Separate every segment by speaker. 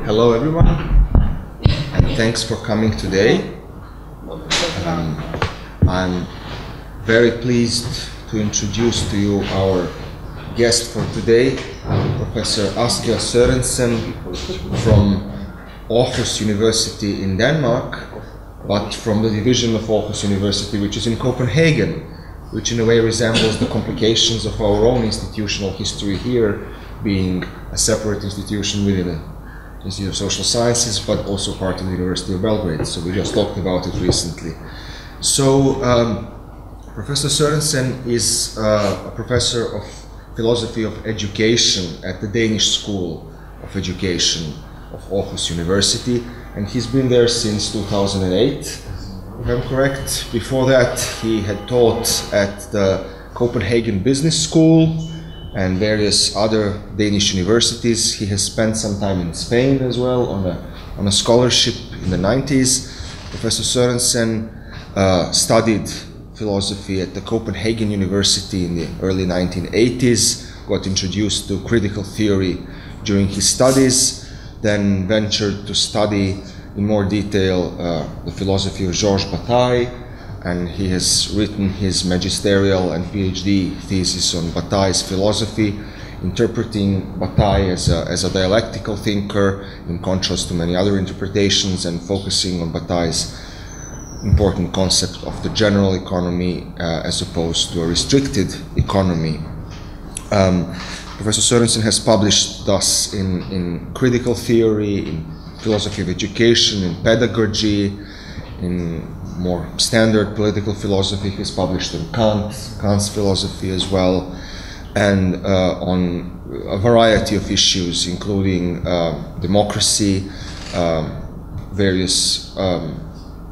Speaker 1: Hello everyone, and thanks for coming today. I'm very pleased to introduce to you our guest for today, Professor Asger Sørensen from Aarhus University in Denmark, but from the division of Aarhus University which is in Copenhagen, which in a way resembles the complications of our own institutional history here, being a separate institution within the Institute of Social Sciences, but also part of the University of Belgrade. So we just talked about it recently. So Professor Sørensen is a professor of philosophy of education at the Danish School of Education of Aarhus University, and he's been there since 2008, if I'm correct. Before that, he had taught at the Copenhagen Business School and various other Danish universities. He has spent some time in Spain as well on a scholarship in the 90s. Professor Sørensen studied philosophy at the Copenhagen University in the early 1980s, got introduced to critical theory during his studies, then ventured to study in more detail the philosophy of Georges Bataille, and he has written his magisterial and PhD thesis on Bataille's philosophy, interpreting Bataille as a dialectical thinker in contrast to many other interpretations, and focusing on Bataille's important concept of the general economy as opposed to a restricted economy. Professor Sørensen has published thus in critical theory, in philosophy of education, in pedagogy, in more standard political philosophy. He's published on Kant's philosophy as well, and on a variety of issues, including democracy, various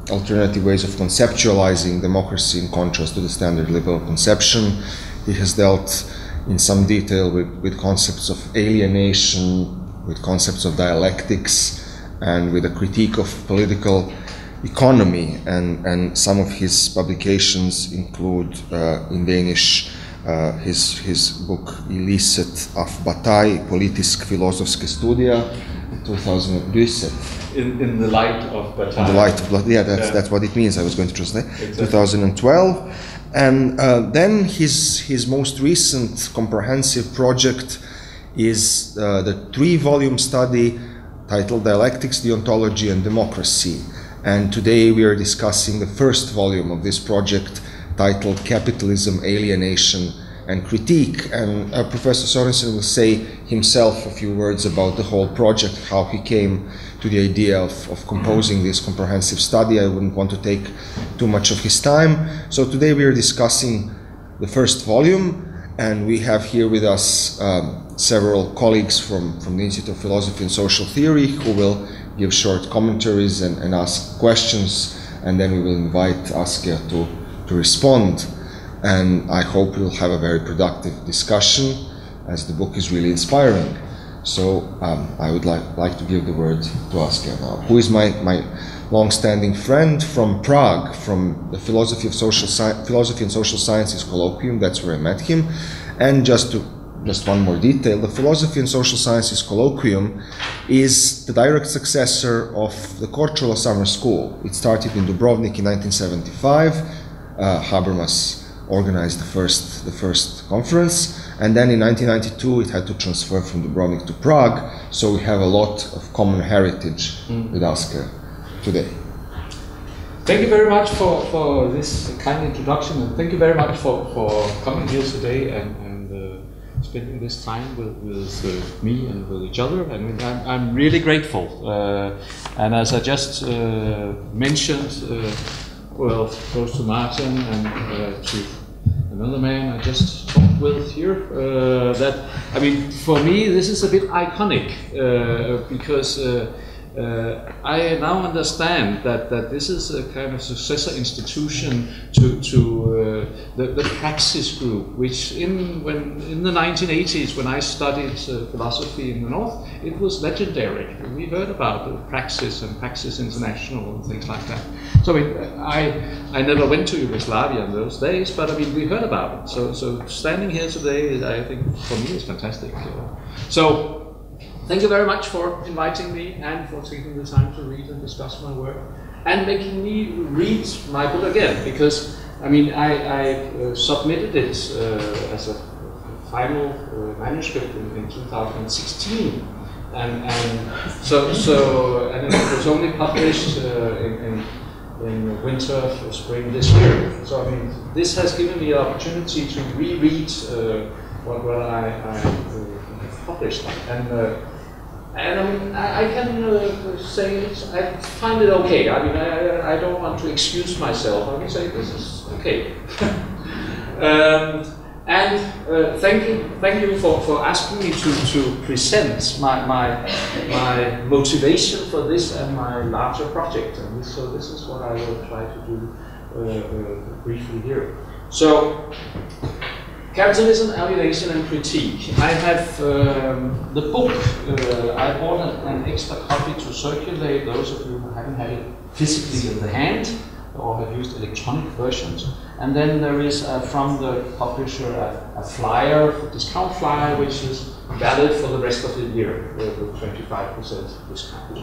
Speaker 1: alternative ways of conceptualizing democracy in contrast to the standard liberal conception. He has dealt in some detail with concepts of alienation, with concepts of dialectics, and with a critique of political economy, and some of his publications include in Danish his book Illicit af Bataille, politisk-filosofske studier, 2017.
Speaker 2: In the light of Bataille.
Speaker 1: In the light of, yeah, that's what it means. I was going to translate. Exactly. 2012, and then his most recent comprehensive project is the 3-volume study titled Dialectics, Deontology, and Democracy. And today we are discussing the first volume of this project titled Capitalism, Alienation, and Critique. And Professor Sørensen will say himself a few words about the whole project, how he came to the idea of composing this comprehensive study. I wouldn't want to take too much of his time. So today we are discussing the first volume, and we have here with us several colleagues from the Institute of Philosophy and Social Theory who will give short commentaries and ask questions, and then we will invite Asger to respond. And I hope we'll have a very productive discussion, as the book is really inspiring. So I would like to give the word to Asger now, who is my long-standing friend from Prague, from the Philosophy and Social Sciences Colloquium. That's where I met him. And just one more detail, the Philosophy and Social Sciences Colloquium is the direct successor of the Korčula Summer School. It started in Dubrovnik in 1975. Habermas organized the first conference, and then in 1992 it had to transfer from Dubrovnik to Prague, so we have a lot of common heritage with Asger today.
Speaker 2: Thank you very much for this kind introduction, and thank you very much for coming here today and spending this time with me and with each other. I mean, I'm really grateful. And as I just mentioned, well, close to Martin and to another man I just talked with here, that, I mean, for me this is a bit iconic because I now understand that this is a kind of successor institution to the Praxis group, which in the 1980s, when I studied philosophy in the North, it was legendary. We heard about the Praxis and Praxis International and things like that. So I never went to Yugoslavia in those days, but I mean, we heard about it. So standing here today, I think for me is fantastic. So thank you very much for inviting me and for taking the time to read and discuss my work and making me read my book again, because I mean I submitted it as a final manuscript in 2016, and so and it was only published in winter or spring this year. So I mean this has given me the opportunity to reread what I published, and I mean, I can say I find it okay. I mean, I don't want to excuse myself. I can say this is okay. Thank you for asking me to present my motivation for this and my larger project. And so this is what I will try to do briefly here. So. Capitalism, Alienation and Critique. I have the book, I bought an extra copy to circulate, those of you who haven't had it physically in the hand or have used electronic versions. And then there is from the publisher a flyer, a discount flyer, which is valid for the rest of the year with 25% discount.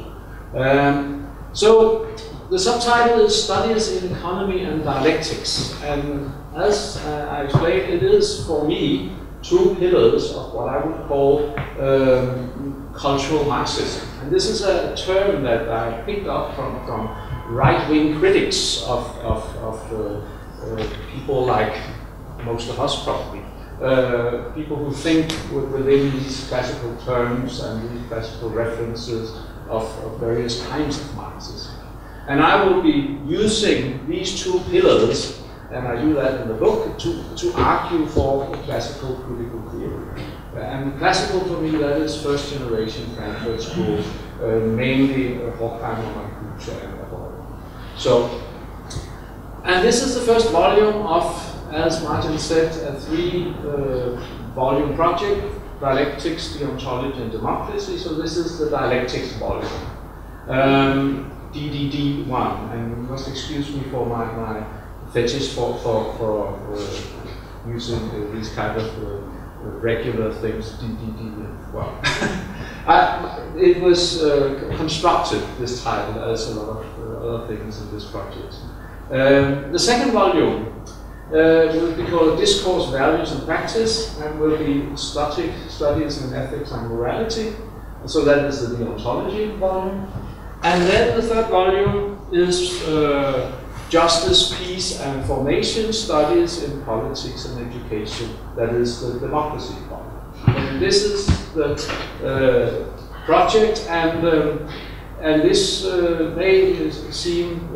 Speaker 2: So the subtitle is Studies in Economy and Dialectics, and as I explained, it is for me two pillars of what I would call cultural Marxism. And this is a term that I picked up from right-wing critics of people like most of us probably, people who think within these classical terms and these classical references of various kinds of Marxism. And I will be using these two pillars, and I do that in the book, to argue for classical critical theory. And classical for me, that is first generation Frankfurt School, mainly Horkheimer, Marcuse, and Avoid. So, and this is the first volume of, as Martin said, a 3-volume project, Dialectics, Deontology and Democracy. So this is the Dialectics volume. DDD1, and you must excuse me for my fetish for using these kind of regular things, DDD. Well, it was constructed, this title, as a lot of other things in this project. The second volume will be called Discourse, Values and Practice, and will be Studies in Ethics and Morality. So that is the Deontology volume. And then the third volume is Justice, Peace and Formation, Studies in Politics and Education. That is the Democracy volume. And this is the project, and this may seem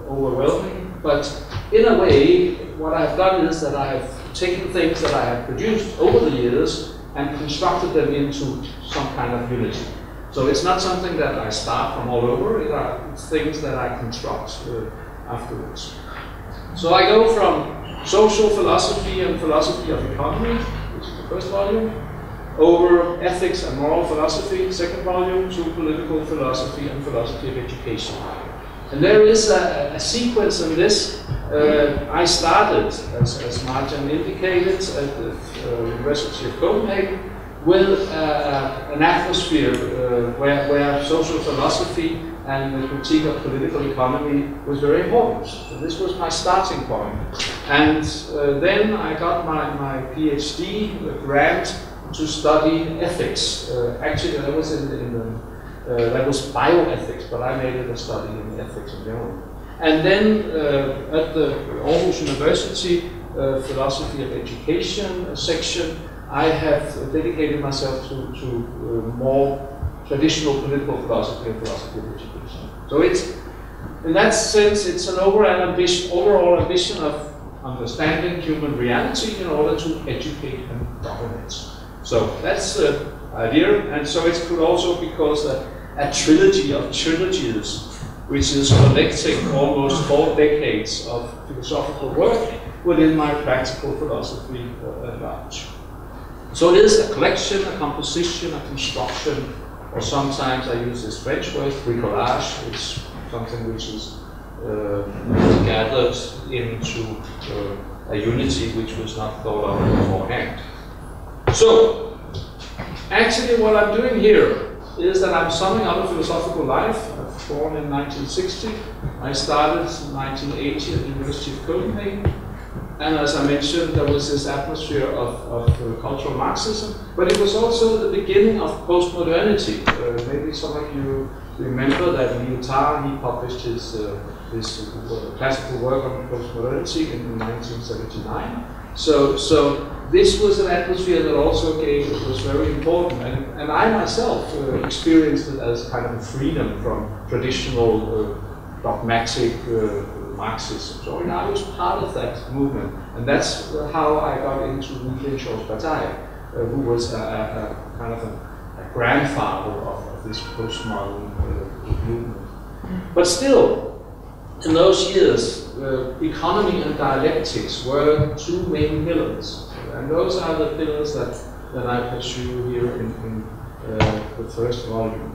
Speaker 2: overwhelming, but in a way, what I've done is that I've taken things that I have produced over the years and constructed them into some kind of unity. So it's not something that I start from all over, it's things that I construct afterwards. So I go from social philosophy and philosophy of economy, which is the first volume, over ethics and moral philosophy, second volume, to political philosophy and philosophy of education. And there is a sequence in this. I started, as Martin indicated, at the University of Copenhagen, with an atmosphere where social philosophy and the critique of political economy was very important. So this was my starting point. And then I got my PhD grant to study ethics. Actually, that was that was bioethics, but I made it a study in ethics in general. And then at the Aarhus University Philosophy of Education section, I have dedicated myself to more traditional political philosophy and philosophy of education. So it's, in that sense, it's an overall ambition of understanding human reality in order to educate and govern it. So that's the idea, and so it could also, because a trilogy of trilogies, which is collecting almost 4 decades of philosophical work within my practical philosophy at large. So it is a collection, a composition, a construction, or sometimes I use this French word, bricolage. It's something which is gathered into a unity which was not thought of beforehand. So, actually what I'm doing here is that I'm summing up a philosophical life. I was born in 1960. I started in 1980 at the University of Copenhagen. And as I mentioned, there was this atmosphere of cultural Marxism, but it was also the beginning of postmodernity. Maybe some of you remember that Lyotard, he published his classical work on postmodernity in 1979. So this was an atmosphere that also was very important, and I myself experienced it as kind of a freedom from traditional dogmatic Marxism. So I was part of that movement, and that's how I got into Shaw's Partei, who was a kind of a grandfather of this postmodern movement. But still, in those years, economy and dialectics were 2 main pillars, and those are the pillars that I pursue here in the first volume.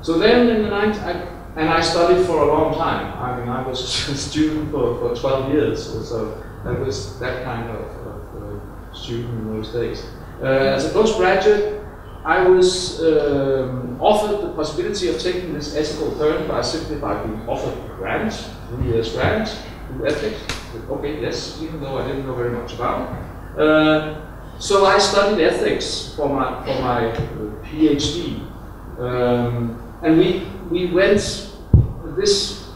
Speaker 2: So then in the 90s, and I studied for a long time. I mean, I was a student for 12 years, so I was that kind of student in those days. As a postgraduate, I was offered the possibility of taking this ethical turn simply by being offered a grant, 3 years grant, in ethics. Okay, yes, even though I didn't know very much about it. So I studied ethics for my PhD. And we went, this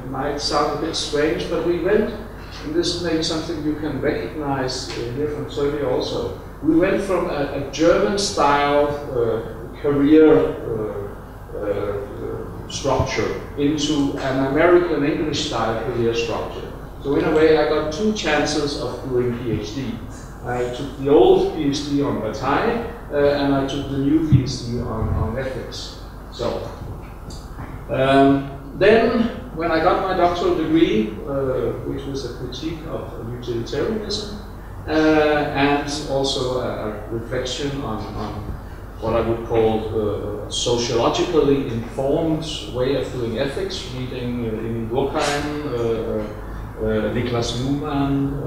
Speaker 2: might sound a bit strange, but we went, and this may be something you can recognize here from Turkey also. We went from a German-style career structure into an American English-style career structure. So in a way, I got 2 chances of doing PhD. I took the old PhD on Partei, and I took the new PhD on ethics. So, then, when I got my doctoral degree, which was a critique of utilitarianism, and also a reflection on what I would call a sociologically informed way of doing ethics, reading Emil Durkheim, Niklas Luhmann,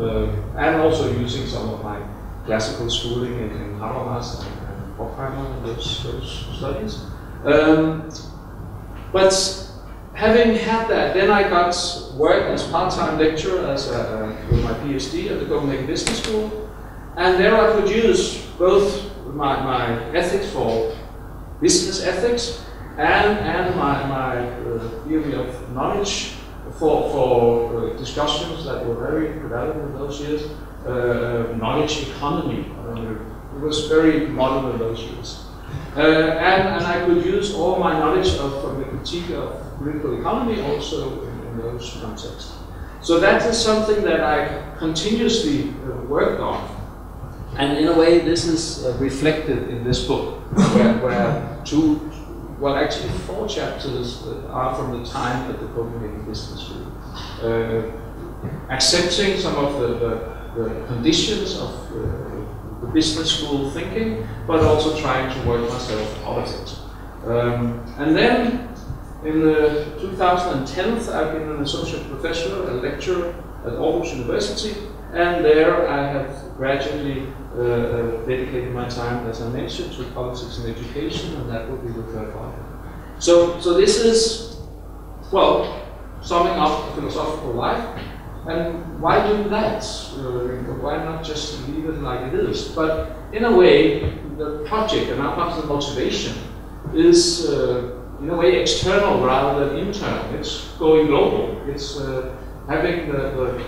Speaker 2: and also using some of my classical schooling in Habermas and Horkheimer and those studies. But having had that, then I got work as part-time lecturer with my PhD at the Copenhagen Business School, and there I produced both my ethics for business ethics and my theory of knowledge for discussions that were very prevalent in those years, knowledge economy. It was very modern in those years. And I could use all my knowledge from the critique of political economy also in those contexts. So that is something that I continuously worked on. And in a way, this is reflected in this book, where actually 4 chapters are from the time at the Copenhagen Business School. Accepting some of the conditions of the business school thinking, but also trying to work myself out of it. And then in 2010, I've been an associate professor, a lecturer at Aarhus University, and there I have gradually dedicated my time, as I mentioned, to politics and education, and that will be the third part. So this is, well, summing up a philosophical life. And why do that? Why not just leave it like it is? But in a way, the project, and now comes the motivation, is in a way external rather than internal. It's going global. It's having the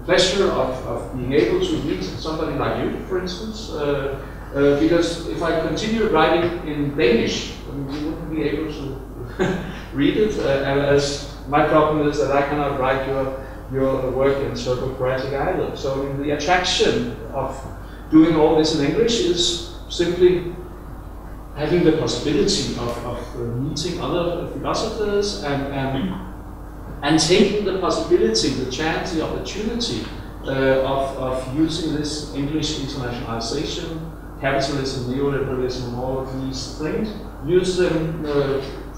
Speaker 2: pleasure of being able to meet somebody like you, for instance. Because if I continued writing in Danish, you wouldn't be able to read it. And as my problem is that I cannot write your work in Serbo-Croatic either. So the attraction of doing all this in English is simply having the possibility of meeting other philosophers and taking the possibility, the chance, the opportunity of using this English internationalization, capitalism, neoliberalism, all of these things, use them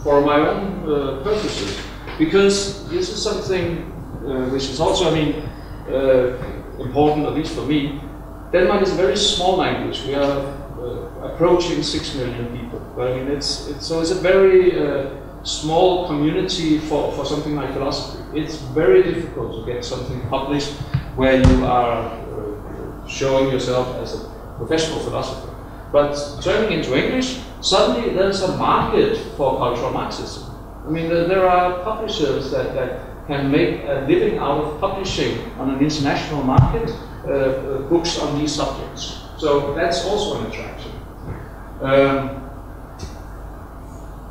Speaker 2: for my own purposes. Because this is something which is also, important, at least for me. Denmark is a very small language. We are approaching 6 million people. But it's a very small community for something like philosophy. It's very difficult to get something published where you are showing yourself as a professional philosopher. But turning into English, suddenly there's a market for cultural Marxism. There are publishers that can make a living out of publishing on an international market books on these subjects. So that's also an attraction.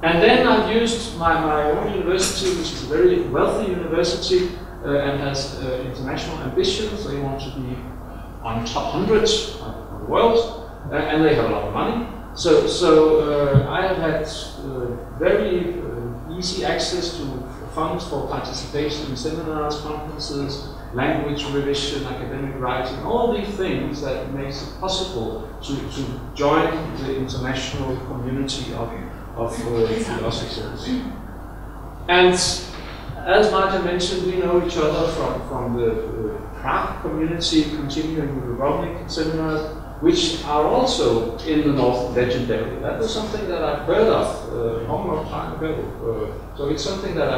Speaker 2: And then I've used my own university, which is a very wealthy university and has international ambitions. They want to be on top 100 of the world, and they have a lot of money. So I have had very easy access to funds for participation in seminars, conferences, language revision, academic writing, all these things that makes it possible to join the international community of philosophers. And as Martin mentioned, we know each other from the Prague community, continuing with the Romnick seminars, which are also in the north legendary. That was something that I've heard of a long time ago. So it's something that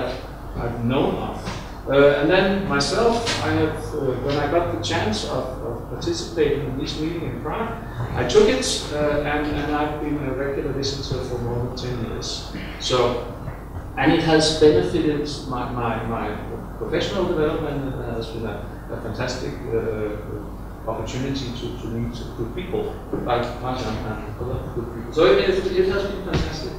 Speaker 2: I've known of. And then myself, I have, when I got the chance of participating in this meeting in Prague, I took it and I've been a regular visitor for more than 10 years. So, and it has benefited my professional development, and it has been a fantastic opportunity to meet good people, like Martin and other good people. So it has been fantastic.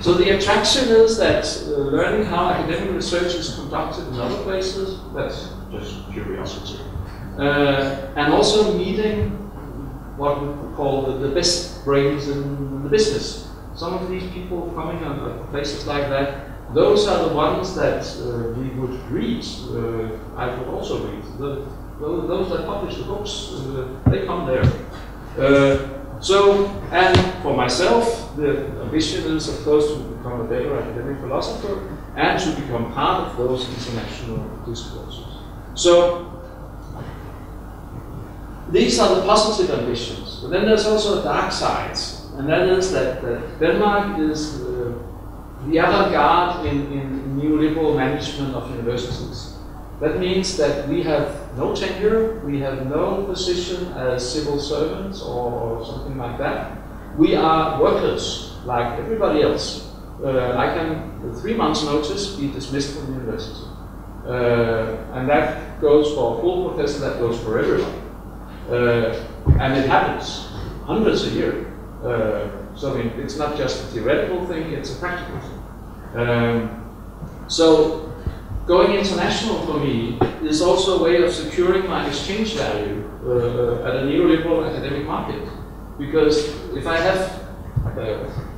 Speaker 2: So the attraction is that learning how academic research is conducted in other places, that's just curiosity. And also meeting what we call the best brains in the business. Some of these people coming on places like that, those are the ones that we would read. I would also read. Those that publish the books, they come there. So, and for myself, the ambition is, of course, to become a better academic philosopher and to become part of those international discourses. So, these are the positive ambitions. But then there's also a dark side, and that is that Denmark is the avant-garde in neoliberal management of universities. That means that we have no tenure, we have no position as civil servants or something like that. We are workers like everybody else. I can, with 3 months' notice, be dismissed from the university. And that goes for a full professor, that goes for everyone. And it happens hundreds a year. So it's not just a theoretical thing, it's a practical thing. So going international for me is also a way of securing my exchange value at a neoliberal academic market. Because if I have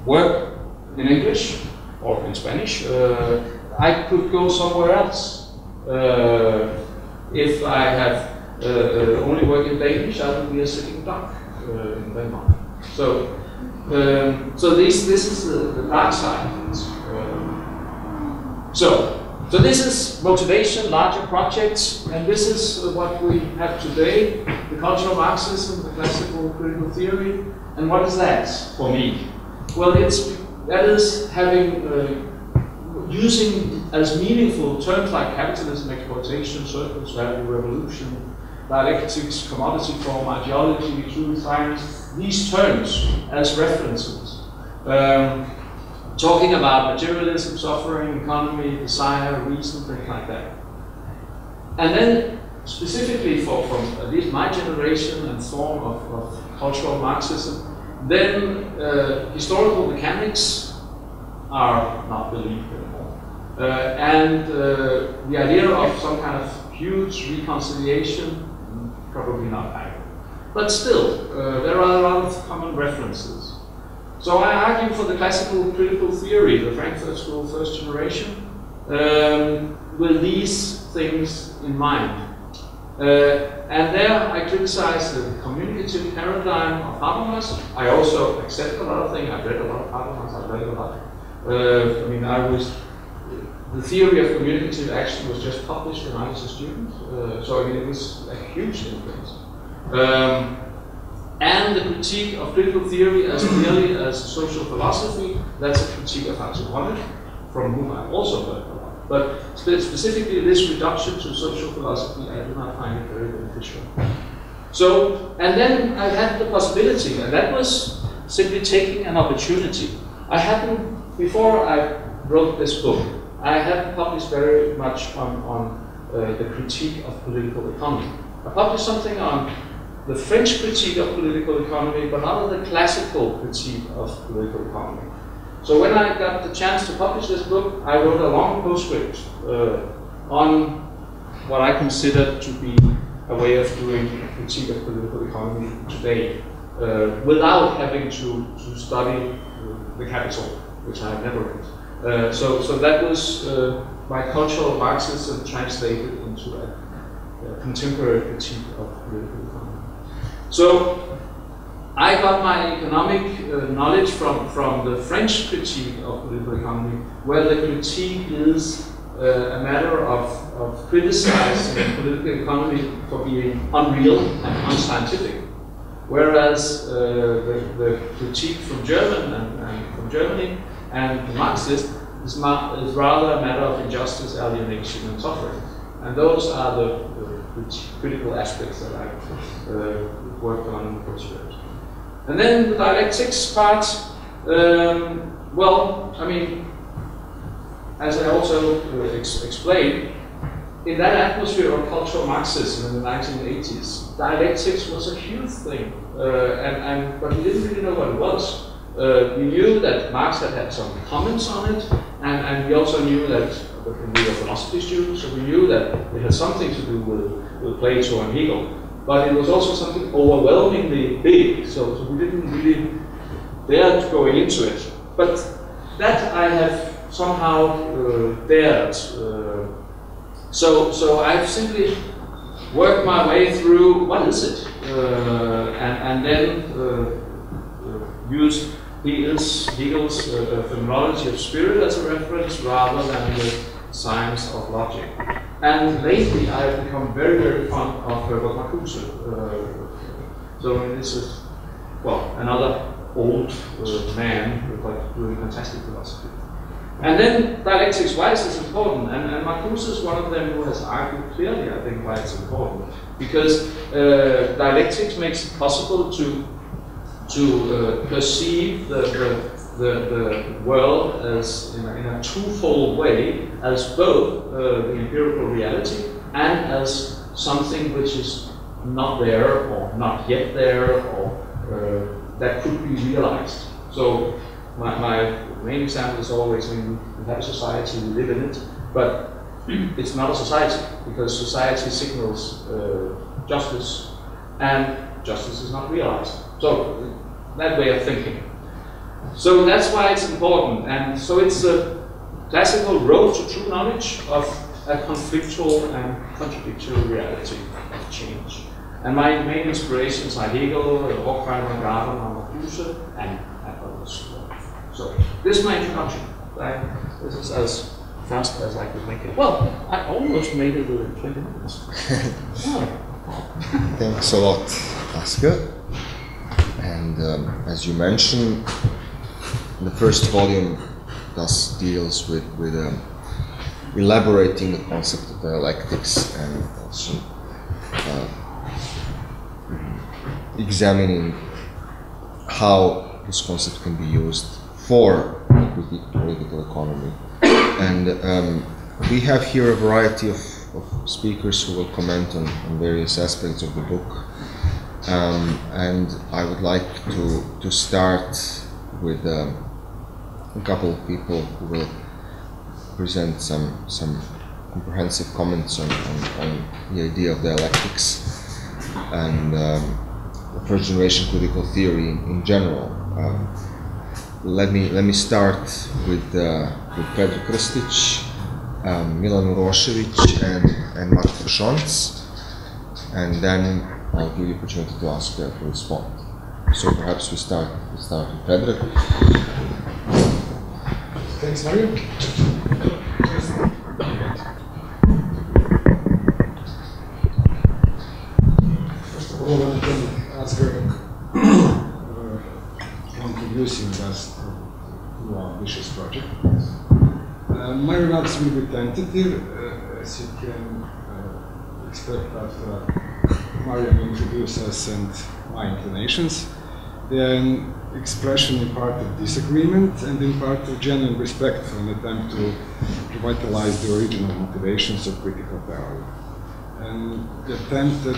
Speaker 2: work in English or in Spanish, I could go somewhere else. If I have only work in Danish, I will be a sitting duck in Denmark. So this is the dark side. So this is motivation, larger projects, and this is what we have today, the cultural Marxism, the classical critical theory. And what is that for me? Well, that is having, using as meaningful terms like capitalism, exploitation, surplus value, revolution, dialectics, commodity form, ideology, truth, science, these terms as references. Talking about materialism, suffering, economy, desire, reason, things like that. And then, specifically from at least my generation and form of cultural Marxism, then historical mechanics are not believed anymore. And the idea of some kind of huge reconciliation, probably not either. But still, there are a lot of common references. So I argue for the classical critical theory, the Frankfurt School first generation, with these things in mind. And there I criticize the communicative paradigm of Habermas. I also accept a lot of things. I've read a lot of Habermas, I've read a lot. I mean, the theory of communicative action was just published when I was a student, so I mean, it was a huge influence. And the critique of critical theory as clearly as social philosophy, that's a critique of Totality, from whom I've also learned a lot. But specifically this reduction to social philosophy, I do not find it very beneficial. So, and then I had the possibility, and that was simply taking an opportunity. I hadn't, before I wrote this book, I hadn't published very much on the critique of political economy. I published something on the French critique of political economy, but not on the classical critique of political economy. So when I got the chance to publish this book, I wrote a long postscript on what I considered to be a way of doing a critique of political economy today, without having to study the Capital, which I had never read. So that was my cultural Marxism translated into a contemporary critique of political economy. So I got my economic knowledge from the French critique of political economy, where the critique is a matter of criticizing political economy for being unreal and unscientific, whereas the critique from Germany and the Marxist is rather a matter of injustice, alienation, and suffering. And those are the critical aspects that I've worked on in the postgraduate. And then the dialectics part, well, I mean, as I also explained, in that atmosphere of cultural Marxism in the 1980s, dialectics was a huge thing, but we didn't really know what it was. We knew that Marx had some comments on it, and we also knew that we were philosophy students, so we knew that it had something to do with Plato and Hegel. But it was also something overwhelmingly big, so we didn't really dare to go into it. But that I have somehow dared. So I've simply worked my way through what is it, and then used Hegel's phenomenology of spirit as a reference rather than the science of logic. And lately I have become very, very fond of Herbert Marcuse. So this is, well, another old man with doing fantastic philosophy. And then dialectics, why is this important? And Marcuse is one of them who has argued clearly, I think, why it's important. Because dialectics makes it possible to perceive the world as in a twofold way, as both the empirical reality and as something which is not there or not yet there or that could be realized. So my main example is always when we have a society, we live in it, but it's not a society because society signals justice and justice is not realized. So that way of thinking. So that's why it's important, and so it's a classical road to true knowledge of a conflictual and contradictory reality of change. And my main inspirations are Hegel, Horkheimer, Garden, Marcuse, and others. So this is my introduction. This is as fast as I could make it. Well, I almost made it within 20 minutes.
Speaker 1: Thanks a lot, Asger. And as you mentioned, the first volume thus deals with elaborating the concept of dialectics and also examining how this concept can be used for political economy. And we have here a variety of speakers who will comment on various aspects of the book. And I would like to start with a couple of people who will present some comprehensive comments on the idea of dialectics and the first generation critical theory in general. let me start with Pedro Krstic, Milan Urošević, and Marko Šonc, and then I'll give you the opportunity to ask to respond. So perhaps we start with Pedro.
Speaker 3: Thanks, Mario. First of all, I thank Asger for introducing us to our ambitious project. My remarks will be tentative, as you can expect after Mario introduces us and my inclinations. They are an expression in part of disagreement and in part of genuine respect for an attempt to revitalize the original motivations of critical theory. And the attempt at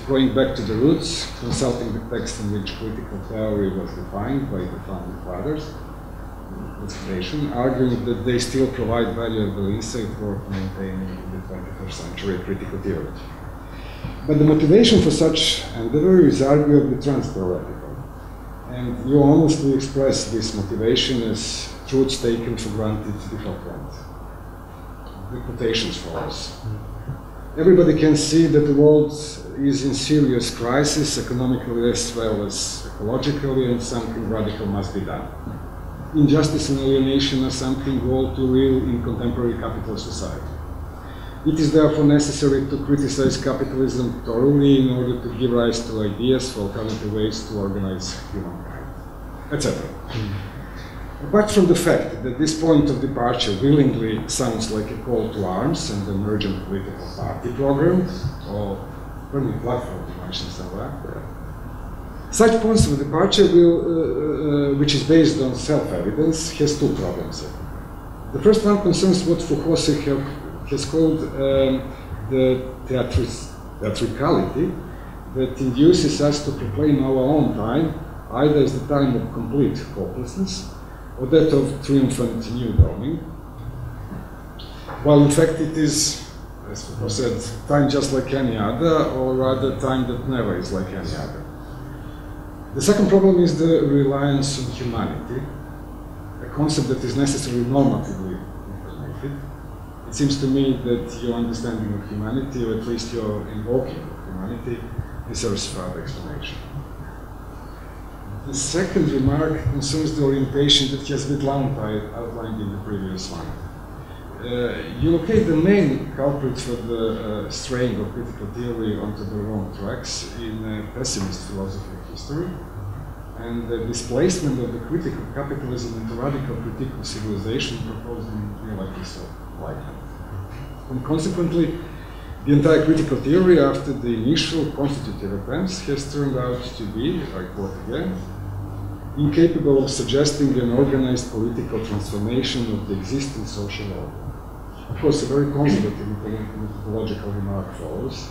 Speaker 3: going back to the roots, consulting the text in which critical theory was defined by the founding fathers, arguing that they still provide valuable insight for maintaining in the 21st century critical theory. But the motivation for such endeavor is arguably trans-theoretical. And you honestly express this motivation as truths taken for granted beforehand. The quotations follows. Everybody can see that the world is in serious crisis, economically as well as ecologically, and something radical must be done. Injustice and alienation are something all too real in contemporary capitalist society. It is therefore necessary to criticize capitalism thoroughly in order to give rise to ideas for alternative ways to organize humankind, etc. Apart from the fact that this point of departure willingly sounds like a call to arms and an urgent political party program, or burning platform to mention somewhere, such points of departure will, which is based on self-evidence, has two problems. The first one concerns what Foucault has called the theatricality that induces us to proclaim our own time either as the time of complete hopelessness or that of triumphant new dawning, while in fact it is, as Foucault said, time just like any other, or rather time that never is like any other. The second problem is the reliance on humanity, a concept that is necessarily normatively informative. It seems to me that your understanding of humanity, or at least your invoking of humanity, deserves further explanation. The second remark concerns the orientation that has been outlined in the previous one. You locate the main culprit for the straying of critical theory onto the wrong tracks in pessimist philosophy of history, and the displacement of the critical capitalism into radical critique of civilization proposed in real episode like that. And consequently, the entire critical theory after the initial constitutive attempts has turned out to be, I quote again, incapable of suggesting an organized political transformation of the existing social order. Of course, a very conservative methodological remark follows.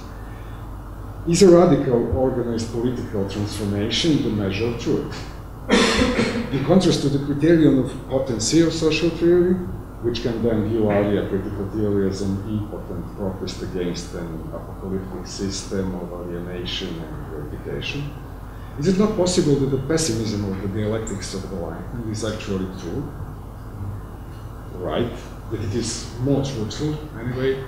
Speaker 3: Is a radical organized political transformation the measure of truth? In contrast to the criterion of potency of social theory, which can then view earlier critical theory as an impotent protest against an apocalyptic system of alienation and purification, is it not possible that the pessimism of the dialectics of the Enlightenment is actually true? Right, that it is more truthful, anyway,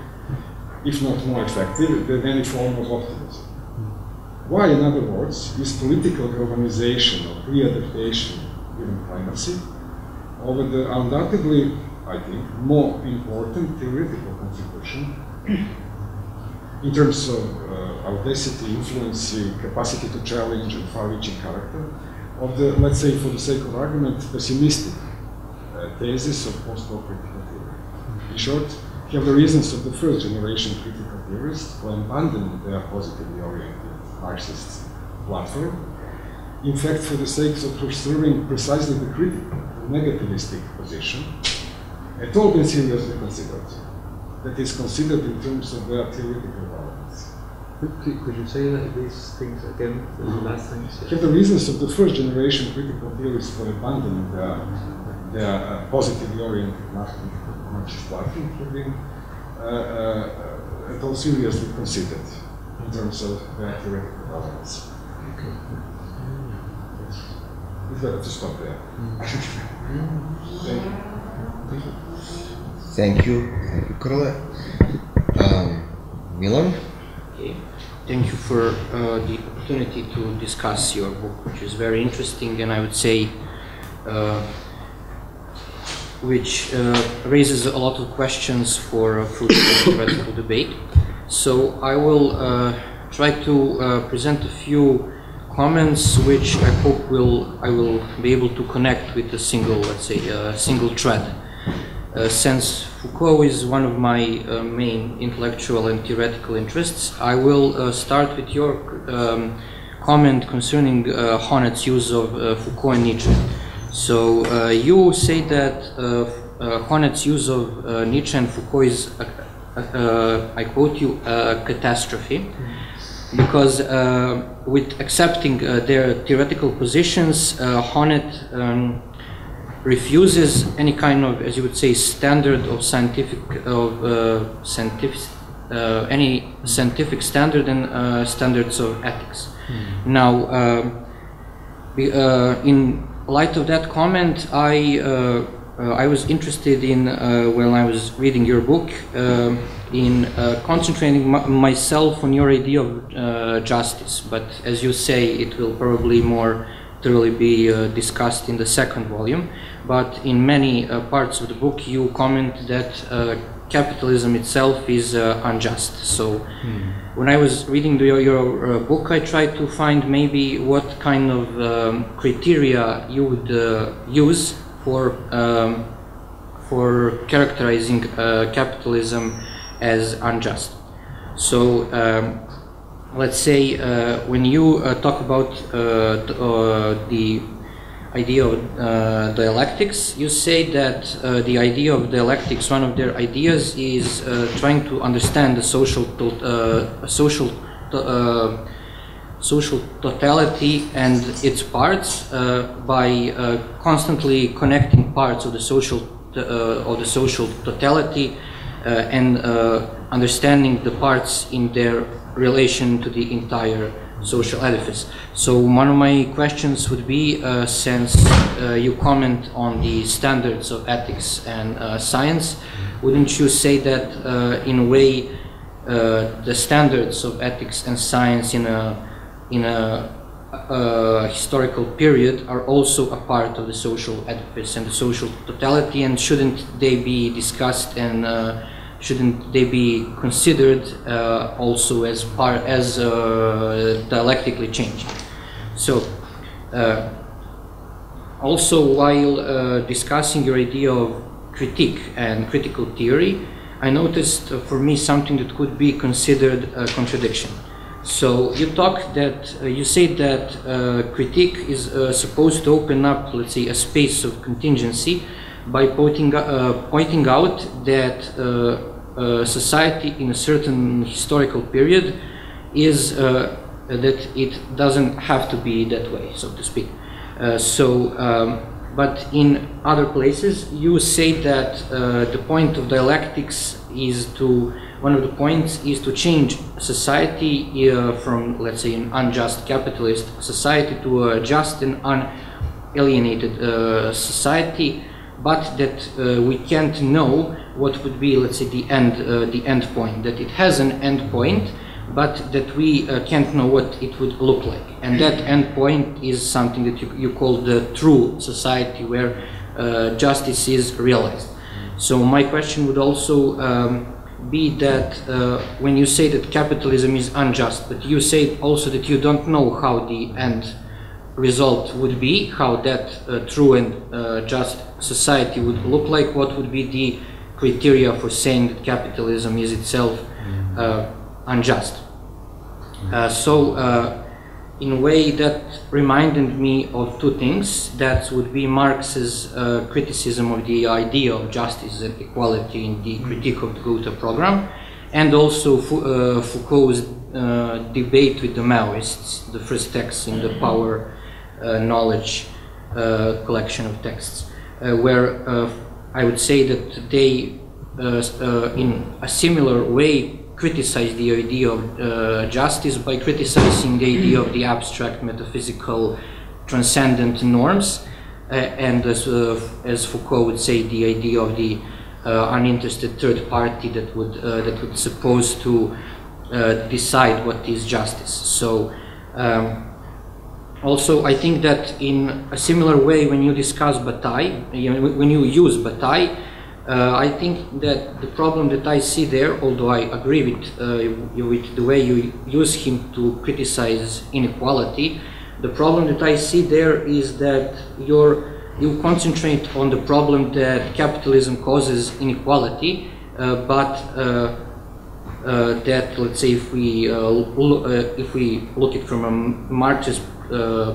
Speaker 3: if not more effective, than any form of optimism. Why, in other words, is political organization or re-adaptation given primacy over the undoubtedly, I think, more important theoretical contribution in terms of audacity, influence, capacity to challenge, and far-reaching character of the, let's say, for the sake of argument, pessimistic thesis of post-war critical theory. In short, have the reasons of the first-generation critical theorists for abandoning their positively oriented Marxist platform, in fact, for the sake of preserving precisely the critical, the negativistic position, at all been seriously considered. That is considered in terms of their theoretical relevance.
Speaker 2: Could you say these things again, the last things?
Speaker 3: Have the reasons of the first generation critical theorists for abandoning their positively oriented Marxist platform have been at all seriously considered in terms of their theoretical relevance.
Speaker 2: Okay.
Speaker 3: It's better to stop there.
Speaker 1: Thank you, Karla. Milan?
Speaker 4: Okay. Thank you for the opportunity to discuss your book, which is very interesting, and I would say which raises a lot of questions for fruitful theoretical debate. So I will try to present a few comments which I hope I will be able to connect with a single, let's say, single thread. Since Foucault is one of my main intellectual and theoretical interests, I will start with your comment concerning Honneth's use of Foucault and Nietzsche. So you say that Honneth's use of Nietzsche and Foucault is, I quote you, a catastrophe, because with accepting their theoretical positions, Honneth refuses any kind of, as you would say, standard of any scientific standard and standards of ethics. Now, in light of that comment, I was interested in, when I was reading your book, in concentrating myself on your idea of justice. But as you say, it will probably more thoroughly be discussed in the second volume. But in many parts of the book, you comment that capitalism itself is unjust. So when I was reading your book, I tried to find maybe what kind of criteria you would use for characterizing capitalism as unjust. So let's say when you talk about the idea of dialectics, you say that the idea of dialectics, one of their ideas is trying to understand the social totality and its parts by constantly connecting parts of the social totality and understanding the parts in their relation to the entire social edifice. So one of my questions would be, since you comment on the standards of ethics and science, wouldn't you say that in a way the standards of ethics and science in a historical period are also a part of the social edifice and the social totality, and shouldn't they be discussed and shouldn't they be considered also as dialectically changing? So also while discussing your idea of critique and critical theory, I noticed for me something that could be considered a contradiction. So you say that critique is supposed to open up, let's say, a space of contingency by pointing out that society in a certain historical period is that it doesn't have to be that way, so to speak. But in other places, you say that the point of dialectics is one of the points is to change society from, let's say, an unjust capitalist society to a just and unalienated society, but that we can't know what would be, let's say, the end point, that it has an end point, but that we can't know what it would look like. And that end point is something that you call the true society, where justice is realized. So my question would also be that when you say that capitalism is unjust, but you say also that you don't know how the end result would be, how that true and just society would look like, what would be the criteria for saying that capitalism is itself unjust. In a way, that reminded me of two things. That would be Marx's criticism of the idea of justice and equality in the Critique of the Gotha program, and also Foucault's debate with the Maoists, the first text in the Power Knowledge collection of texts, where I would say that they, in a similar way, criticize the idea of justice by criticizing the idea of the abstract metaphysical transcendent norms, and as Foucault would say, the idea of the uninterested third party that would supposed to decide what is justice. So also I think that in a similar way, when you discuss Bataille, when you use Bataille, I think that the problem that I see there, although I agree with the way you use him to criticize inequality, the problem that I see there is that you concentrate on the problem that capitalism causes inequality, but that, let's say, if we look at it from a Marxist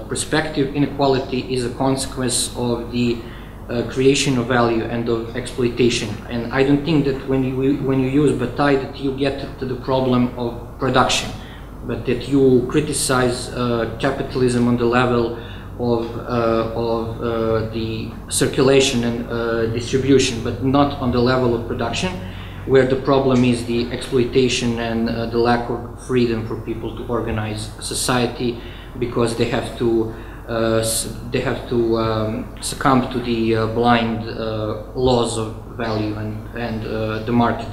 Speaker 4: perspective, inequality is a consequence of the creation of value and of exploitation. And I don't think that when you use Bataille that you get to the problem of production, but that you criticize capitalism on the level of the circulation and distribution, but not on the level of production, where the problem is the exploitation and the lack of freedom for people to organize society, because they have to succumb to the blind laws of value and the market.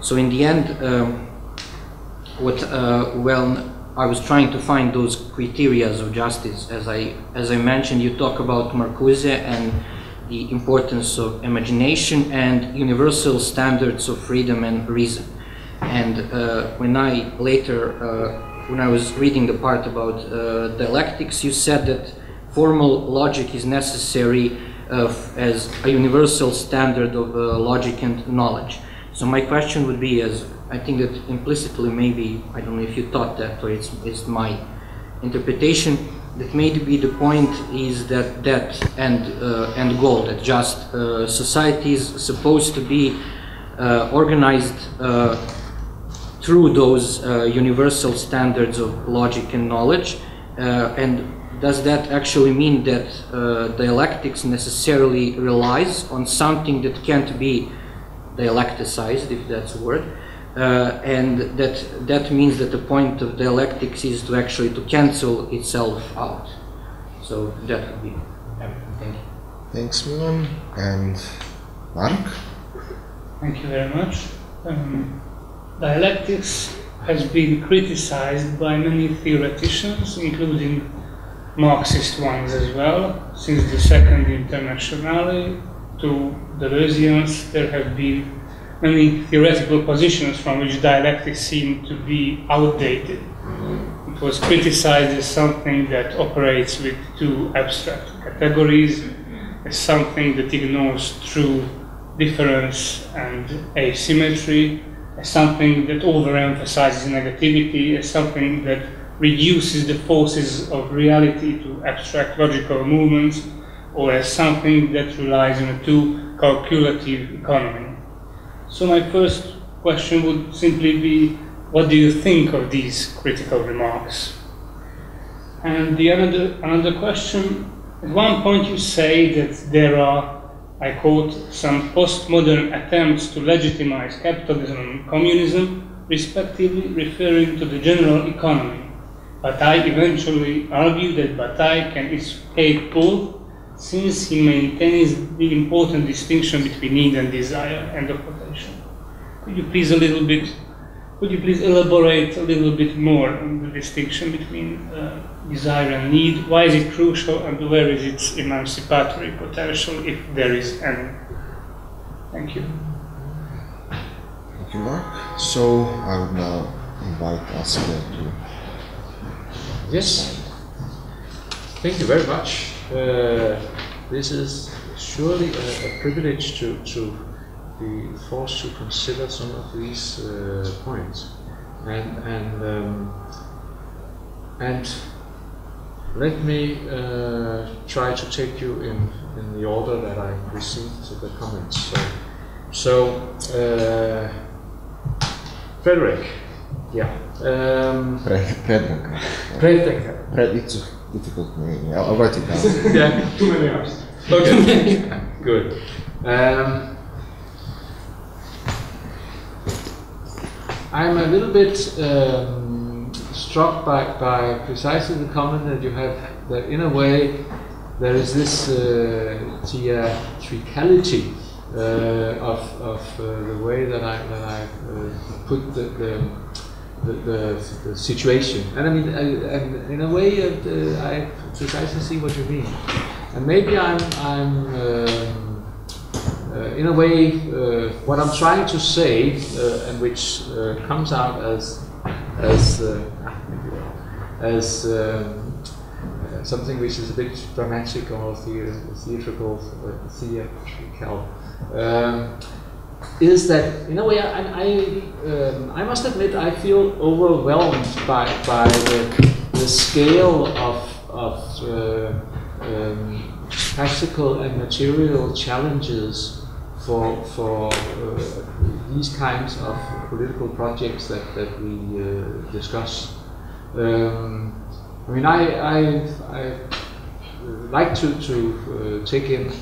Speaker 4: So in the end, well, I was trying to find those criteria of justice. As I mentioned, you talk about Marcuse and the importance of imagination and universal standards of freedom and reason. And when I was reading the part about dialectics, you said that formal logic is necessary as a universal standard of logic and knowledge. So my question would be, as I think that implicitly, maybe, I don't know if you thought that, or it's my interpretation, that maybe the point is that end goal, that just society is supposed to be organized through those universal standards of logic and knowledge, and does that actually mean that dialectics necessarily relies on something that can't be dialecticized, if that's a word, and that means that the point of dialectics is to actually to cancel itself out? So that would be everything. Thank you.
Speaker 1: Thanks, Milan. And Mark?
Speaker 5: Thank you very much. Dialectics has been criticized by many theoreticians, including Marxist ones as well. Since the Second Internationale to the Deleuzians, there have been many theoretical positions from which dialectics seem to be outdated. It was criticized as something that operates with two abstract categories, as something that ignores true difference and asymmetry, as something that overemphasizes negativity, as something that reduces the forces of reality to abstract logical movements, or as something that relies on a too calculative economy. So my first question would simply be, what do you think of these critical remarks? And the another question, at one point you say that there are, I quote, some postmodern attempts to legitimize capitalism and communism, respectively referring to the general economy. Bataille eventually argued that Bataille can escape both, since he maintains the important distinction between need and desire. End of quotation. Could you please elaborate a little bit more on the distinction between desire and need? Why is it crucial, and where is its emancipatory potential, if there is any? Thank you.
Speaker 1: Thank you, Mark. So I would now invite Asger to...
Speaker 2: Yes. Thank you very much. This is surely a privilege to be forced to consider some of these points, and let me try to take you in the order that I received the comments. So Frederick, yeah. Frederick.
Speaker 1: It's a difficult name. I'll write it down.
Speaker 2: Yeah.
Speaker 3: Too many hours.
Speaker 2: Okay. Good. I'm a little bit struck by precisely the comment that you have that in a way there is this theatricality of the way that I put the situation, and I mean, and in a way, I precisely see what you mean, and maybe I'm in a way what I'm trying to say, and which comes out as something which is a bit dramatic or theatrical, is that in a way I must admit I feel overwhelmed by the scale of practical and material challenges for these kinds of political projects that we discuss. I mean, I like to take in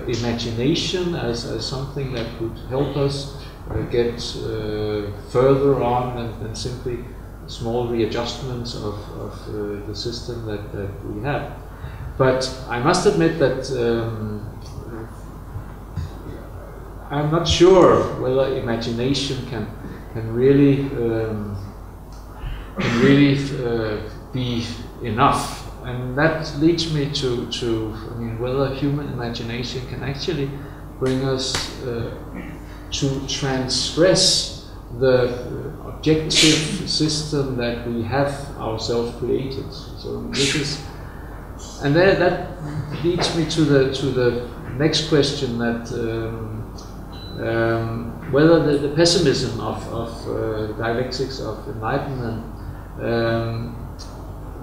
Speaker 2: imagination as something that could help us get further on than simply small readjustments of the system that we have. But I must admit that I'm not sure whether imagination can really be enough. And that leads me to I mean, whether human imagination can actually bring us to transgress the objective system that we have ourselves created. So this is, and that leads me to the next question, that whether the pessimism of dialectics of enlightenment,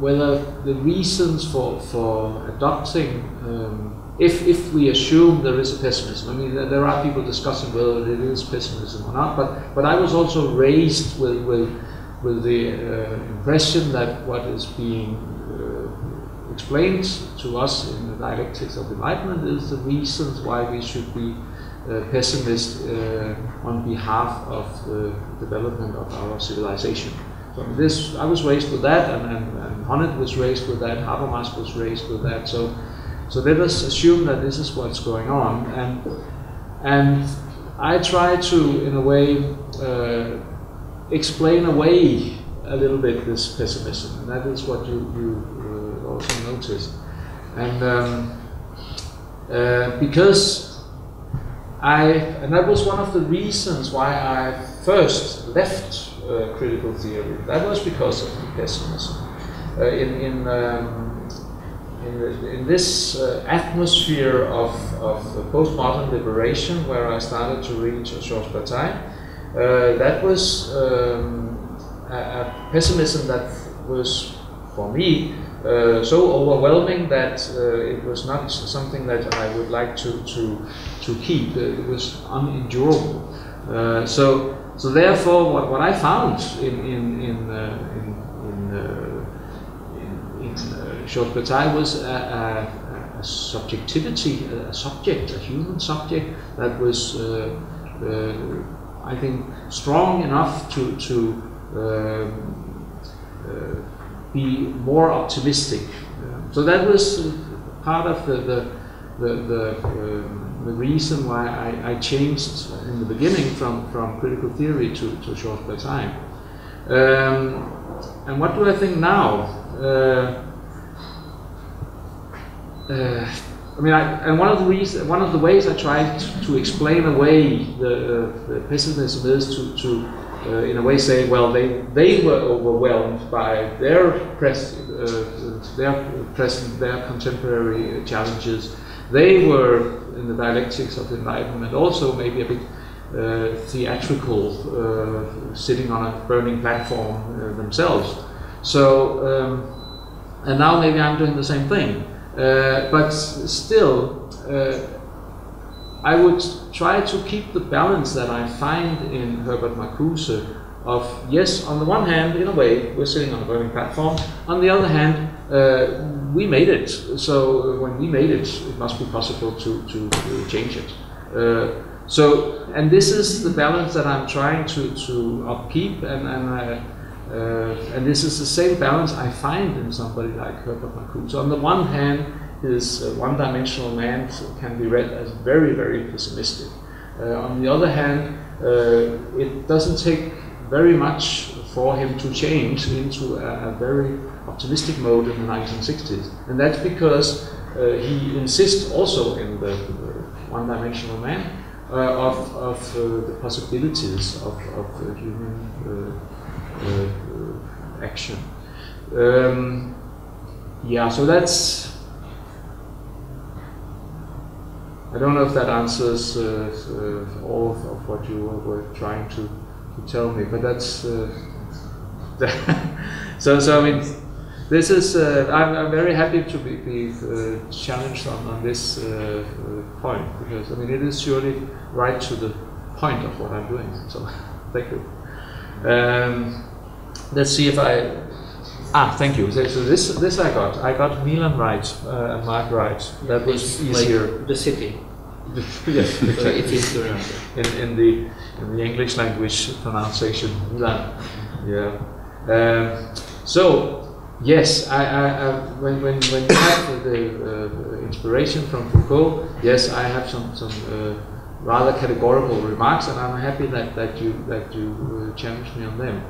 Speaker 2: whether the reasons for adopting, if we assume there is a pessimism, I mean, there are people discussing whether it is pessimism or not, but I was also raised with the impression that what is being explained to us in the dialectics of enlightenment is the reasons why we should be pessimist on behalf of the development of our civilization. So this, I was raised with that, and Honneth was raised with that, Habermas was raised with that. So let us assume that this is what's going on, and I try to, in a way, explain away a little bit this pessimism, and that is what you also noticed, and because and that was one of the reasons why I first left critical theory. That was because of the pessimism. In this atmosphere of postmodern liberation, where I started to read Georges Bataille, that was a pessimism that was, for me, so overwhelming that it was not something that I would like to keep. It was unendurable. So therefore, what I found in Georges Bataille was a subjectivity, a human subject that was, I think, strong enough to be more optimistic. So that was part of the reason why I changed in the beginning from critical theory to Georges Bataille. And what do I think now? I mean, and one of the ways I tried to explain away the pessimism is to in a way say, well, they were overwhelmed by their contemporary challenges. They were, in the dialectics of enlightenment, also maybe a bit theatrical, sitting on a burning platform themselves. So, and now maybe I'm doing the same thing. But still, I would try to keep the balance that I find in Herbert Marcuse of, yes, on the one hand, in a way, we're sitting on a burning platform. On the other hand, we made it. So when we made it, it must be possible to change it. So, and this is the balance that I'm trying to upkeep, and And this is the same balance I find in somebody like Herbert Marcuse. On the one hand, his one-dimensional man can be read as very, very pessimistic. On the other hand, it doesn't take very much for him to change into a very optimistic mode in the 1960s. And that's because he insists also in the one-dimensional man of the possibilities of human action. Yeah, so that's... I don't know if that answers all of what you were trying to tell me, but that's... so I mean, this is... I'm very happy to be challenged on this point, because I mean, it is surely right to the point of what I'm doing, so thank you. Let's see if I... thank you. So this I got Milan right and Mark right. That was easier.
Speaker 4: Like the city.
Speaker 2: Yes, exactly.
Speaker 4: It is the answer.
Speaker 2: In the English language pronunciation, Milan. Yeah. So yes, when you have the inspiration from Foucault, yes, I have some rather categorical remarks, and I'm happy that you challenged me on them.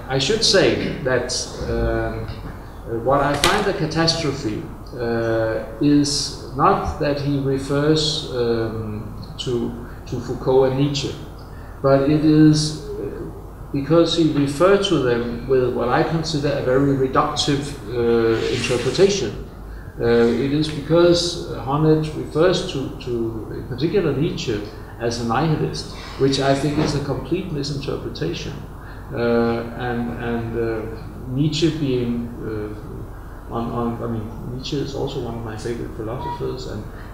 Speaker 2: I should say that what I find a catastrophe is not that he refers to Foucault and Nietzsche, but it is because he referred to them with what I consider a very reductive interpretation. It is because Honneth refers to in particular Nietzsche as a nihilist, which I think is a complete misinterpretation. Nietzsche being I mean, Nietzsche is also one of my favorite philosophers,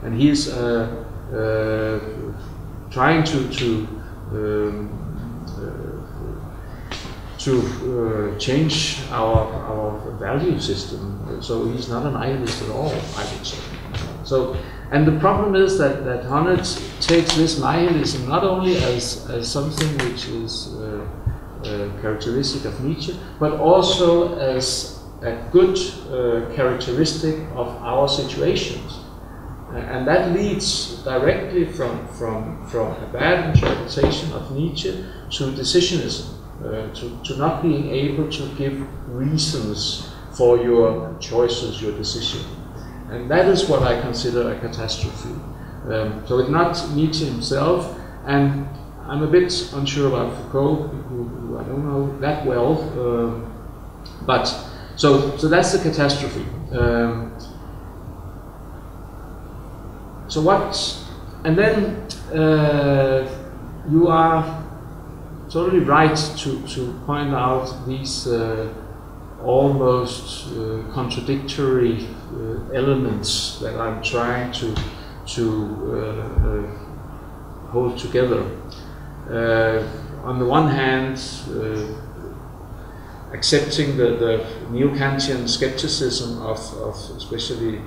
Speaker 2: and he is trying to change our value system. So he's not a nihilist at all, I would say. So, and the problem is that Honneth takes this nihilism not only as something which is characteristic of Nietzsche, but also as a good characteristic of our situations. And that leads directly from a bad interpretation of Nietzsche to decisionism, to not being able to give reasons for your choices, your decision. And that is what I consider a catastrophe. So it's not Nietzsche himself, and I'm a bit unsure about Foucault, who I don't know that well, but so that's the catastrophe. So what? And then you are totally right to point out these almost contradictory elements that I'm trying to hold together. On the one hand, accepting the neo-Kantian skepticism of especially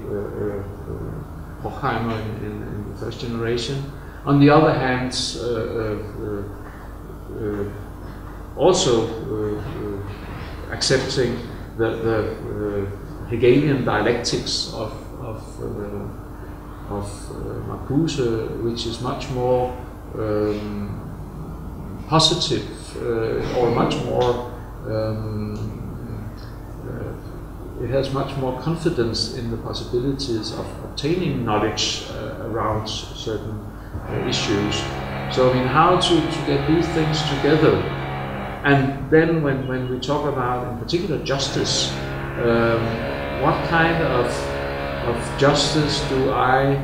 Speaker 2: Horkheimer in the first generation. On the other hand, also accepting the Hegelian dialectics of Marcuse, which is much more positive or much more it has much more confidence in the possibilities of obtaining knowledge around certain issues. So I mean, how to get these things together. And then when we talk about in particular justice, what kind of justice do I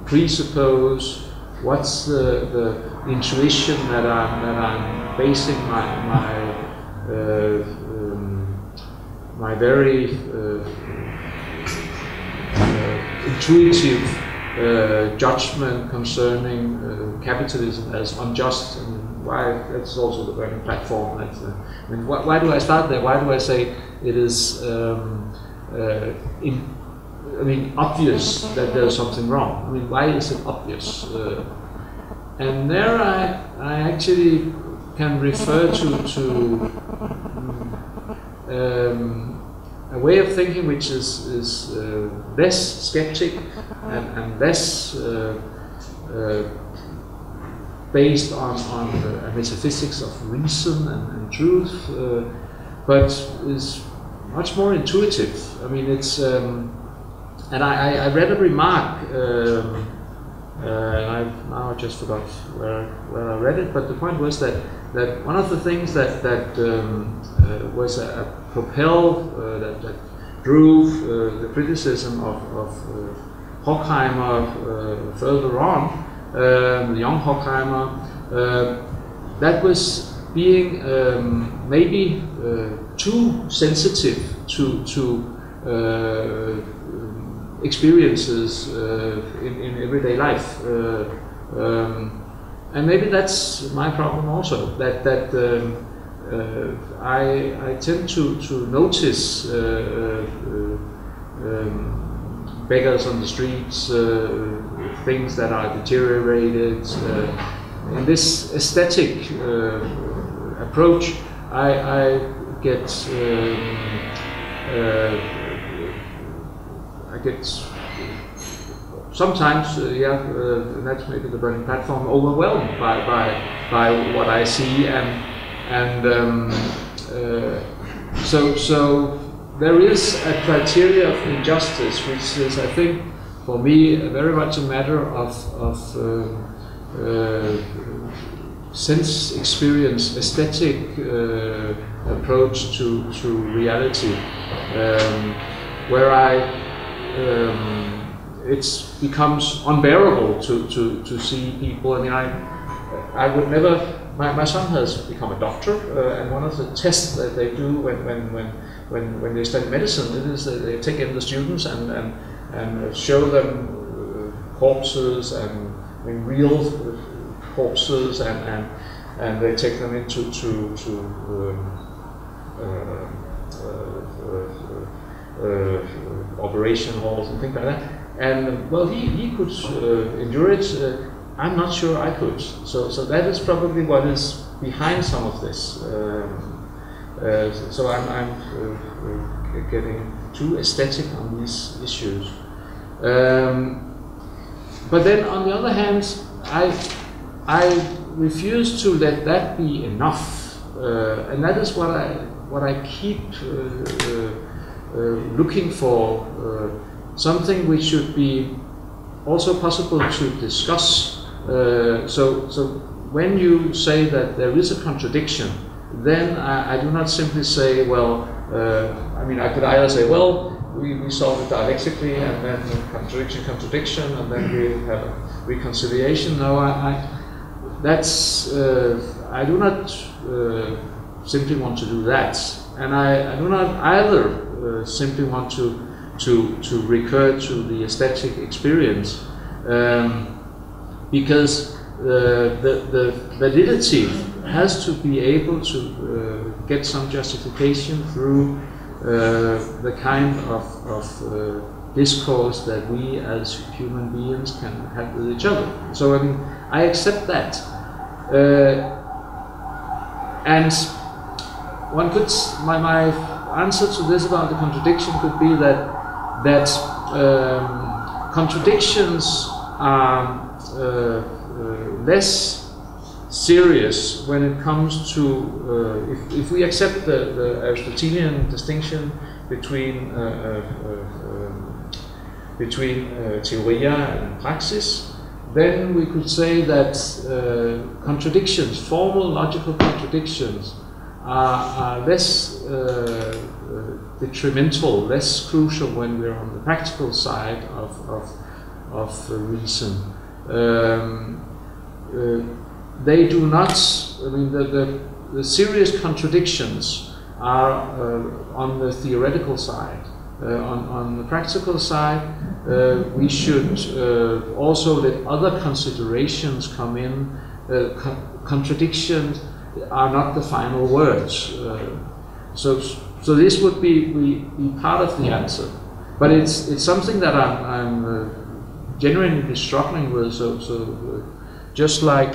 Speaker 2: presuppose? What's the intuition that I'm basing my very intuitive judgment concerning capitalism as unjust, and why that's also the burning platform. That's, I mean, why do I start there? Why do I say it is obvious that there's something wrong? I mean, why is it obvious? And there I actually can refer to a way of thinking which is less skeptic and less based on a metaphysics of reason and truth, but is much more intuitive. I mean, it's and I read a remark. I just forgot where I read it, but the point was that one of the things that was a propel that drove the criticism of Horkheimer further on, the young Horkheimer, that was being maybe too sensitive to experiences in everyday life, and maybe that's my problem also. That I tend to notice beggars on the streets, things that are deteriorated. In this aesthetic approach, I get sometimes, that's maybe the burning platform, overwhelmed by what I see, and so there is a criteria of injustice, which is, I think, for me, very much a matter of sense experience, aesthetic approach to reality, where it becomes unbearable to see people. I mean, I would never. My son has become a doctor, and one of the tests that they do when they study medicine is that they take in the students and show them corpses and real corpses, and they take them into operation halls and things like that. And well, he could endure it. I'm not sure I could. So that is probably what is behind some of this. So I'm getting too aesthetic on these issues. But then on the other hand, I refuse to let that be enough, and that is what I keep looking for. Something which should be also possible to discuss. So when you say that there is a contradiction, then I do not simply say, well, I mean, I could either say, well, we solve it dialectically, and then contradiction, and then we have a reconciliation. No, I do not simply want to do that, and I do not either simply want to recur to the aesthetic experience, because the validity has to be able to get some justification through the kind of discourse that we as human beings can have with each other. So I mean, I accept that, and one could, my answer to this about the contradiction could be that contradictions are less serious when it comes to, if we accept the Aristotelian distinction between theoria and praxis, then we could say that contradictions, formal logical contradictions, are less detrimental, less crucial when we're on the practical side of reason. They do not, I mean, the serious contradictions are on the theoretical side. On the practical side, we should also let other considerations come in. Contradictions are not the final words. So this would be part of the answer, but it's something that I'm genuinely struggling with. So just like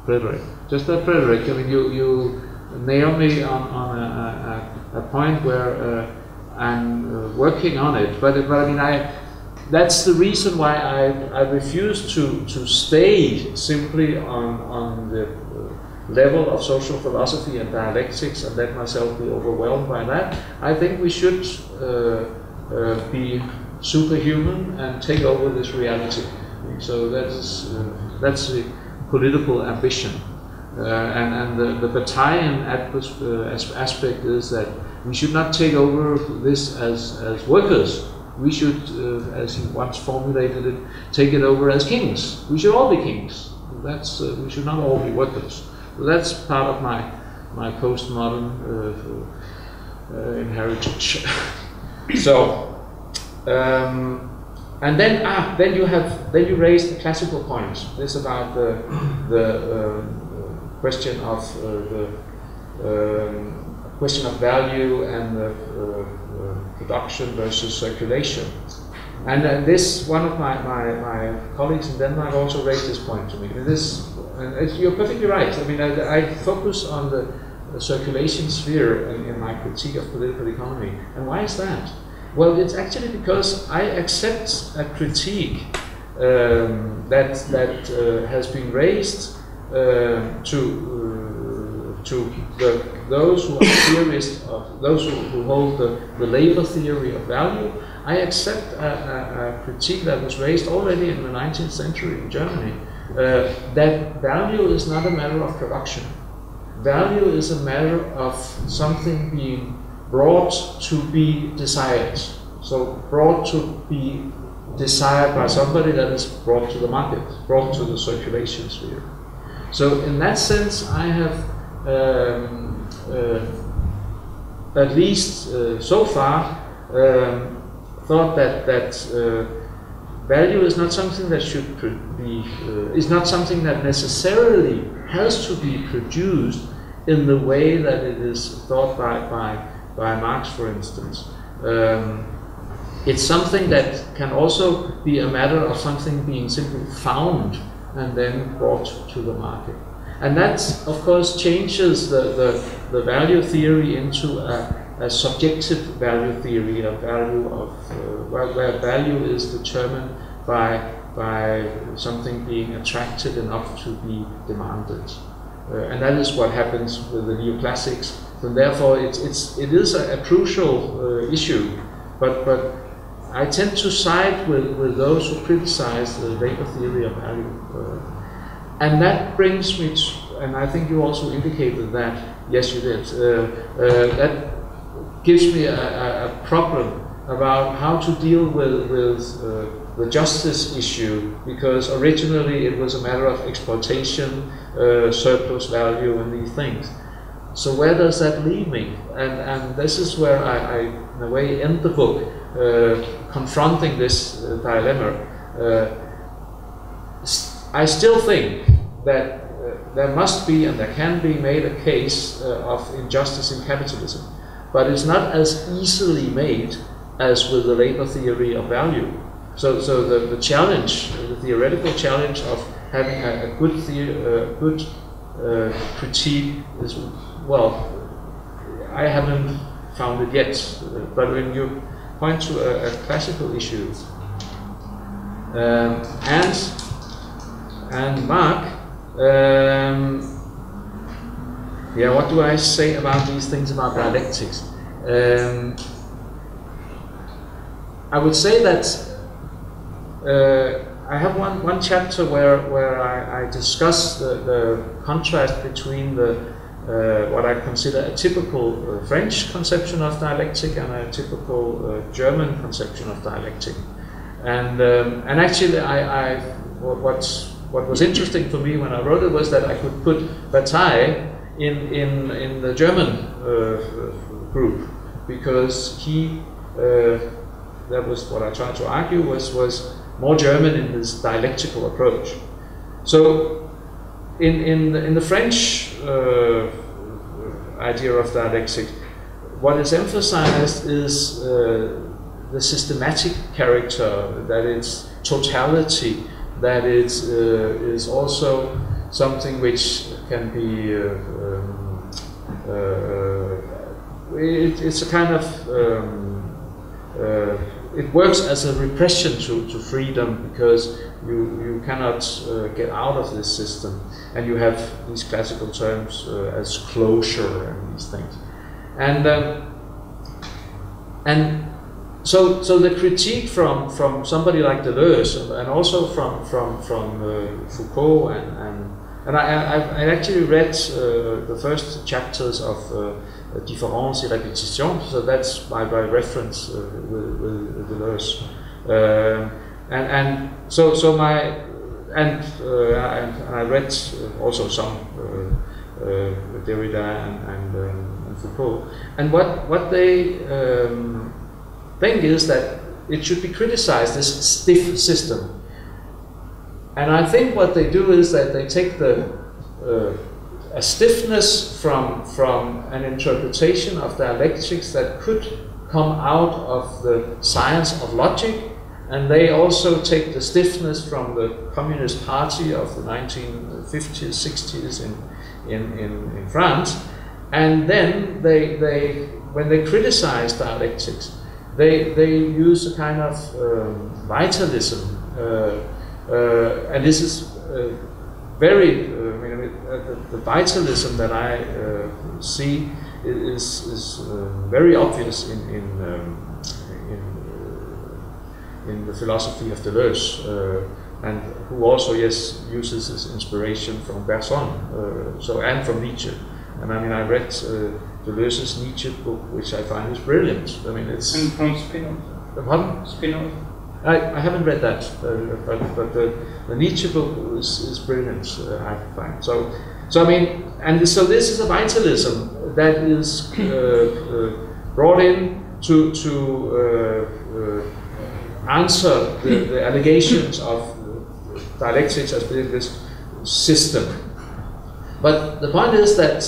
Speaker 2: Frederick. Just that Frederick. I mean, you nail me on a point where I'm working on it. But I mean, that's the reason why I refuse to stay simply on the level of social philosophy and dialectics and let myself be overwhelmed by that. I think we should be superhuman and take over this reality. So that's the political ambition. And the Bataillean aspect is that we should not take over this as workers. We should, as he once formulated it, take it over as kings. We should all be kings. We should not all be workers. So that's part of my postmodern heritage. So, and then you raise the classical point. This about the question of question of value and production versus circulation. And this, one of my colleagues in Denmark also raised this point to me. You're perfectly right. I mean, I focus on the circulation sphere in my critique of political economy. And why is that? Well, it's actually because I accept a critique that has been raised to those who are theorists of those who hold the labor theory of value. I accept a critique that was raised already in the 19th century in Germany, that value is not a matter of production. Value is a matter of something being brought to be desired. So brought to be desired by somebody, that is brought to the market, brought to the circulation sphere. So in that sense, I have at least so far thought that value is not something that should be is not something that necessarily has to be produced in the way that it is thought by Marx, for instance. It's something that can also be a matter of something being simply found and then brought to the market. And that, of course, changes the value theory into a subjective value theory, a value of where value is determined by something being attractive enough to be demanded. And that is what happens with the neoclassics. And therefore, it is a crucial issue. But I tend to side with those who criticize the labor theory of value. And that brings me to, and I think you also indicated that, yes you did, that gives me a problem about how to deal with the justice issue, because originally it was a matter of exploitation, surplus value and these things. So where does that leave me? And this is where I in a way end the book, confronting this dilemma. I still think that there must be and there can be made a case of injustice in capitalism, but it's not as easily made as with the labor theory of value. So the challenge, the theoretical challenge of having a good critique is, well, I haven't found it yet. But when you point to a classical issue, and Mark, yeah, what do I say about these things about dialectics? I would say that I have one chapter where I discuss the contrast between what I consider a typical French conception of dialectic and a typical German conception of dialectic. And actually, what was interesting for me when I wrote it was that I could put Bataille in the German group, because he, that was what I tried to argue, was more German in his dialectical approach. So in the French idea of dialectic, what is emphasized is the systematic character, that it's totality, that it is also something which can be it's a kind of it works as a repression to freedom, because you cannot get out of this system, and you have these classical terms as closure and these things, and so the critique from somebody like Deleuze, and also from Foucault, and I actually read the first chapters of Différence et Répétition, so that's my reference with Deleuze, and I read also some Derrida and Foucault, and what they thing is that it should be criticized, this stiff system. And I think what they do is that they take a stiffness from an interpretation of dialectics that could come out of the science of logic, and they also take the stiffness from the Communist Party of the 1950s, 60s in France, and then when they criticize dialectics, they use a kind of vitalism, and this is very. The vitalism that I see is very obvious in the philosophy of Deleuze, and who also uses his inspiration from Bergson, and from Nietzsche. And I read Deleuze's Nietzsche book, which I find is brilliant. It's
Speaker 5: and from Spinoza.
Speaker 2: Pardon?
Speaker 5: Spinoza.
Speaker 2: I haven't read that, but the Nietzsche book is brilliant. I find so this is a vitalism that is brought in to answer the allegations of dialectics as being this system. But the point is that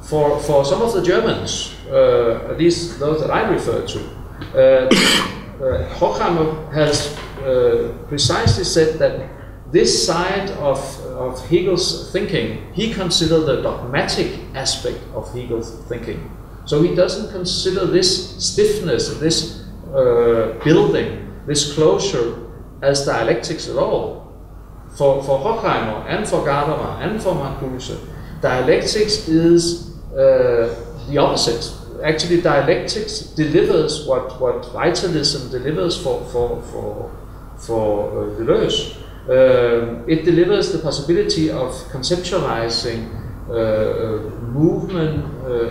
Speaker 2: for some of the Germans, at least those that I refer to, Horkheimer has precisely said that this side of Hegel's thinking, he considered the dogmatic aspect of Hegel's thinking. So he doesn't consider this stiffness, this building, this closure as dialectics at all. For Horkheimer and for Gadamer and for Marcuse, dialectics is the opposite. Actually, dialectics delivers what vitalism delivers for Deleuze. It delivers the possibility of conceptualizing movement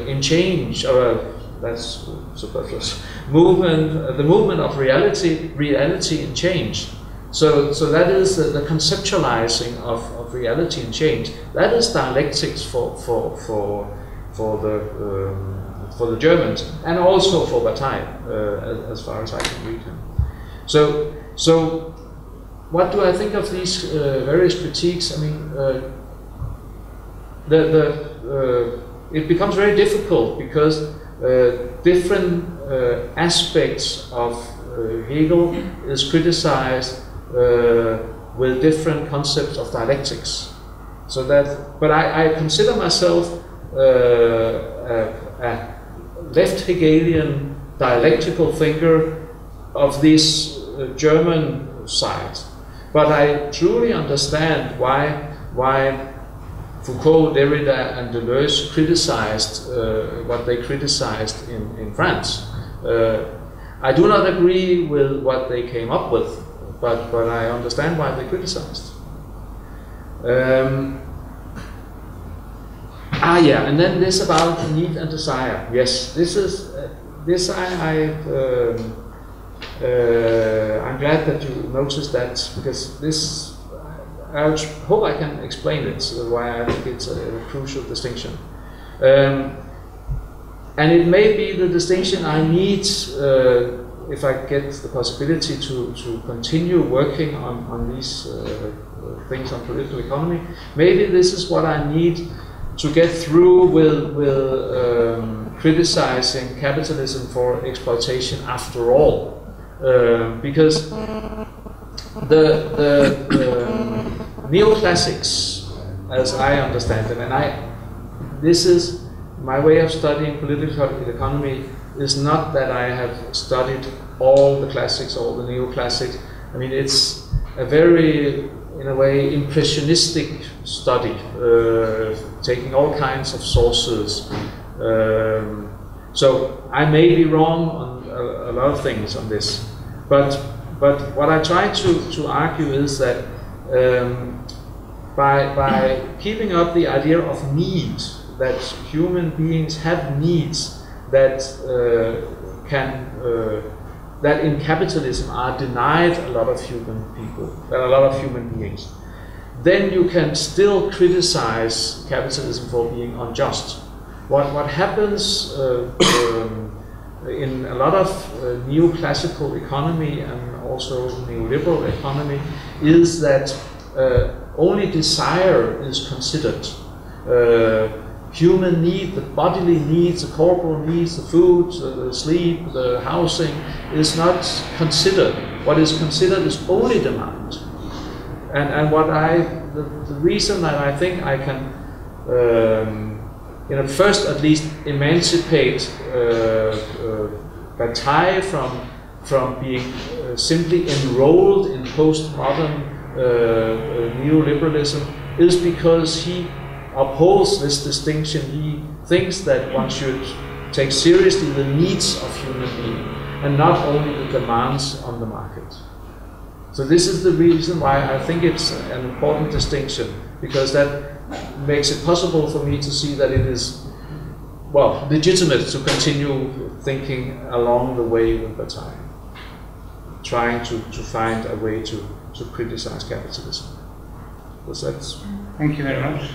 Speaker 2: in change, or that's superfluous. The movement of reality in change. So that is the conceptualizing of reality in change. That is dialectics for the Germans, and also for Bataille, as far as I can read him. So what do I think of these various critiques? It becomes very difficult because different aspects of Hegel is criticized with different concepts of dialectics. But I consider myself a left Hegelian dialectical thinker of this German side. But I truly understand why Foucault, Derrida, and Deleuze criticized what they criticized in France. I do not agree with what they came up with, but I understand why they criticized. And then this about need and desire. Yes, I'm glad that you noticed that, because I hope I can explain it, why I think it's a crucial distinction. And it may be the distinction I need if I get the possibility to continue working on these things on political economy. Maybe this is what I need to get through with criticizing capitalism for exploitation after all. Because the neoclassics as I understand them. And this is my way of studying political economy. Is not that I have studied all the classics, all the neoclassics. I mean, it's a very, in a way, impressionistic study, taking all kinds of sources. So I may be wrong on a lot of things on this, but what I try to argue is that by keeping up the idea of need, that human beings have needs that that in capitalism are denied a lot of human people, a lot of human beings, then you can still criticize capitalism for being unjust. What happens in a lot of neoclassical economy and also neoliberal economy is that only desire is considered. Human need, the bodily needs, the corporal needs, the food, the sleep, the housing is not considered. What is considered is only demand. And what the reason that I think I can first at least emancipate Bataille from being simply enrolled in postmodern neoliberalism is because he upholds this distinction. He thinks that one should take seriously the needs of human beings and not only the demands on the market. So this is the reason why I think it's an important distinction, because that makes it possible for me to see that it is, well, legitimate to continue thinking along the way with Bataille, trying to find a way to criticize capitalism. Was that?
Speaker 5: Thank you very much.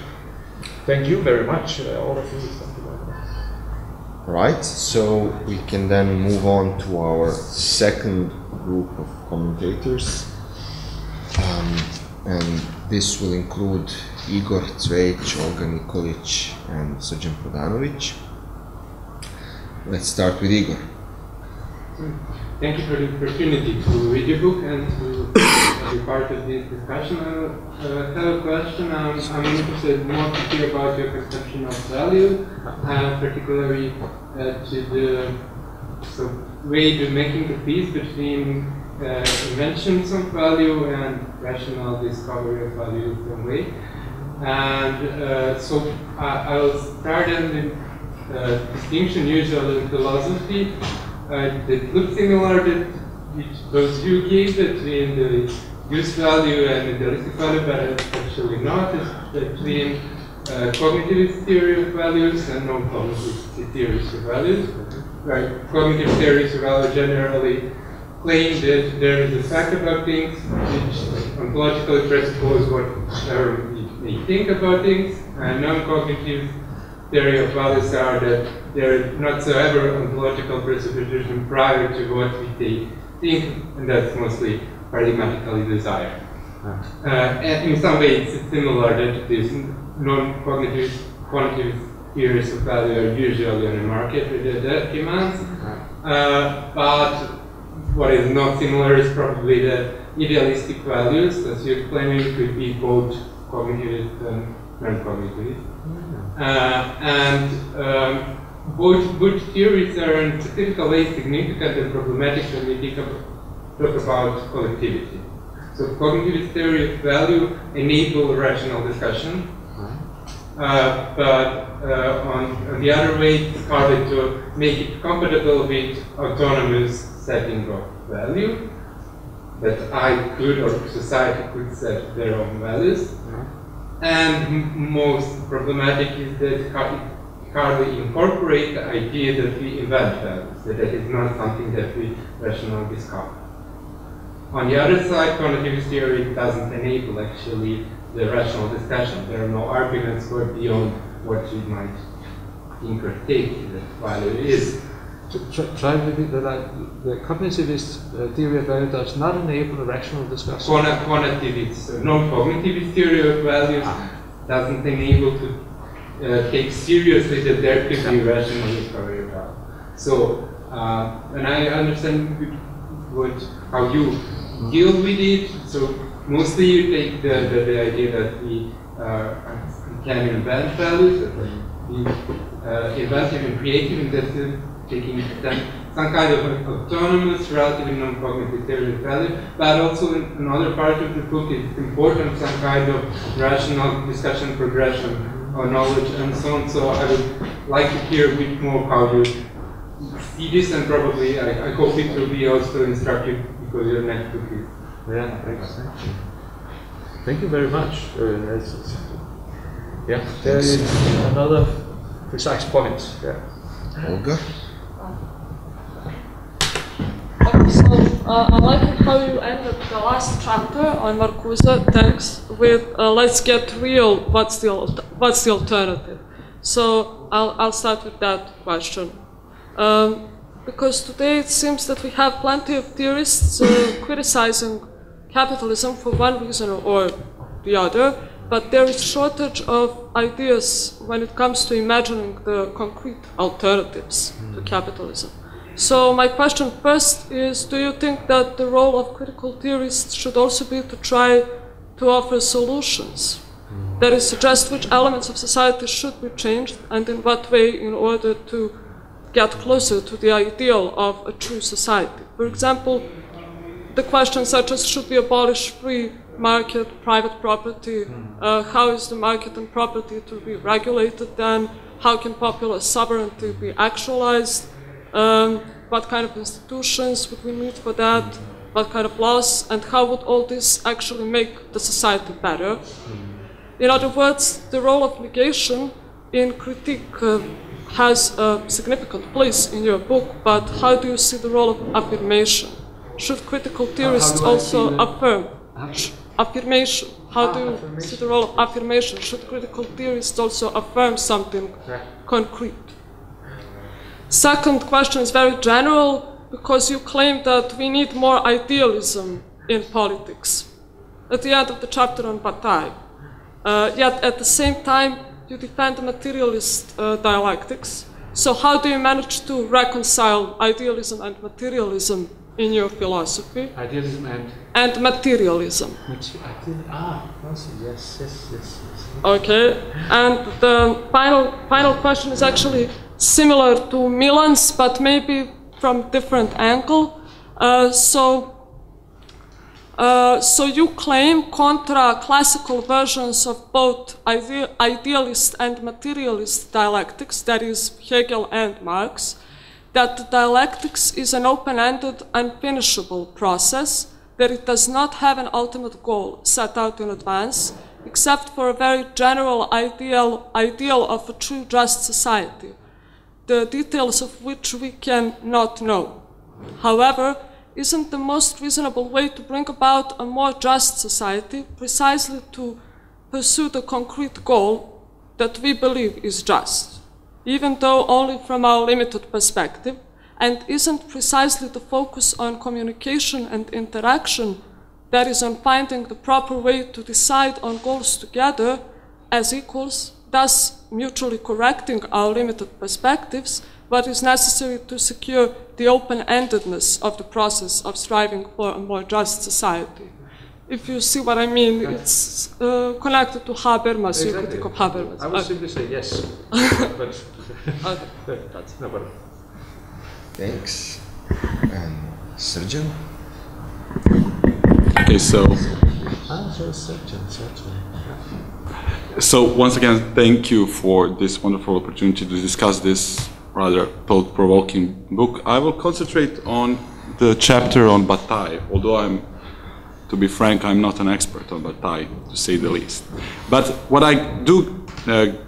Speaker 2: Thank you very much, all of you. Thank you very much.
Speaker 1: Right, so we can then move on to our second group of commentators. And this will include Igor Cvejc, Olga Nikolic, and Srđan Prodanović. Let's start with Igor.
Speaker 6: Thank you for the opportunity to read your book and to be part of this discussion. I have a question. I'm interested more to hear about your perception of value, particularly to the way you're making the peace between inventions of value and rational discovery of value in some way. And so I will start in the distinction usually in philosophy that looks similar to those you gave between the use value and idealistic value, but it's actually not. It's between cognitivist theory of values and non-cognitive theories of values. Right. Cognitive theories of value generally claim that there is a fact about things which ontologically presuppose whatever we may think about things, and non-cognitive theory of values are that there is not so ever ontological presupposition prior to what we think, and that's mostly paradigmatically desire. And in some ways it's similar that these non-cognitive quantitative theories of value are usually on the market with the demands, but what is not similar is probably the idealistic values, as you're claiming, could be both cognitive and non-cognitive. Both theories are in typical way significant and problematic when we talk about collectivity. So cognitive theory of value enable rational discussion, but on the other way, it's harder to make it compatible with autonomous setting of value, that I could or society could set their own values. And most problematic is that hardly incorporate the idea that we invent values, that is not something that we rationally discover. On the other side, cognitive theory doesn't enable actually the rational discussion. There are no arguments go beyond what we might think or take that value is.
Speaker 2: Try maybe that the cognitivist theory of value does not enable the rational discussion.
Speaker 6: Quantitativist, non-cognitive theory of values doesn't enable to take seriously that there could be rational discovery of value. So, and I understand how you deal with it. So mostly you take the idea that we can invent values, that be inventive and creative, and that's taking some kind of autonomous, relatively non-cognitive theory of value, but also in another part of the book is important, some kind of rational discussion progression of knowledge and so on. So I would like to hear a bit more how you see this, and probably I hope it will be also instructive because your next book is.
Speaker 2: Yeah, thanks. Thank you very much. Yeah, there is another precise point. Yeah.
Speaker 1: Olga?
Speaker 7: I like how you ended the last chapter on Marcuse text with "Let's get real. What's the alternative?" So I'll start with that question, because today it seems that we have plenty of theorists criticizing capitalism for one reason or the other, but there is shortage of ideas when it comes to imagining the concrete alternatives to capitalism. So my question first is, do you think that the role of critical theorists should also be to try to offer solutions? That is, suggest which elements of society should be changed and in what way in order to get closer to the ideal of a true society. For example, the questions such as, should we abolish free market, private property? How is the market and property to be regulated then? How can popular sovereignty be actualized? What kind of institutions would we need for that? What kind of laws? And how would all this actually make the society better? In other words, the role of negation in critique has a significant place in your book, but how do you see the role of affirmation? Should critical theorists also affirm affirmation? How do you see the role of affirmation? Should critical theorists also affirm something concrete? Second question is very general, because you claim that we need more idealism in politics at the end of the chapter on Bataille. Yet at the same time, you defend materialist dialectics. So how do you manage to reconcile idealism and materialism in your philosophy?
Speaker 2: Idealism
Speaker 7: and materialism.
Speaker 2: Yes.
Speaker 7: Okay, and the final question is actually similar to Milan's, but maybe from different angle. So you claim, contra classical versions of both idealist and materialist dialectics, that is Hegel and Marx, that the dialectics is an open-ended, unfinishable process, that it does not have an ultimate goal set out in advance, except for a very general ideal of a true just society, the details of which we can not know. However, isn't the most reasonable way to bring about a more just society precisely to pursue the concrete goal that we believe is just, even though only from our limited perspective, and isn't precisely the focus on communication and interaction, that is, on finding the proper way to decide on goals together as equals, thus mutually correcting our limited perspectives, what is necessary to secure the open-endedness of the process of striving for a more just society? If you see what I mean, it's connected to Habermas, your critique of Habermas.
Speaker 2: I would simply say yes. But that's no problem.
Speaker 1: Thanks. And Sergeant?
Speaker 8: Okay, so once again, thank you for this wonderful opportunity to discuss this rather thought-provoking book. I will concentrate on the chapter on Bataille, although to be frank, I'm not an expert on Bataille, to say the least. But what I do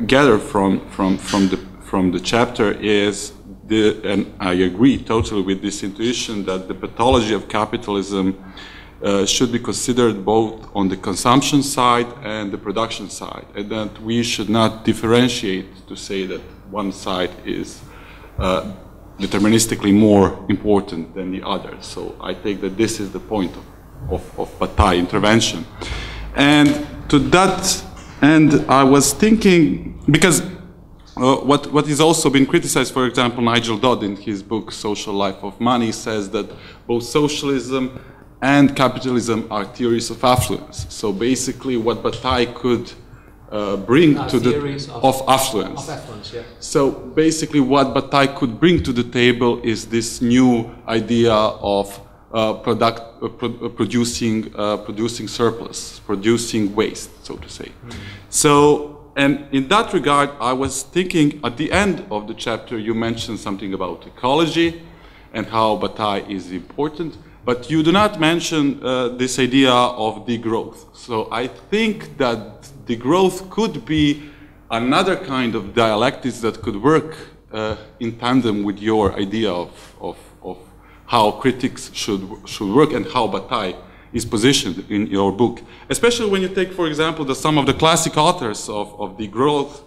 Speaker 8: gather from the chapter is, and I agree totally with this intuition, that the pathology of capitalism should be considered both on the consumption side and the production side, and that we should not differentiate to say that one side is deterministically more important than the other. So I take that this is the point of Bataille intervention. And to that end, I was thinking, because what is also been criticized, for example, Nigel Dodd in his book Social Life of Money says that both socialism and capitalism are theories of affluence. So basically what Bataille could bring to
Speaker 2: theories
Speaker 8: of affluence.
Speaker 2: Of affluence, yeah.
Speaker 8: So basically what Bataille could bring to the table is this new idea of producing surplus, producing waste, so to say. So, and in that regard, I was thinking at the end of the chapter, you mentioned something about ecology and how Bataille is important, but you do not mention this idea of degrowth. So I think that degrowth could be another kind of dialectics that could work in tandem with your idea of how critics should work and how Bataille is positioned in your book. Especially when you take, for example, some of the classic authors of degrowth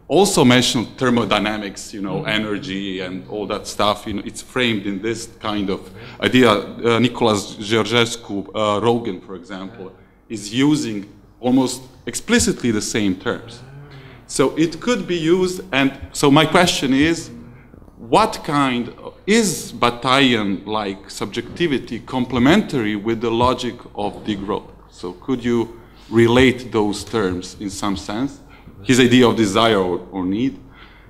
Speaker 8: also mention thermodynamics, you know, energy and all that stuff. You know, it's framed in this kind of idea. Nicolas Georgescu, Rogan, for example, is using almost explicitly the same terms. So it could be used, and so my question is, what kind is Bataillean-like subjectivity complementary with the logic of degrowth? So could you relate those terms in some sense? His idea of desire or need.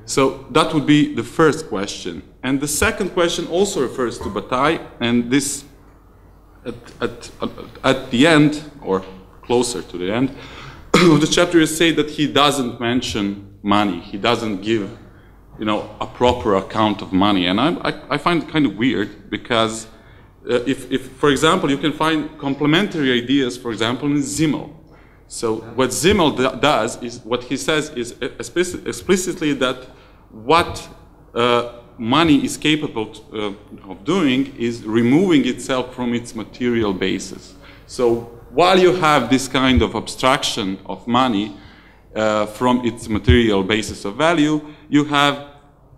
Speaker 8: So that would be the first question. And the second question also refers to Bataille, and this at the end, or closer to the end, of the chapter you say that he doesn't mention money. He doesn't give, you know, a proper account of money. And I find it kind of weird because if, for example, you can find complementary ideas, for example, in Simmel. So what Simmel does is, what he says is explicitly that what money is capable of doing is removing itself from its material basis. So while you have this kind of abstraction of money from its material basis of value, you have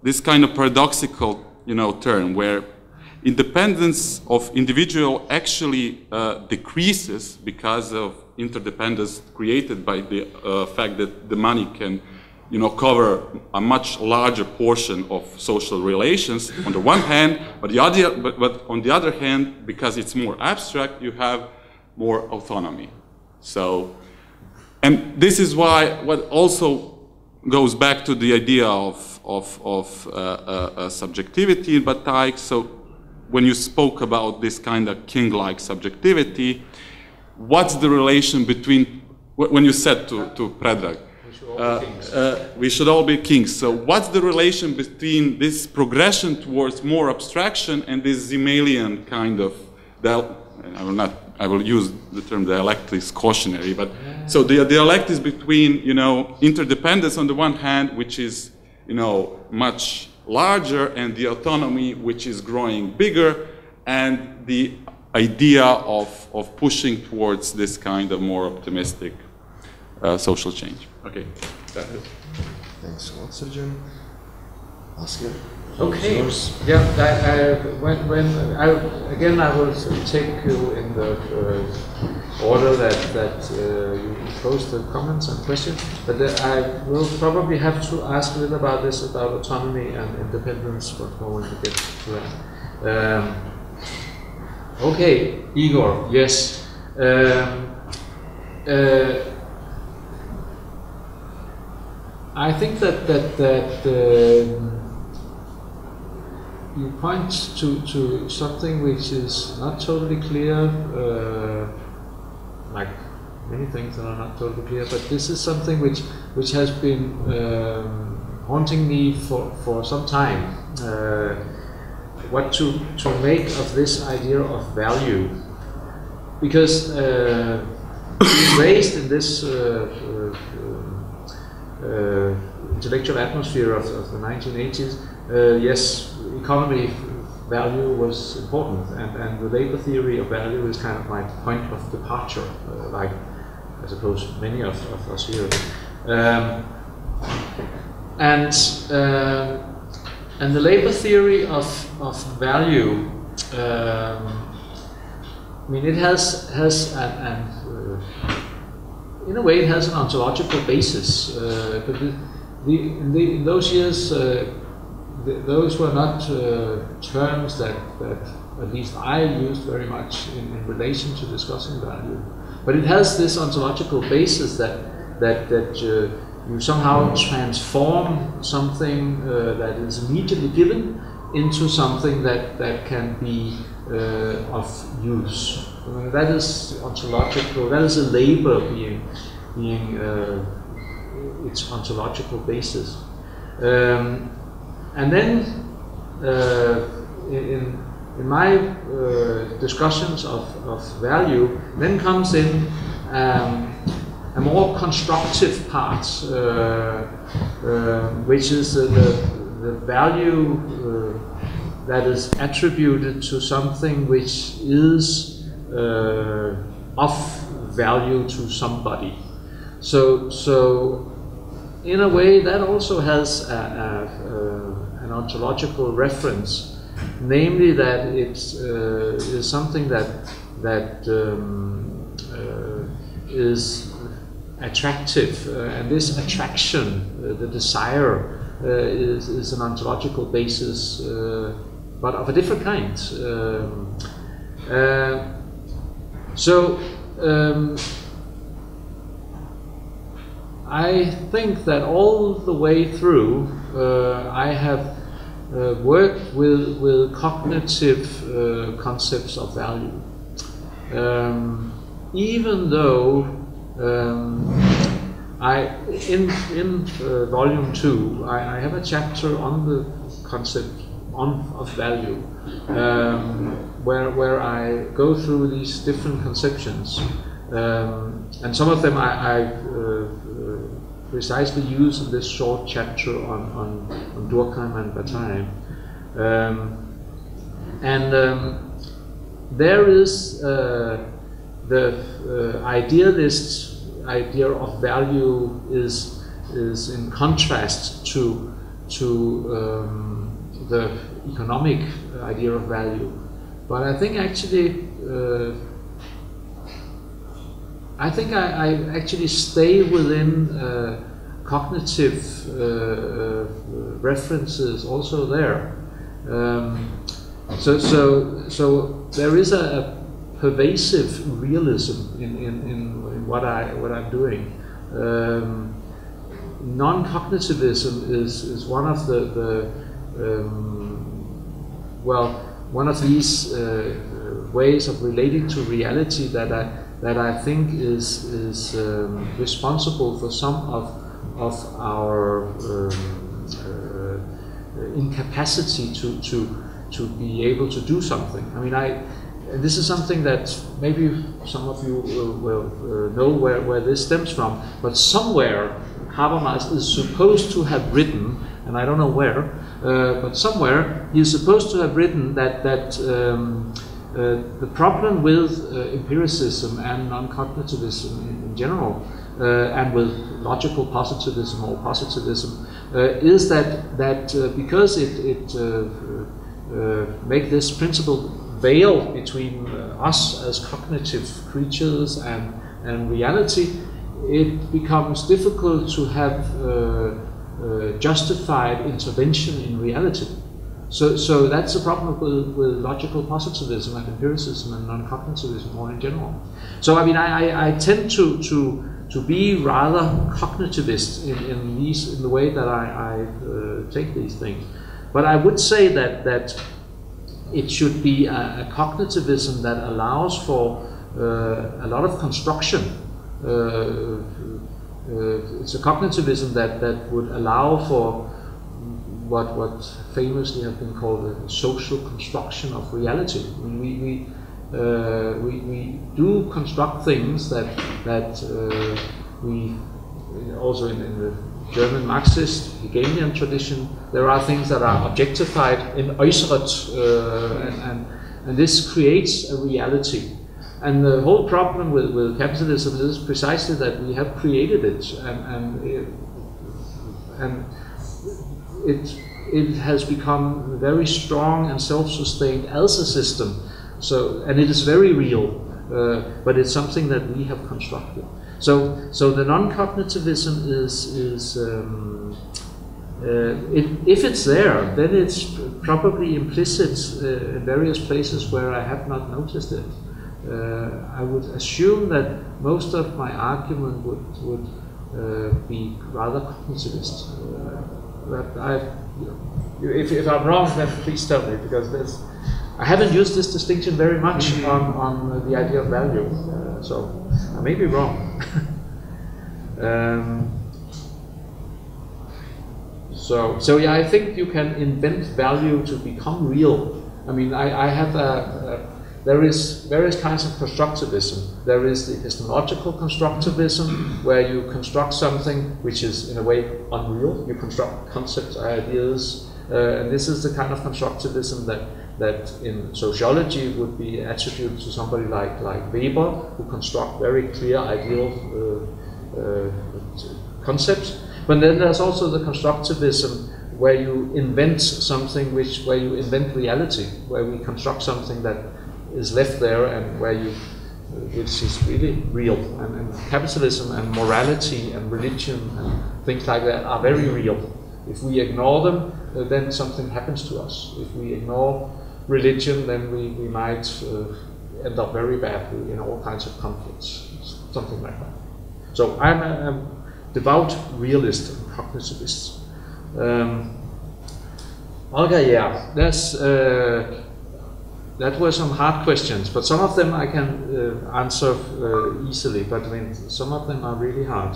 Speaker 8: this kind of paradoxical, you know, term where independence of individual actually decreases because of interdependence created by the fact that the money can, you know, cover a much larger portion of social relations on the one hand, but on the other hand, because it's more abstract, you have more autonomy. So, and this is why what also goes back to the idea of subjectivity in Bataille. So when you spoke about this kind of king-like subjectivity, what's the relation between, when you said to Predrag, we should all be kings. So what's the relation between this progression towards more abstraction and this Simmelian kind of, I will use the term dialectics cautionary, but so the dialectics between, you know, interdependence on the one hand, which is, you know, much larger, and the autonomy which is growing bigger, and the idea of pushing towards this kind of more optimistic social change. Okay.
Speaker 1: Thanks a lot, Sergeant. Asger.
Speaker 2: Okay. Yeah. Again, I will take you in the order that you posed the comments and questions. But I will probably have to ask a little about this, about autonomy and independence, but when we get to that. Okay, Igor. Yes. I think that you point to something which is not totally clear, like many things that are not totally clear, but this is something which has been haunting me for some time. What to make of this idea of value, because raised in this intellectual atmosphere of the 1980s, yes, economy value was important, and the labor theory of value is kind of my point of departure, like I suppose many of us here. And the labor theory of value, I mean, it has in a way it has an ontological basis, but in those years those were not terms that at least I used very much in relation to discussing value. But it has this ontological basis that you somehow transform something that is immediately given into something that can be of use. I mean, that is ontological. That is a labor being its ontological basis. And then in my discussions of value, then comes in a more constructive part, which is the value that is attributed to something which is of value to somebody. So in a way, that also has an ontological reference, namely that it is something that is attractive, and this attraction, the desire, is an ontological basis, but of a different kind. I think that all the way through I have worked with cognitive concepts of value, even though in volume 2 I have a chapter on the concept of value, where I go through these different conceptions, and some of them I precisely use in this short chapter on Durkheim and Bataille. There is the idealist idea of value is in contrast to the economic idea of value. But I think actually I actually stay within cognitive references also there. So there is a pervasive realism in what I'm doing. Non-cognitivism is one of one of these ways of relating to reality that I think is responsible for some of our incapacity to be able to do something. I mean, this is something that maybe some of you will know where this stems from, but somewhere Habermas is supposed to have written, and I don't know where, but somewhere he's supposed to have written that the problem with empiricism and non-cognitivism in general, and with logical positivism or positivism, is that because it make this principle veil between us as cognitive creatures and reality, it becomes difficult to have justified intervention in reality. So that's a problem with logical positivism and empiricism and non-cognitivism more in general. So I mean, I tend to be rather cognitivist in the way that I take these things. But I would say that it should be a cognitivism that allows for a lot of construction. It's a cognitivism that would allow for what famously have been called the social construction of reality. I mean, we do construct things that we also in the German Marxist Hegelian tradition, there are things that are objectified in äußeret, and this creates a reality. And the whole problem with capitalism is precisely that we have created it, and it has become very strong and self-sustained as a system. So, and it is very real, but it's something that we have constructed. So the non-cognitivism is if it's there, then it's probably implicit in various places where I have not noticed it. I would assume that most of my argument would be rather cognitivist. If I'm wrong, then please tell me, because I haven't used this distinction very much on the idea of value, so I may be wrong. So yeah, I think you can invent value to become real. I mean, I have there is various kinds of constructivism. There is the epistemological constructivism, where you construct something which is in a way unreal. You construct concepts, ideas, and this is the kind of constructivism that in sociology would be attributed to somebody like Weber, who construct very clear ideal concepts. But then there's also the constructivism where you invent something where you invent reality, where we construct something that is left there and which is really real. And capitalism and morality and religion and things like that are very real. If we ignore them, then something happens to us. If we ignore religion, then we might end up very badly in all kinds of conflicts, something like that. So I'm a devout realist and cognitivist. Olga, yeah, that were some hard questions, but some of them I can answer easily, but I mean, some of them are really hard.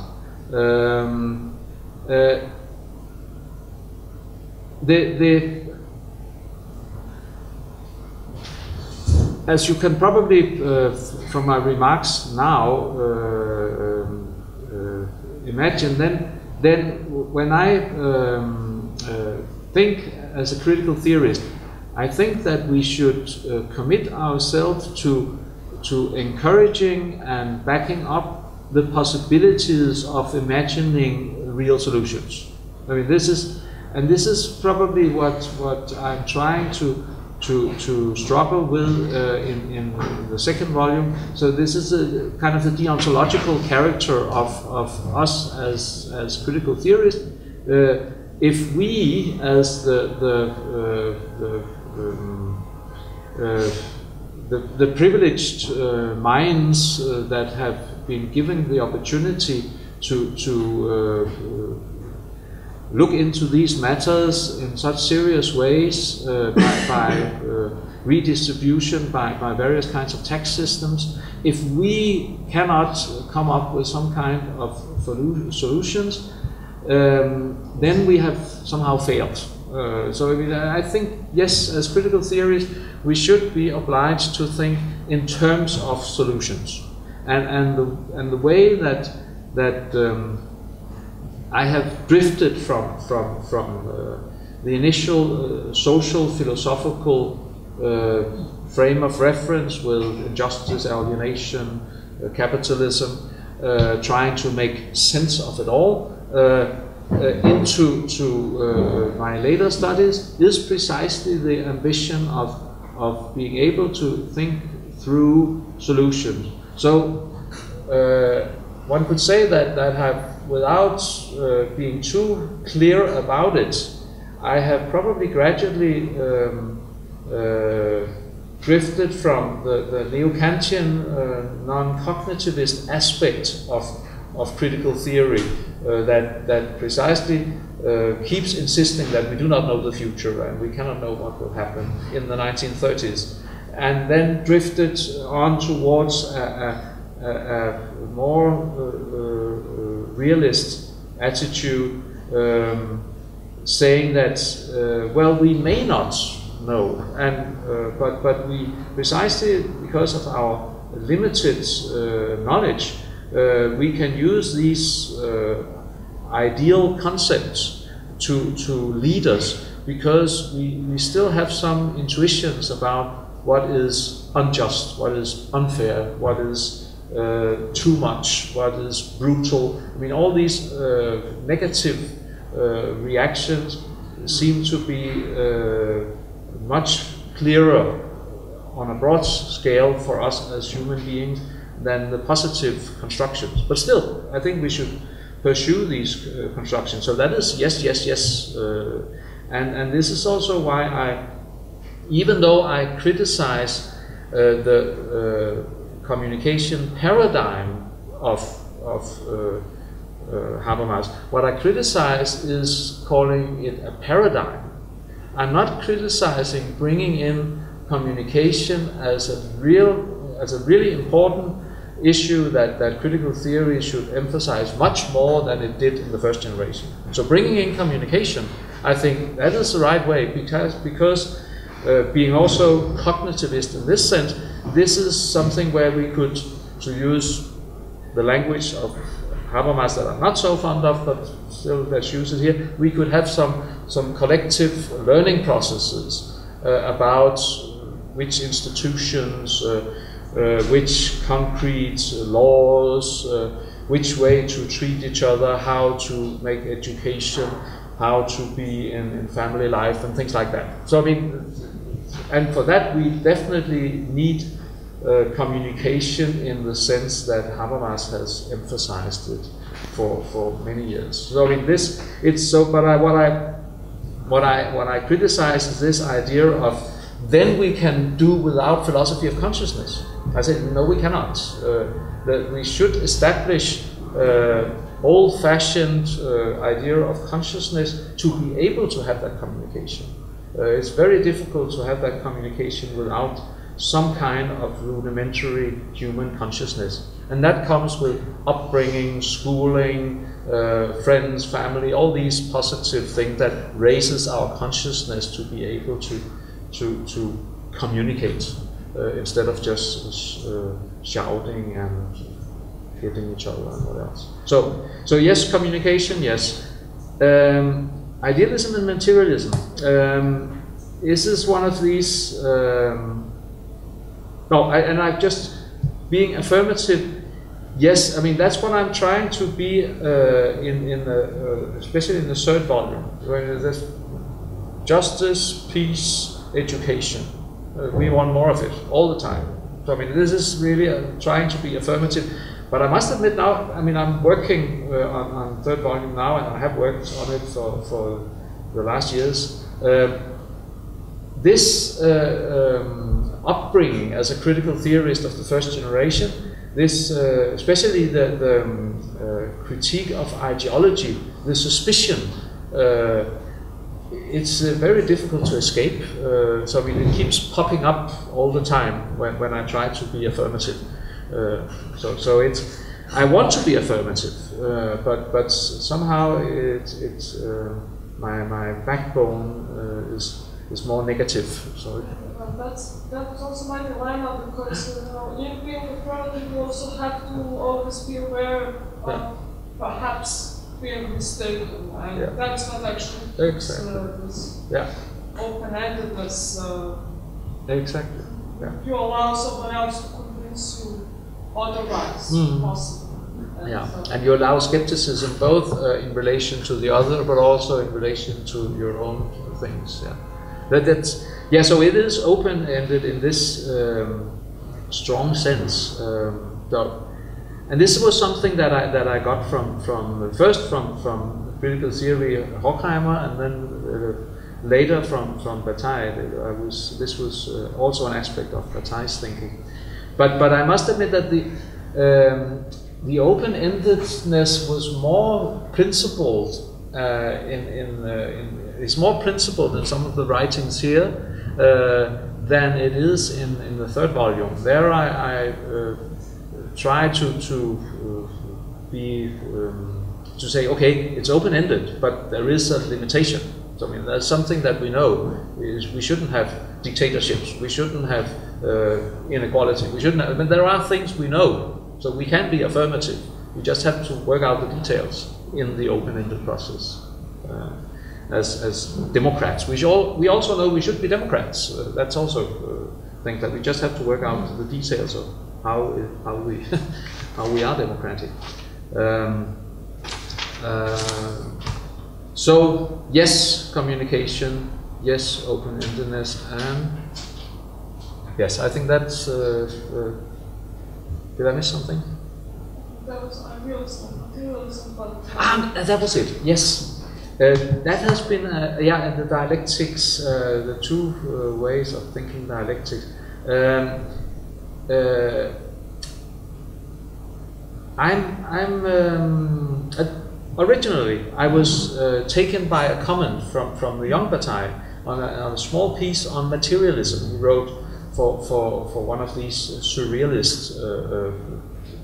Speaker 2: As you can probably, from my remarks now, imagine, then when I think as a critical theorist, I think that we should commit ourselves to encouraging and backing up the possibilities of imagining real solutions. I mean, this is probably what I'm trying to struggle with in the second volume. So this is a kind of the deontological character of us as critical theorists. If we, as the privileged minds that have been given the opportunity to look into these matters in such serious ways by redistribution, by various kinds of tax systems, if we cannot come up with some kind of solutions, then we have somehow failed. So I mean, I think, yes, as critical theorists, we should be obliged to think in terms of solutions, and the way that I have drifted from the initial social philosophical frame of reference with injustice, alienation, capitalism, trying to make sense of it all, into my later studies, is precisely the ambition of being able to think through solutions. So one could say that without being too clear about it, I have probably gradually drifted from the neo-Kantian non-cognitivist aspect of critical theory that precisely keeps insisting that we do not know the future and we cannot know what will happen in the 1930s, and then drifted on towards a more realist attitude, saying that well, we may not know, and but we, precisely because of our limited knowledge, we can use these ideal concepts to lead us, because we still have some intuitions about what is unjust, what is unfair, what is too much, what is brutal. I mean, all these negative reactions seem to be much clearer on a broad scale for us as human beings than the positive constructions. But still, I think we should pursue these constructions. So that is yes, yes, yes. And this is also why even though I criticize the communication paradigm of Habermas. What I criticize is calling it a paradigm. I'm not criticizing bringing in communication as a really important issue that critical theory should emphasize much more than it did in the first generation. So bringing in communication, I think that is the right way, because being also cognitivist in this sense, this is something where we could, to use the language of Habermas that I'm not so fond of, but still let's use it here, we could have some collective learning processes about which institutions, which concrete laws, which way to treat each other, how to make education, how to be in family life and things like that. So I mean, and for that we definitely need communication in the sense that Habermas has emphasized it for many years. So I mean, what I criticize is this idea of then we can do without philosophy of consciousness. I said no, we cannot. That we should establish old-fashioned idea of consciousness to be able to have that communication. It's very difficult to have that communication without some kind of rudimentary human consciousness. And that comes with upbringing, schooling, friends, family, all these positive things that raises our consciousness to be able to communicate instead of just shouting and hitting each other and what else. So yes, communication, yes. Idealism and materialism. This is one of these. I just being affirmative. Yes, I mean that's what I'm trying to be especially in the third volume, where there's justice, peace, education. We want more of it all the time. So I mean, this is really trying to be affirmative. But I must admit now, I mean, I'm working on third volume now, and I have worked on it for the last years. This upbringing as a critical theorist of the first generation, this especially the critique of ideology, the suspicion, it's very difficult to escape. So I mean, it keeps popping up all the time when I try to be affirmative. So it's, I want to be affirmative, but somehow it's my backbone is more negative. So
Speaker 7: that was also my dilemma, because in being affirmative you also have to always be aware of perhaps being mistaken, and that's not actually this open-endedness.
Speaker 2: Exactly. Yeah.
Speaker 7: You allow someone else to convince you otherwise possible.
Speaker 2: And you allow skepticism both in relation to the other, but also in relation to your own things. Yeah. So it is open-ended in this strong sense. And this was something that I got from critical theory Horkheimer, and then later from Bataille. This was also an aspect of Bataille's thinking. But I must admit that the open-endedness was more principled it's more principled in some of the writings here than it is in the third volume. There I try to say, okay, it's open-ended, but there is a limitation. So I mean, that's something that we know is we shouldn't have dictatorships, we shouldn't have inequality, we shouldn't have, but there are things we know, so we can be affirmative. We just have to work out the details in the open-ended process. As Democrats, we also know we should be Democrats. That's also a thing that we just have to work out the details of how we are democratic. So yes, communication, yes, open-endedness, and yes, I think that's. Did I miss something?
Speaker 7: That was idealism, but
Speaker 2: that was it. Yes. That has been, in the dialectics, the two ways of thinking dialectics. I'm originally, I was taken by a comment from the young Bataille on a small piece on materialism. He wrote for one of these surrealist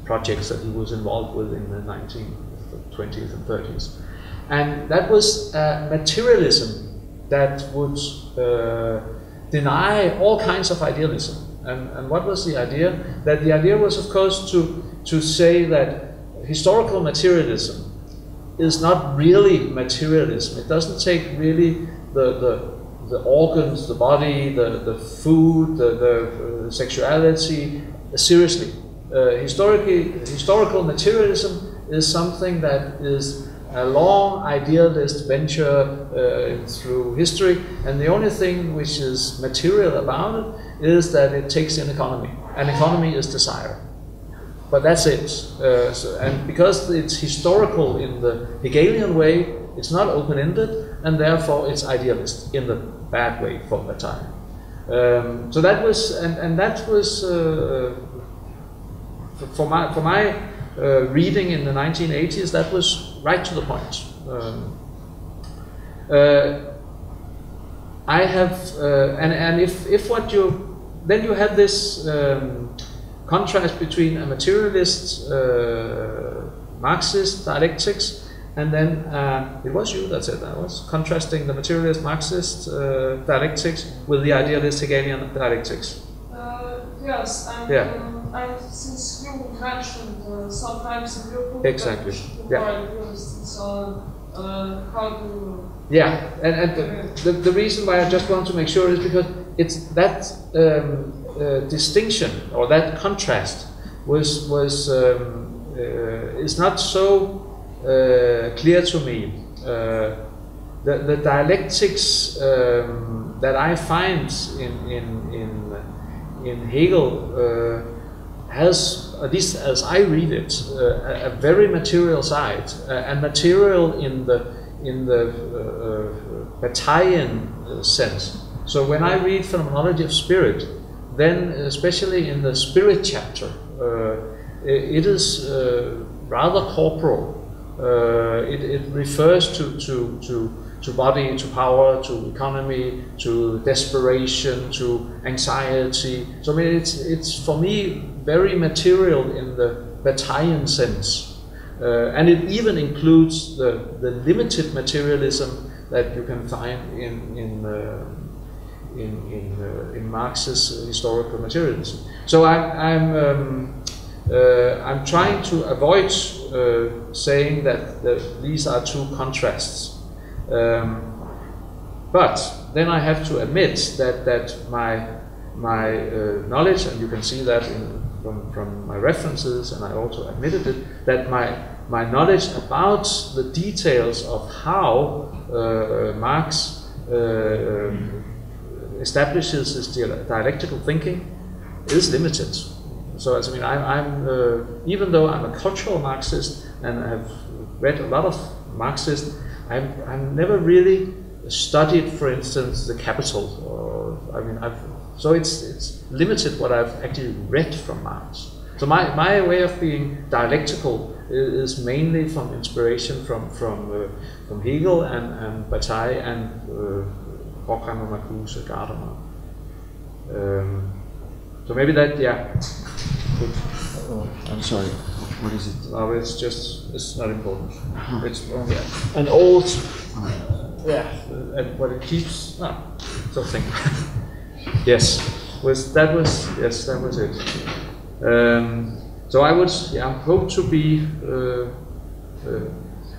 Speaker 2: projects that he was involved with in the 1920s and 30s. And that was materialism that would deny all kinds of idealism. And what was the idea? That the idea was, of course, to say that historical materialism is not really materialism. It doesn't take really the organs, the body, the food, the sexuality seriously. Historical materialism is something that is a long idealist venture through history, and the only thing which is material about it is that it takes in economy, and economy is desire. But that's it. And because it's historical in the Hegelian way, it's not open-ended, and therefore it's idealist in the bad way for the time. So that was, and that was for my reading in the 1980s. That was right to the point. I have, and if what you, then you have this contrast between a materialist Marxist dialectics, and then it was you that said that. I was contrasting the materialist Marxist dialectics with the idealist Hegelian dialectics.
Speaker 7: Yes, and, and since you mentioned sometimes in your book
Speaker 2: exactly.
Speaker 7: that you are idealists, so how do you...
Speaker 2: Yeah, and the reason why I just want to make sure is because it's that distinction or that contrast is not so clear to me. The dialectics that I find in Hegel has, at least as I read it, a very material side, and material in the Bataillean sense. So when I read Phenomenology of Spirit, then especially in the Spirit chapter, it is rather corporal. It refers to body, to power, to economy, to desperation, to anxiety. So I mean, it's for me very material in the Bataillean sense, and it even includes the limited materialism that you can find in Marx's historical materialism. So I'm trying to avoid saying that these are two contrasts. But then I have to admit that my knowledge, and you can see that from my references, and I also admitted it, that my knowledge about the details of how Marx establishes his dialectical thinking is limited. So I mean, I'm even though I'm a cultural Marxist and have read a lot of Marxists, I've never really studied, for instance, the Capital. Or I mean, so it's limited what I've actually read from Marx. So my way of being dialectical is mainly from inspiration from Hegel and Bataille and Horkheimer, Marcuse, Gadamer. So maybe that, yeah.
Speaker 1: I'm sorry. What is it?
Speaker 2: No, it's not important. It's only an old, and what it keeps. Something. Yes, that was it. So I would, hope to be.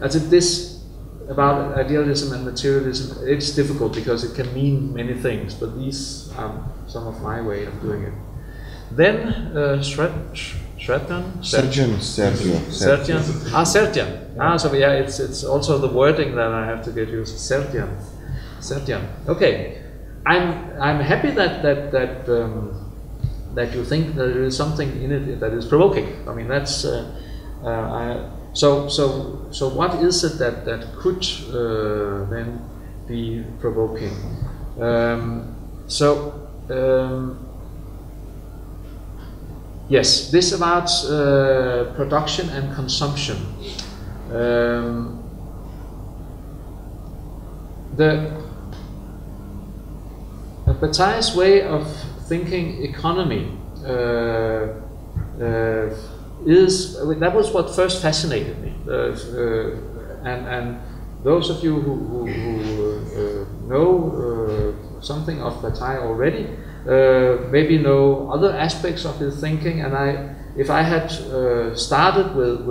Speaker 2: As if this about idealism and materialism, it's difficult because it can mean many things. But these are some of my way of doing it. Then Sertian. So yeah, it's also the wording that I have to get used to. Sertian. Okay, I'm happy that you think that there is something in it that is provoking. I mean, that's so what is it that could then be provoking? Yes, this about production and consumption. Bataille's way of thinking economy that was what first fascinated me, and those of you who know something of Bataille already maybe know other aspects of his thinking. And if I had started with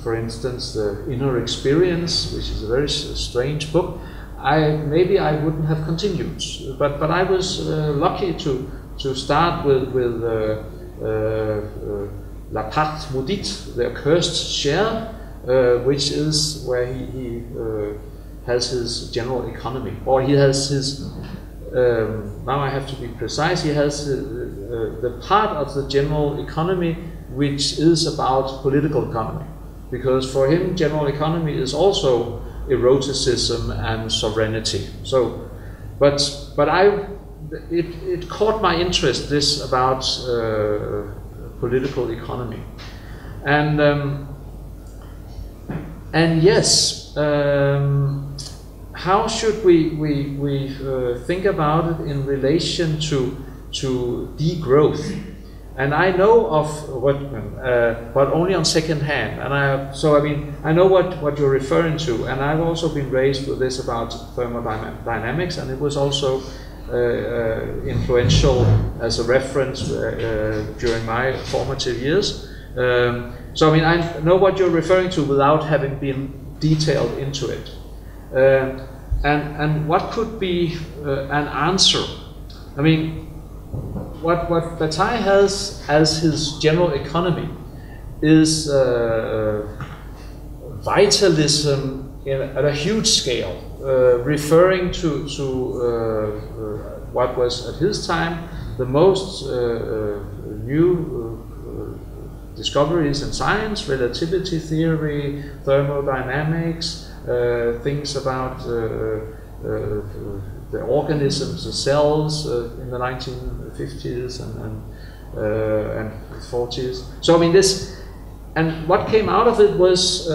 Speaker 2: for instance, The Inner Experience, which is a very strange book, maybe I wouldn't have continued. But I was lucky to start with La Part Maudite, The Accursed Share, which is where he has his general economy, or he has his. Now I have to be precise. He has the part of the general economy which is about political economy, because for him general economy is also eroticism and sovereignty. So, but it caught my interest, this about political economy, and yes, how should we think about it in relation to degrowth? And I know of what, but only on second hand. And I know what you're referring to, and I've also been raised with this about thermodynamics, and it was also influential as a reference during my formative years. So I know what you're referring to without having been detailed into it. And what could be an answer? What Bataille has as his general economy is vitalism at a huge scale, referring to what was at his time the most new discoveries in science: relativity theory, thermodynamics, things about the organisms, the cells in the 1950s and 40s. So this, and what came out of it was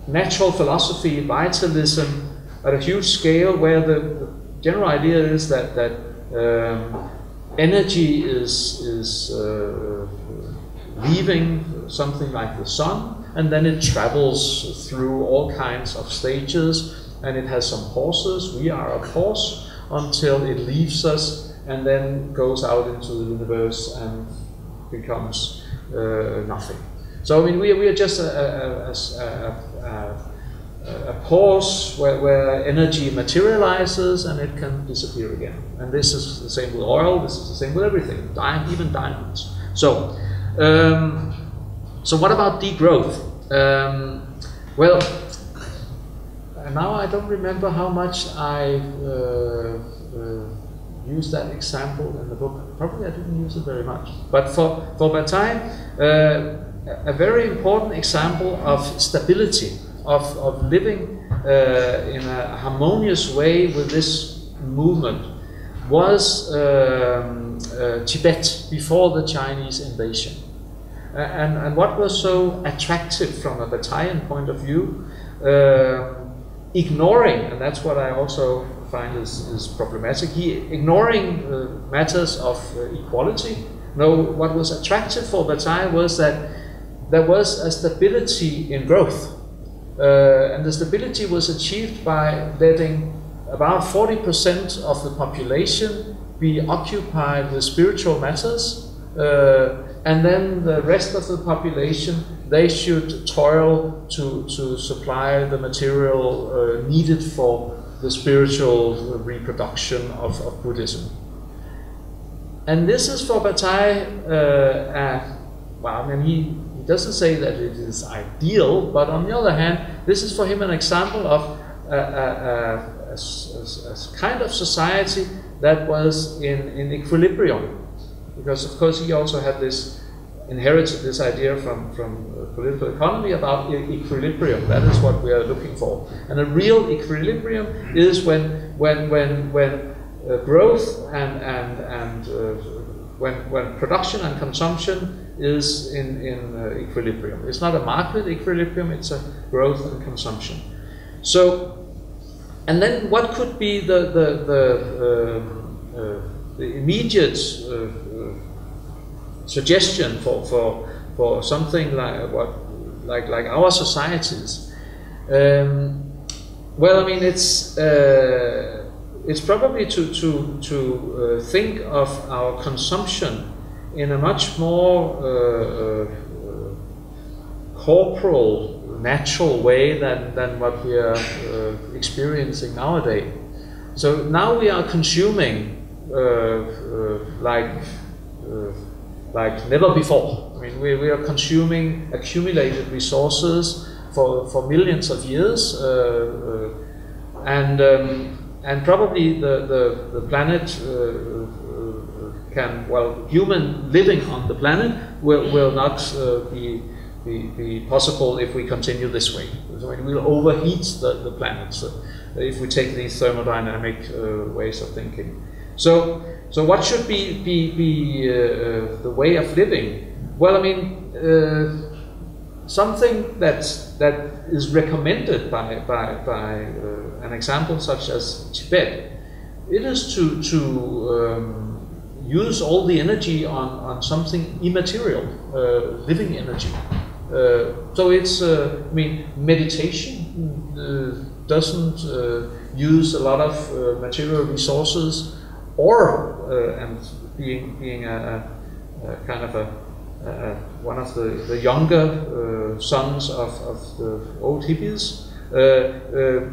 Speaker 2: natural philosophy, vitalism at a huge scale, where the general idea is that energy is leaving something like the sun, and then it travels through all kinds of stages. And it has some pauses. We are a pause until it leaves us and then goes out into the universe and becomes nothing. So we are just a pause where energy materializes and it can disappear again. And this is the same with oil. This is the same with everything, even diamonds. So what about degrowth? Well. Now I don't remember how much I used that example in the book. Probably I didn't use it very much. But for Bataille, a very important example of stability, of living in a harmonious way with this movement, was Tibet before the Chinese invasion. And what was so attractive from a Bataillean point of view, ignoring, and that's what I also find is problematic, ignoring matters of equality. No, what was attractive for Bataille was that there was a stability in growth. And the stability was achieved by letting about 40% of the population be occupied with spiritual matters, and then the rest of the population, they should toil to supply the material needed for the spiritual reproduction of Buddhism. And this is for Bataille, he doesn't say that it is ideal, but on the other hand, this is for him an example of a kind of society that was in equilibrium. Because of course he also had inherited this idea from political economy about equilibrium. That is what we are looking for. And a real equilibrium is when growth and when production and consumption is in equilibrium. It's not a market equilibrium, it's a growth and consumption. So, and then what could be the immediate suggestion for something like our societies? Well, I mean, it's probably to think of our consumption in a much more corporal, natural way than what we are experiencing nowadays. So now we are consuming like never before. I mean, we are consuming accumulated resources for millions of years, and probably the planet can, well, human living on the planet will not be possible if we continue this way. So it will overheat the planet. So if we take these thermodynamic ways of thinking. So what should be the way of living? Well, I mean, something that is recommended by an example such as Tibet, it is to use all the energy on something immaterial, living energy. So it's, I mean, meditation doesn't use a lot of material resources, or and being a kind of one of the younger sons of the old hippies,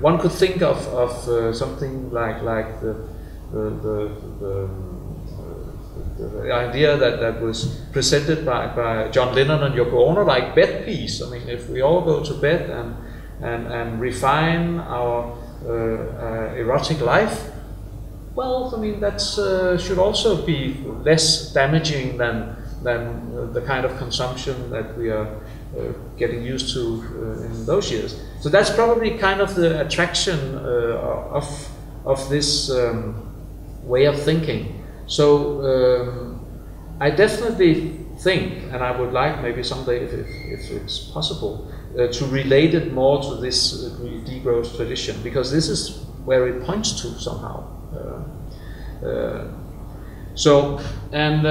Speaker 2: one could think of something like the idea that was presented by John Lennon and Yoko Ono, like bed peace. I mean, if we all go to bed and refine our erotic life, well, I mean, that should also be less damaging than the kind of consumption that we are getting used to in those years. So that's probably kind of the attraction of this way of thinking. So I definitely think, and I would like maybe someday, if it's possible, to relate it more to this degrowth tradition, because this is where it points to somehow. So, and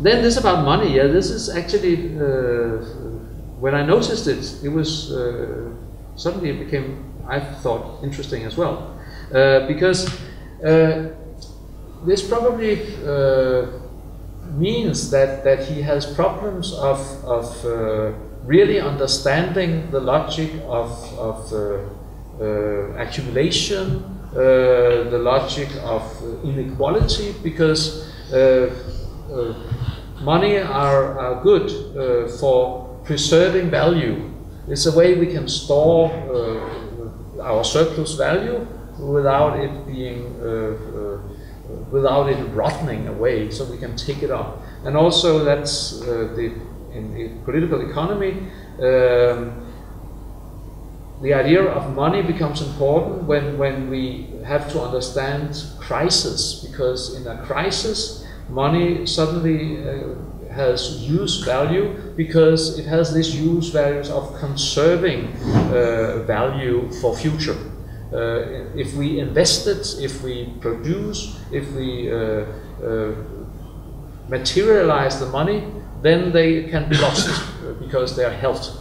Speaker 2: then this about money, yeah, this is actually, when I noticed it, it was, suddenly it became, I thought, interesting as well. Because this probably means that he has problems of really understanding the logic of accumulation, the logic of inequality, because money are good for preserving value. It's a way we can store our surplus value without it being without it rotting away, so we can take it up. And also that's in the political economy, the idea of money becomes important when we have to understand crisis, because in a crisis, money suddenly has use value, because it has this use values of conserving value for future. If we invest it, if we produce, if we materialize the money, then they can be lost because they are held.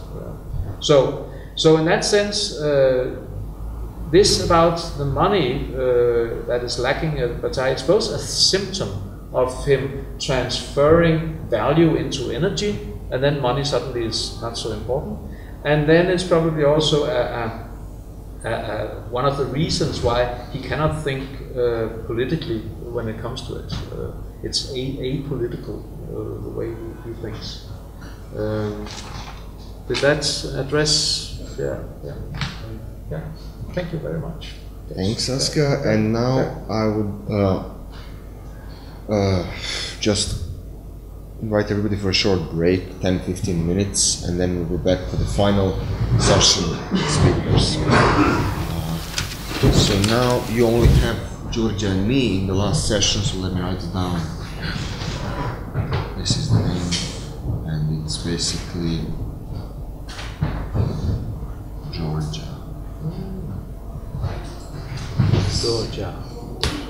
Speaker 2: So in that sense, this about the money that is lacking at Bataille, it's both a symptom of him transferring value into energy, and then money suddenly is not so important. And then it's probably also one of the reasons why he cannot think politically when it comes to it. It's apolitical, the way he thinks. Did that address? Yeah. Thank you very much.
Speaker 1: Thanks, Asger. And now I would just invite everybody for a short break, 10-15 minutes, and then we'll be back for the final session speakers. So now you only have Georgia and me in the last session, so let me write it down. this is the name, and it's basically Georgia.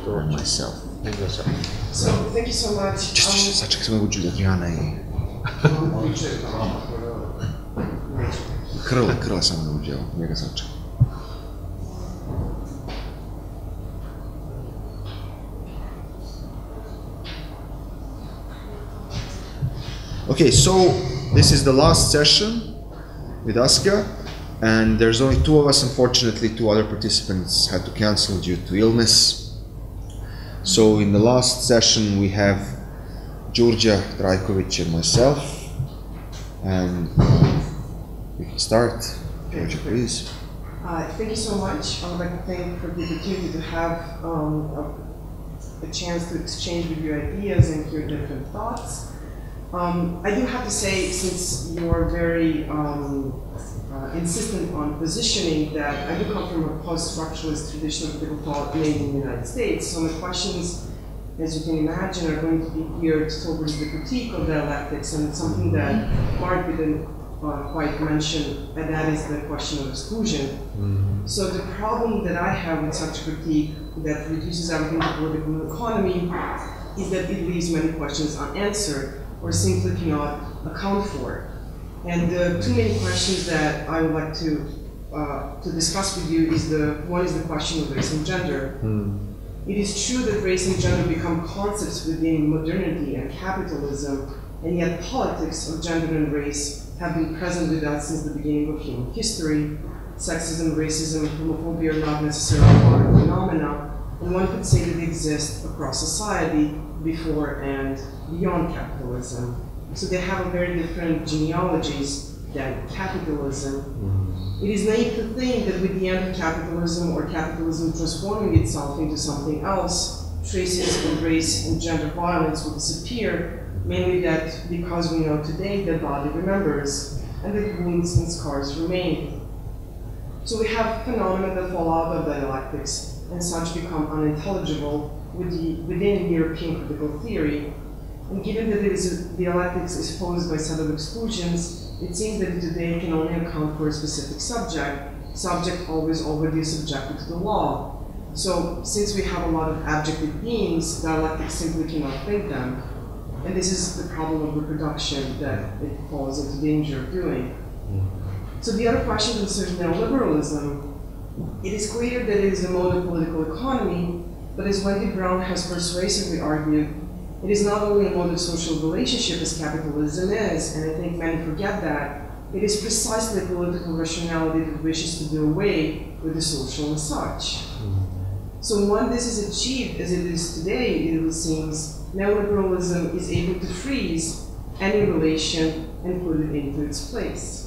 Speaker 1: Or myself.
Speaker 9: So, thank you so much.
Speaker 1: Sačekaj, samo uđu Adriana i... Krle samo da uđe, njega sačekaj. Okay, so this is the last session with Asger, and there's only two of us. Unfortunately, two other participants had to cancel due to illness. So in the last session we have Đurđa Trajković and myself, and we can start. Đurđa, please.
Speaker 9: Thank you so much. I would like to thank for the opportunity to have a chance to exchange with you ideas and hear different thoughts. I do have to say, since you are very insistent on positioning, that I do come from a post-structuralist tradition of political thought made in the United States. So my questions, as you can imagine, are going to be geared towards the critique of dialectics, and it's something that Mark didn't quite mention, and that is the question of exclusion. So the problem that I have with such critique that reduces everything to political economy is that it leaves many questions unanswered, or simply cannot account for. And the two main questions that I would like to discuss with you is one is the question of race and gender. It is true that race and gender become concepts within modernity and capitalism, and yet politics of gender and race have been present with us since the beginning of human history. Sexism, racism, homophobia are not necessarily modern phenomena, and one could say that they exist across society before and beyond capitalism. So they have a very different genealogies than capitalism. It is naive to think that with the end of capitalism, or capitalism transforming itself into something else, traces of race and gender violence will disappear, mainly that because we know today that body remembers, and that wounds and scars remain. So we have phenomena that fall out of dialectics, and such become unintelligible within European critical theory. And given that dialectics is posed by a set of exclusions, it seems that today can only account for a specific subject always already subjected to the law. So since we have a lot of objective beings, dialectics simply cannot think them. And this is the problem of reproduction that it falls into danger of doing. So the other question concerns neoliberalism. It is clear that it is a mode of political economy, but as Wendy Brown has persuasively argued, it is not only a mode of social relationship as capitalism is, and I think many forget that, it is precisely a political rationality that wishes to do away with the social and such. So when this is achieved as it is today, it seems, neoliberalism is able to freeze any relation and put it into its place.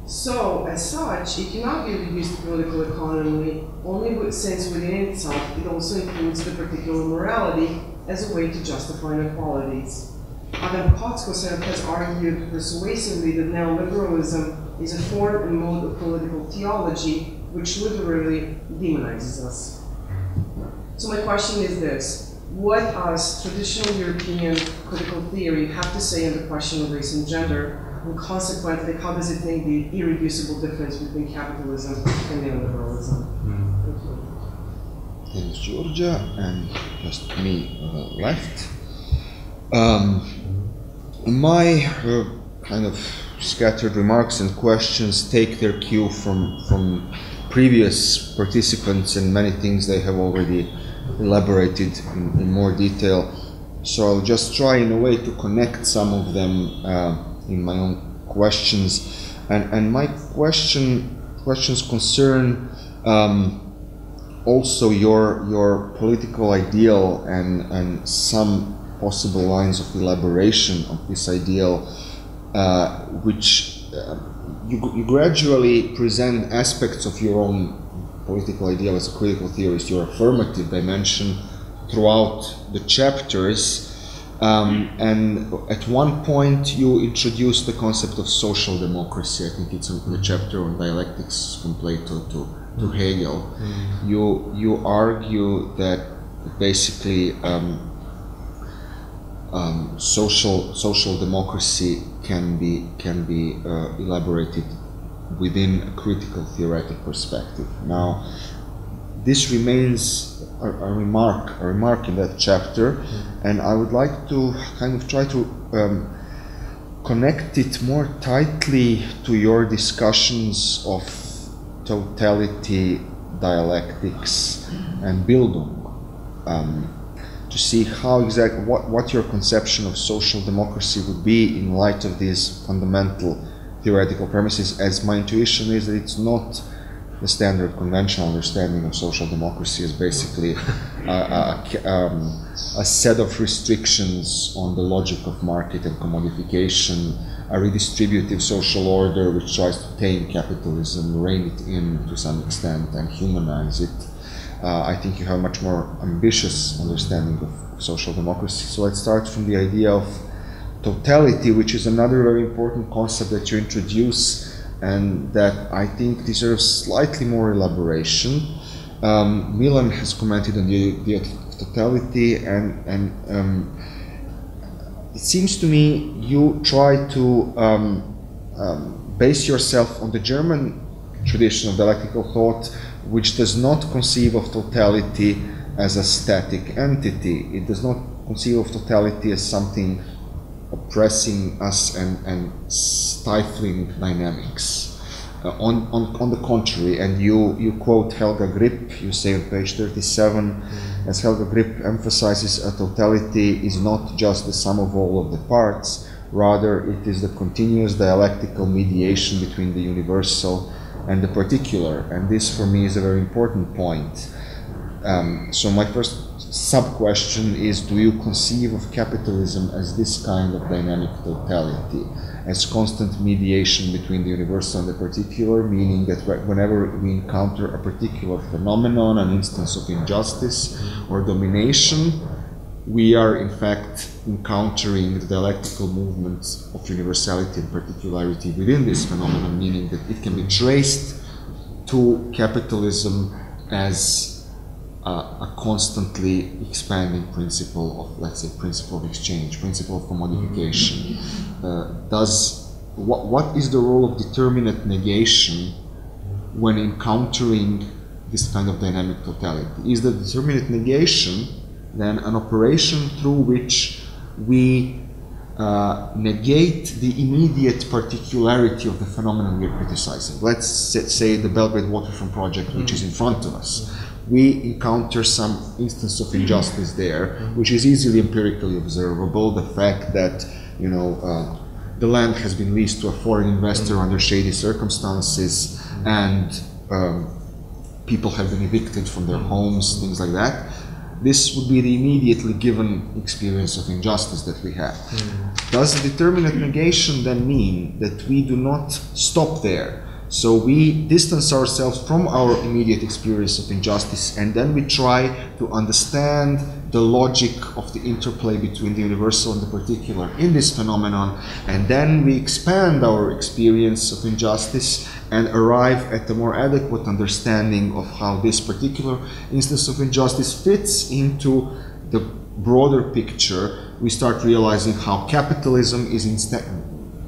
Speaker 9: So, as such, it cannot be reduced to political economy only since within itself it also includes the particular morality as a way to justify inequalities. Adam Kotsko has argued persuasively that neoliberalism is a form and mode of political theology which literally demonizes us. So my question is this: what does traditional European critical theory have to say on the question of race and gender? And consequently, how does it make the irreducible difference between capitalism and neoliberalism?
Speaker 1: Thanks, Đurđa, and just me left. My kind of scattered remarks and questions take their cue from previous participants and many things they have already elaborated in more detail. So I'll just try in a way to connect some of them in my own questions, and my questions concern also your political ideal and some possible lines of elaboration of this ideal, which you gradually present aspects of your own political ideal as a critical theorist, your affirmative dimension throughout the chapters. And at one point you introduce the concept of social democracy. I think it's in the chapter on dialectics from Plato to Hegel. social democracy can be elaborated within a critical theoretic perspective. Now, this remains a remark in that chapter, and I would like to kind of try to connect it more tightly to your discussions of totality, dialectics, and Bildung, to see how what your conception of social democracy would be in light of these fundamental theoretical premises, as my intuition is that it's not the standard conventional understanding of social democracy as basically a set of restrictions on the logic of market and commodification, a redistributive social order which tries to tame capitalism, rein it in to some extent, and humanize it. I think you have a much more ambitious understanding of social democracy. So let's start from the idea of totality, which is another very important concept that you introduce, and that I think deserves slightly more elaboration. Milan has commented on the idea of totality, and it seems to me you try to base yourself on the German tradition of dialectical thought, which does not conceive of totality as a static entity. It does not conceive of totality as something oppressing us and stifling dynamics. On the contrary, and you quote Helga Grip, you say on page 37, as Helga Grip emphasizes, a totality is not just the sum of all of the parts, rather it is the continuous dialectical mediation between the universal and the particular, and this for me is a very important point. So my first sub-question is, do you conceive of capitalism as this kind of dynamic totality, as constant mediation between the universal and the particular, meaning that whenever we encounter a particular phenomenon, an instance of injustice or domination, we are in fact encountering the dialectical movements of universality and particularity within this phenomenon, meaning that it can be traced to capitalism as a constantly expanding principle of, let's say, principle of exchange, principle of commodification. What is the role of determinate negation when encountering this kind of dynamic totality? Is the determinate negation then an operation through which we negate the immediate particularity of the phenomenon we are criticizing? Let's say the Belgrade Waterfront project, which is in front of us. We encounter some instance of injustice there, which is easily empirically observable. The fact that, you know, the land has been leased to a foreign investor under shady circumstances, and people have been evicted from their homes, things like that. This would be the immediately given experience of injustice that we have. Does determinate negation then mean that we do not stop there? So we distance ourselves from our immediate experience of injustice, and then we try to understand the logic of the interplay between the universal and the particular in this phenomenon, and then we expand our experience of injustice and arrive at a more adequate understanding of how this particular instance of injustice fits into the broader picture. We start realizing how capitalism is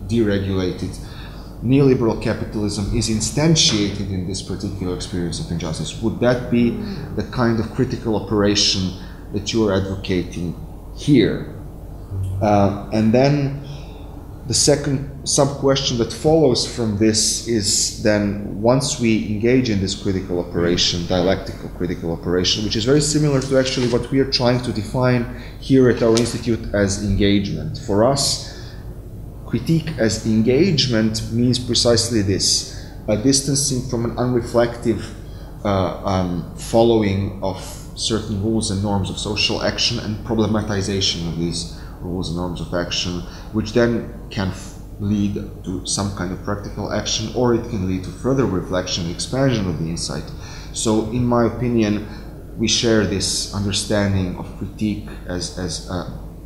Speaker 1: deregulated. Neoliberal capitalism is instantiated in this particular experience of injustice. Would that be the kind of critical operation that you are advocating here? And then the second sub-question that follows from this is then, once we engage in this critical operation, dialectical critical operation, which is very similar to actually what we are trying to define here at our institute as engagement. For us, critique as engagement means precisely this: a distancing from an unreflective following of certain rules and norms of social action and problematization of these rules and norms of action, which then can lead to some kind of practical action, or it can lead to further reflection and expansion of the insight. So in my opinion, we share this understanding of critique as a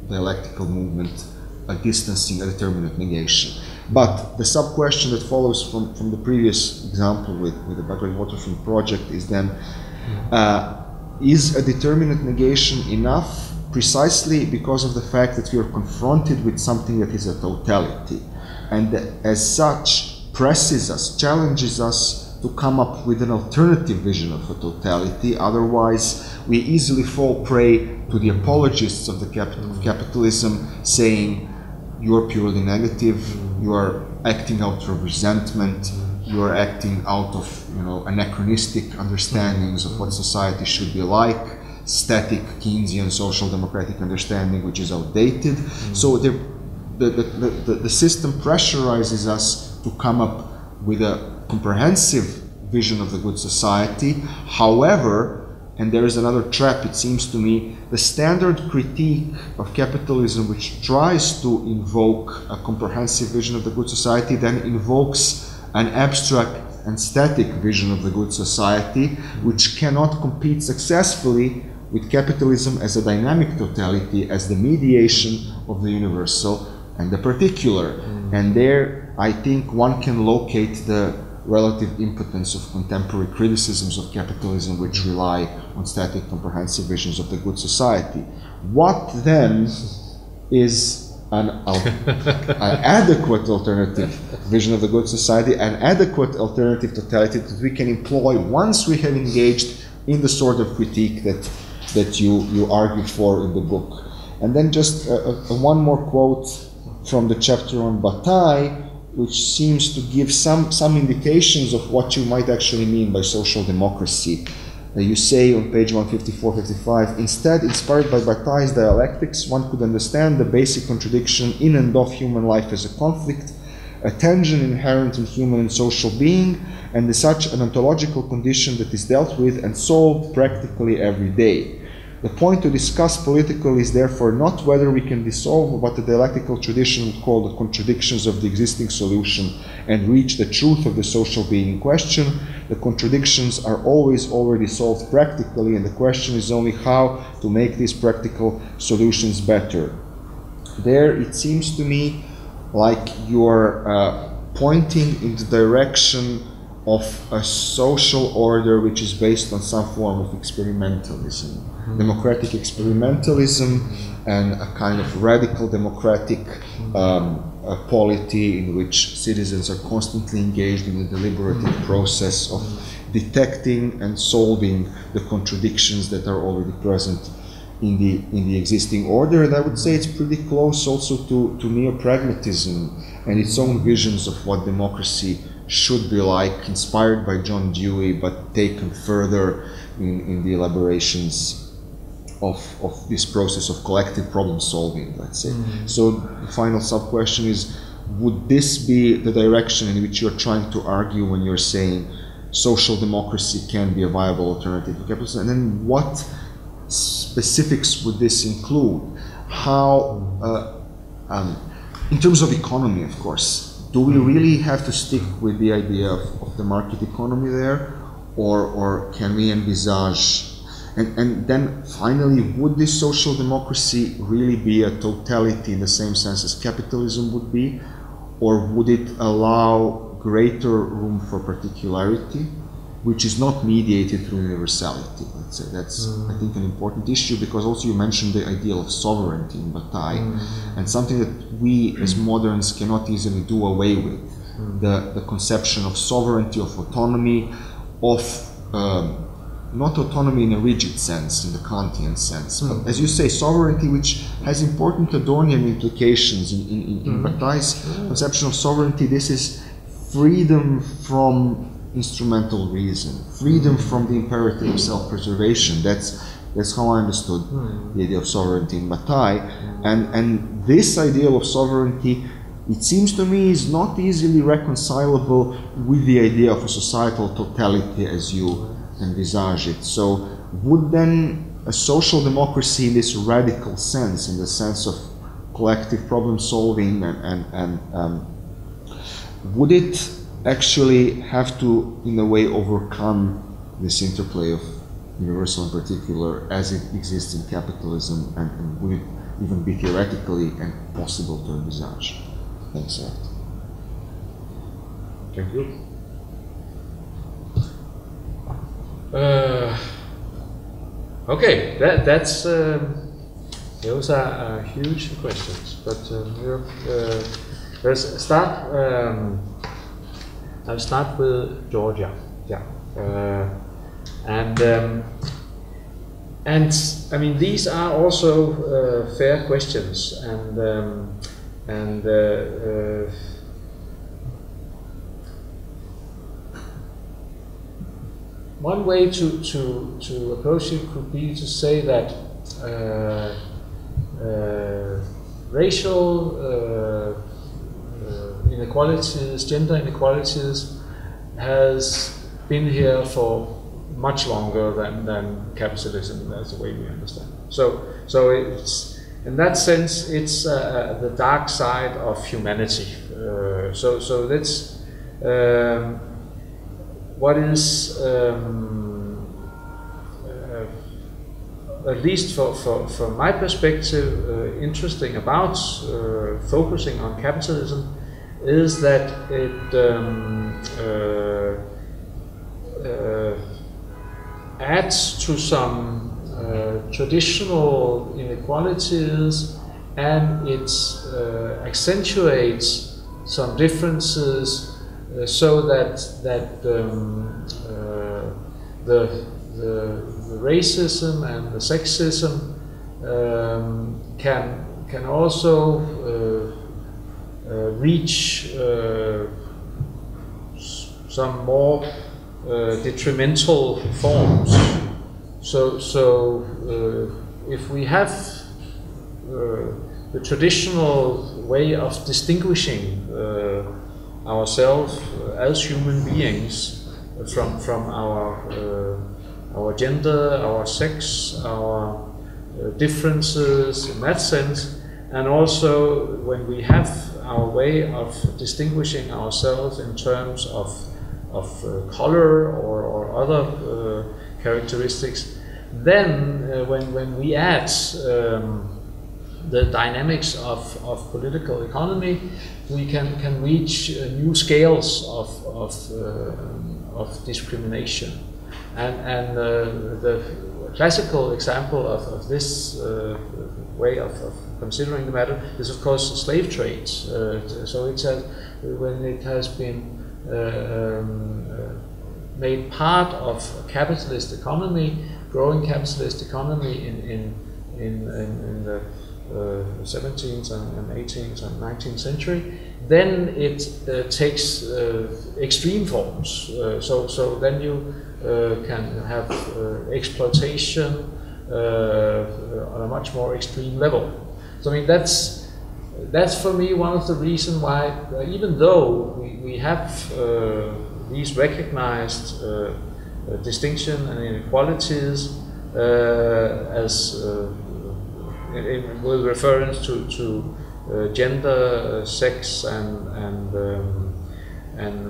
Speaker 1: dialectical movement, a distancing, a determinate negation. But the sub-question that follows from the previous example with the Belgrade Waterfront project is then, is a determinate negation enough precisely because of the fact that we are confronted with something that is a totality, and that as such presses us, challenges us to come up with an alternative vision of a totality. Otherwise, we easily fall prey to the apologists of the capitalism, saying you are purely negative, you are acting out of resentment, you are acting out of anachronistic understandings of what society should be like, static Keynesian social democratic understanding which is outdated. So the system pressurizes us to come up with a comprehensive vision of the good society. However, and there is another trap, it seems to me, the standard critique of capitalism which tries to invoke a comprehensive vision of the good society then invokes an abstract and static vision of the good society, which cannot compete successfully with capitalism as a dynamic totality, as the mediation of the universal and the particular. And there, I think one can locate the relative impotence of contemporary criticisms of capitalism which rely on static comprehensive visions of the good society. What then is an adequate alternative vision of the good society, an adequate alternative totality that we can employ once we have engaged in the sort of critique that you argued for in the book? And then just one more quote from the chapter on Bataille, which seems to give some indications of what you might actually mean by social democracy. You say on page 154-55, instead, inspired by Bataille's dialectics, one could understand the basic contradiction in and of human life as a conflict, a tension inherent in human and social being, and as such an ontological condition that is dealt with and solved practically every day. The point to discuss politically is therefore not whether we can dissolve what the dialectical tradition would call the contradictions of the existing solution and reach the truth of the social being in question. The contradictions are always already solved practically, and the question is only how to make these practical solutions better. There, it seems to me like you're pointing in the direction of a social order which is based on some form of experimentalism. Democratic experimentalism and a kind of radical democratic polity in which citizens are constantly engaged in the deliberative process of detecting and solving the contradictions that are already present in the existing order. And I would say it's pretty close also to neo-pragmatism and its own visions of what democracy should be like, inspired by John Dewey, but taken further in the elaborations of this process of collective problem solving, let's say. So the final sub-question is, would this be the direction in which you're trying to argue when you're saying social democracy can be a viable alternative to capitalism? And then what specifics would this include? How, in terms of economy, of course, do we really have to stick with the idea of the market economy there, or can we envisage? And then finally, would this social democracy really be a totality in the same sense as capitalism would be, or would it allow greater room for particularity, which is not mediated through universality? Let's say that's, I think, an important issue, because also you mentioned the ideal of sovereignty in Bataille, and something that we as moderns cannot easily do away with, the conception of sovereignty, of autonomy, of not autonomy in a rigid sense, in the Kantian sense, but as you say, sovereignty which has important Adornian implications in Bataille's conception of sovereignty. This is freedom from instrumental reason, freedom from the imperative of self-preservation. That's how I understood the idea of sovereignty in Bataille. And this ideal of sovereignty, it seems to me, is not easily reconcilable with the idea of a societal totality as you envisage it. So would then a social democracy in this radical sense, in the sense of collective problem solving, and would it actually have to, in a way, overcome this interplay of universal and particular as it exists in capitalism, and would it even be theoretically and possible to envisage? Thanks, Art.
Speaker 2: Thank you. Okay, that's Those are huge questions, but let's start. I'll start with Georgia. Yeah, and I mean these are also fair questions, and one way to approach it could be to say that racial inequalities, gender inequalities, has been here for much longer than capitalism. That's the way we understand it. So it's, in that sense, it's the dark side of humanity. So that's what is, at least from my perspective, interesting about focusing on capitalism is that it adds to some traditional inequalities, and it accentuates some differences, so that the racism and the sexism can also reach some more detrimental forms. So if we have the traditional way of distinguishing ourselves as human beings from our gender, our sex, our differences in that sense, and also when we have our way of distinguishing ourselves in terms of color or other characteristics, then when we add the dynamics of political economy, we can reach new scales of discrimination. And the classical example of this way of considering the matter is, of course, slave trade. So it has, when it has been made part of a capitalist economy, growing capitalist economy in the 17th and 18th and 19th century, then it takes extreme forms. So then you can have exploitation on a much more extreme level. So I mean that's for me one of the reasons why, even though we have these recognized distinction and inequalities as with reference to gender, sex, and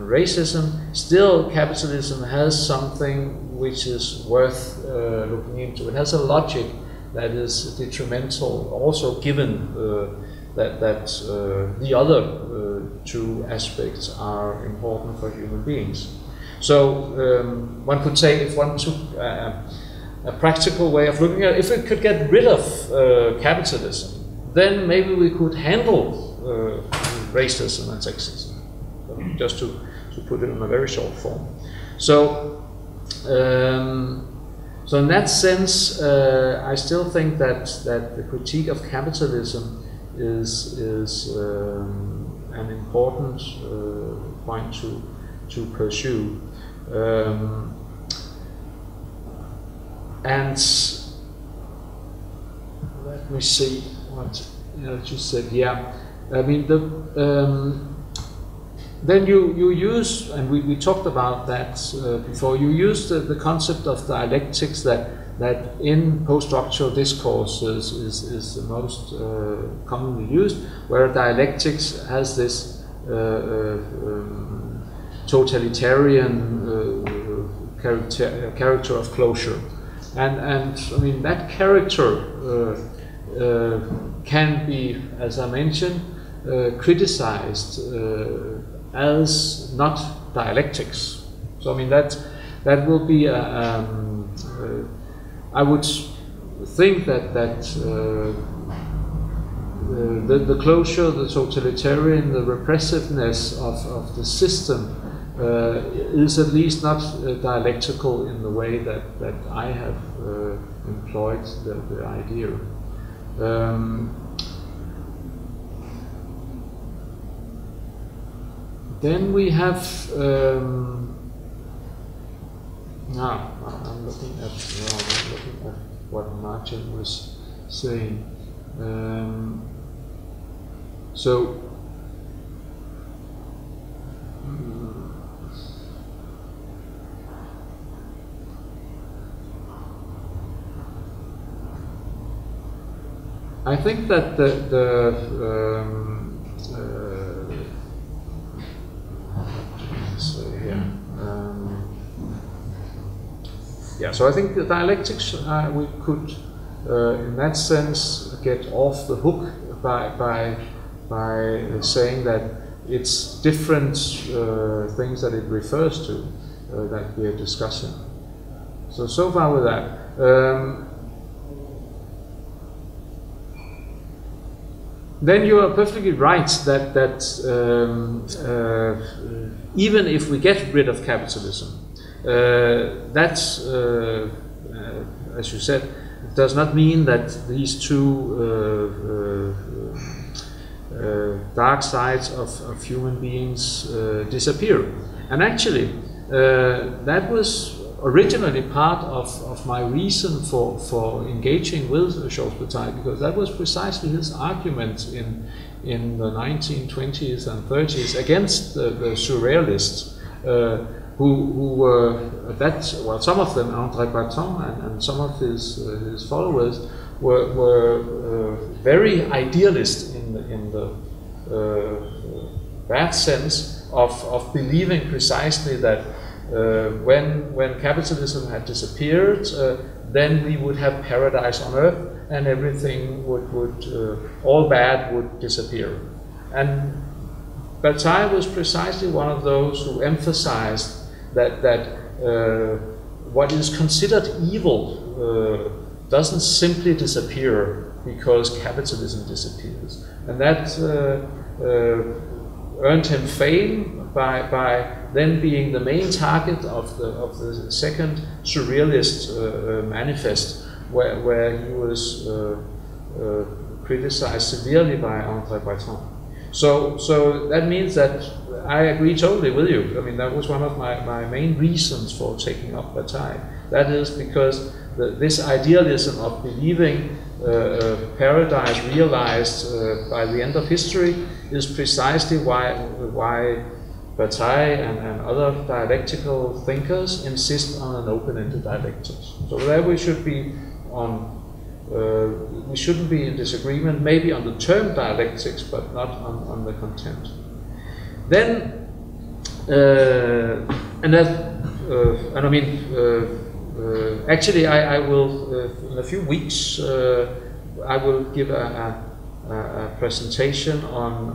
Speaker 2: racism, still capitalism has something which is worth looking into. It has a logic that is detrimental, also given that the other two aspects are important for human beings. So one could say, if one took a practical way of looking at it, if we could get rid of capitalism, then maybe we could handle racism and sexism, just to put it in a very short form. So in that sense, I still think that the critique of capitalism is an important point to pursue. And let me see what you said. Yeah, I mean then you use, and we talked about that before. You used the concept of dialectics that in post-structural discourses is the most commonly used, where dialectics has this totalitarian character of closure. And I mean that character can be, as I mentioned, criticized as not dialectics. So I mean that will be I would think that the closure, the totalitarian, the repressiveness of the system is at least not dialectical in the way that I have employed the idea. Then we have I'm looking at what Martin was saying. I think that so I think the dialectics we could, in that sense, get off the hook by saying that it's different things that it refers to that we are discussing. So far with that. Then you are perfectly right that even if we get rid of capitalism, that's, as you said, does not mean that these two dark sides of human beings disappear. And actually, that was originally part of my reason for engaging with Georges Bataille, because that was precisely his argument in the 1920s and 30s against the surrealists, who were some of them, André Breton and some of his followers, were very idealist in the bad sense of believing precisely that when capitalism had disappeared, then we would have paradise on earth, and everything would all bad would disappear. And Bataille was precisely one of those who emphasized that what is considered evil doesn't simply disappear because capitalism disappears, and that earned him fame by then being the main target of the second surrealist manifest, where he was criticized severely by André Breton. So that means that I agree totally with you. I mean, that was one of my main reasons for taking up Bataille. That is because this idealism of believing paradise realized by the end of history is precisely why Bataille and other dialectical thinkers insist on an open-ended dialectics. So there we should be we shouldn't be in disagreement, maybe on the term dialectics, but not on the content. Then, actually, I will in a few weeks I will give a presentation on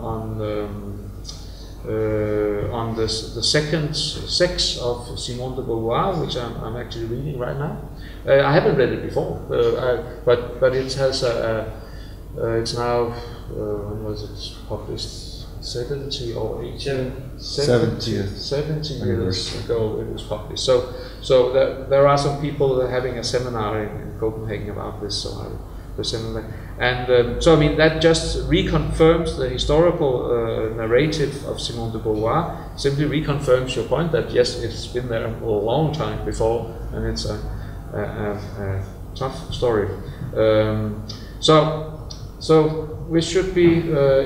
Speaker 2: the second sex of Simone de Beauvoir, which I'm actually reading right now. I haven't read it before, but it has it's now when was it published? 70 or 80? 70 years ago it was published. So there are some people having a seminar in Copenhagen about this, so I will present that. And so I mean that just reconfirms the historical narrative of Simone de Beauvoir. Simply reconfirms your point that yes, it's been there for a long time before, and it's a tough story. So we should be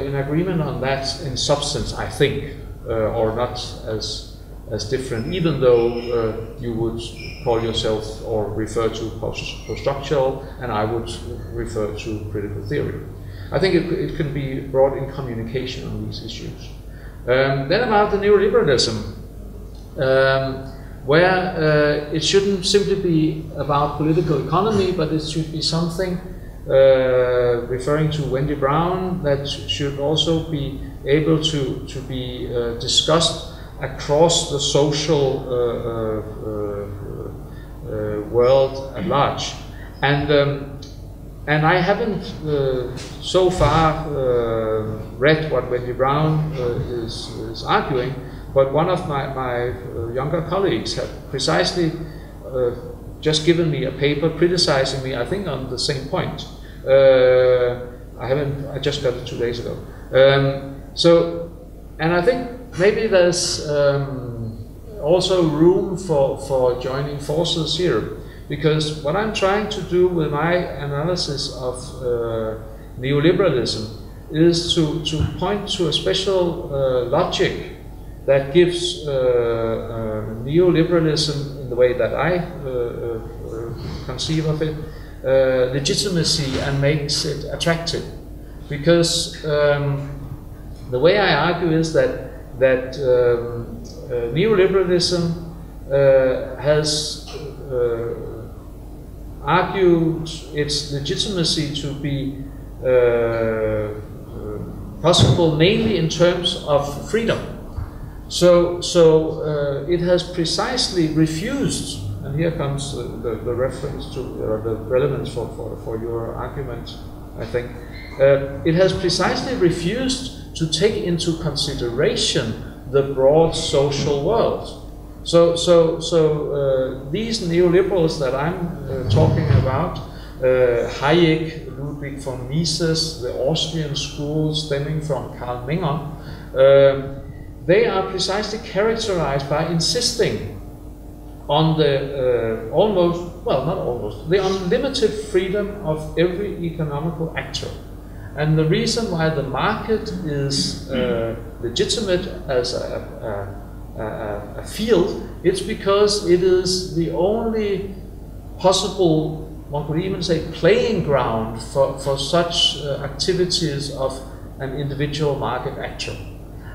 Speaker 2: in agreement on that in substance, I think, or not as different, even though you would call yourself or refer to post-structural, and I would refer to critical theory. I think it can be brought in communication on these issues. Then about the neoliberalism, where it shouldn't simply be about political economy, but it should be something referring to Wendy Brown that should also be able to be discussed across the social world at large. And And I haven't so far read what Wendy Brown is arguing, but one of my younger colleagues have precisely just given me a paper criticizing me, I think on the same point. I just got it 2 days ago. And I think maybe there's also room for joining forces here, because what I'm trying to do with my analysis of neoliberalism is to point to a special logic that gives neoliberalism, in the way that I conceive of it, legitimacy and makes it attractive. Because the way I argue is that neoliberalism has argued its legitimacy to be possible mainly in terms of freedom. So it has precisely refused, and here comes the reference to the relevance for your argument, I think. It has precisely refused to take into consideration the broad social world. So these neoliberals that I'm talking about, Hayek, Ludwig von Mises, the Austrian school stemming from Karl Menger, they are precisely characterized by insisting on the the unlimited freedom of every economical actor. And the reason why the market is legitimate as a field, it's because it is the only possible, one could even say, playing ground for such activities of an individual market actor.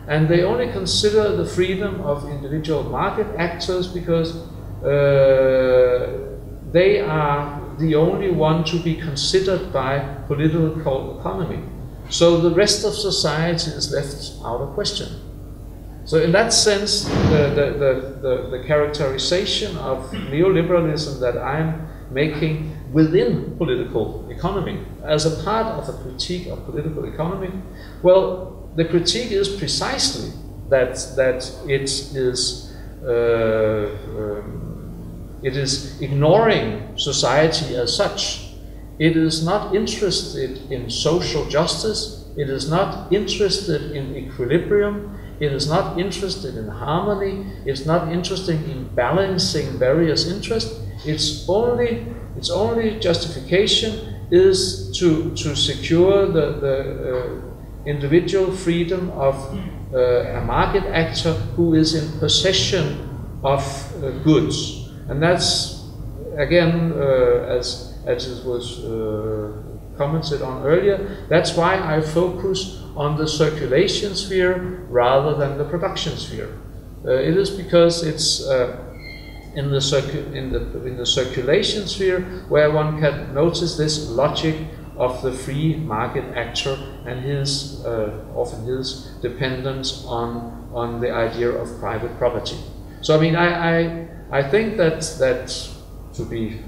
Speaker 2: And they only consider the freedom of individual market actors because they are the only one to be considered by political economy. So the rest of society is left out of question. So in that sense, the characterization of neoliberalism that I'm making within political economy as a part of a critique of political economy, well, the critique is precisely that it is ignoring society as such. It is not interested in social justice. It is not interested in equilibrium. It is not interested in harmony. It's not interested in balancing various interests. Its only justification is to secure the individual freedom of a market actor who is in possession of goods. And that's, again, as it was commented on earlier, that's why I focus on the circulation sphere rather than the production sphere. It is because it's in the circulation sphere where one can notice this logic of the free market actor and his often his dependence on the idea of private property. So I mean, I think that to be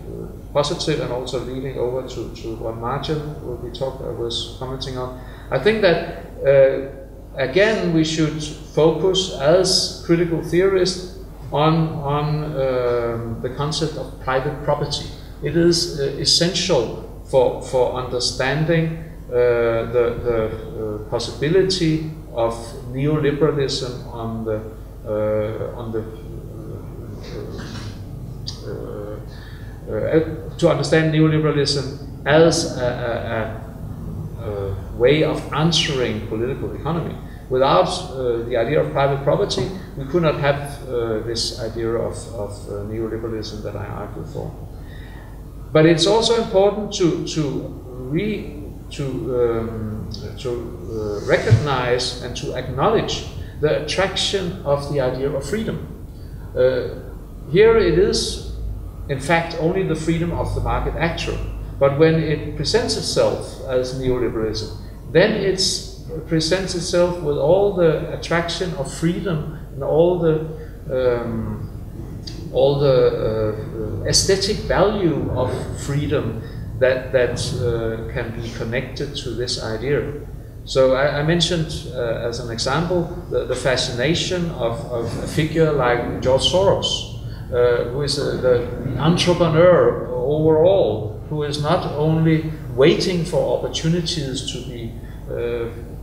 Speaker 2: positive and also leading over to what Martin was commenting on, I think that again we should focus as critical theorists on the concept of private property. It is essential for understanding the possibility of neoliberalism to understand neoliberalism as a way of answering political economy. Without the idea of private property, we could not have this idea of neoliberalism that I argue for. But it's also important to recognize and to acknowledge the attraction of the idea of freedom. Here it is, in fact, only the freedom of the market actor. But when it presents itself as neoliberalism, then it presents itself with all the attraction of freedom and all the aesthetic value of freedom that can be connected to this idea. So I mentioned as an example the fascination of a figure like George Soros, who is the entrepreneur overall, who is not only waiting for opportunities to be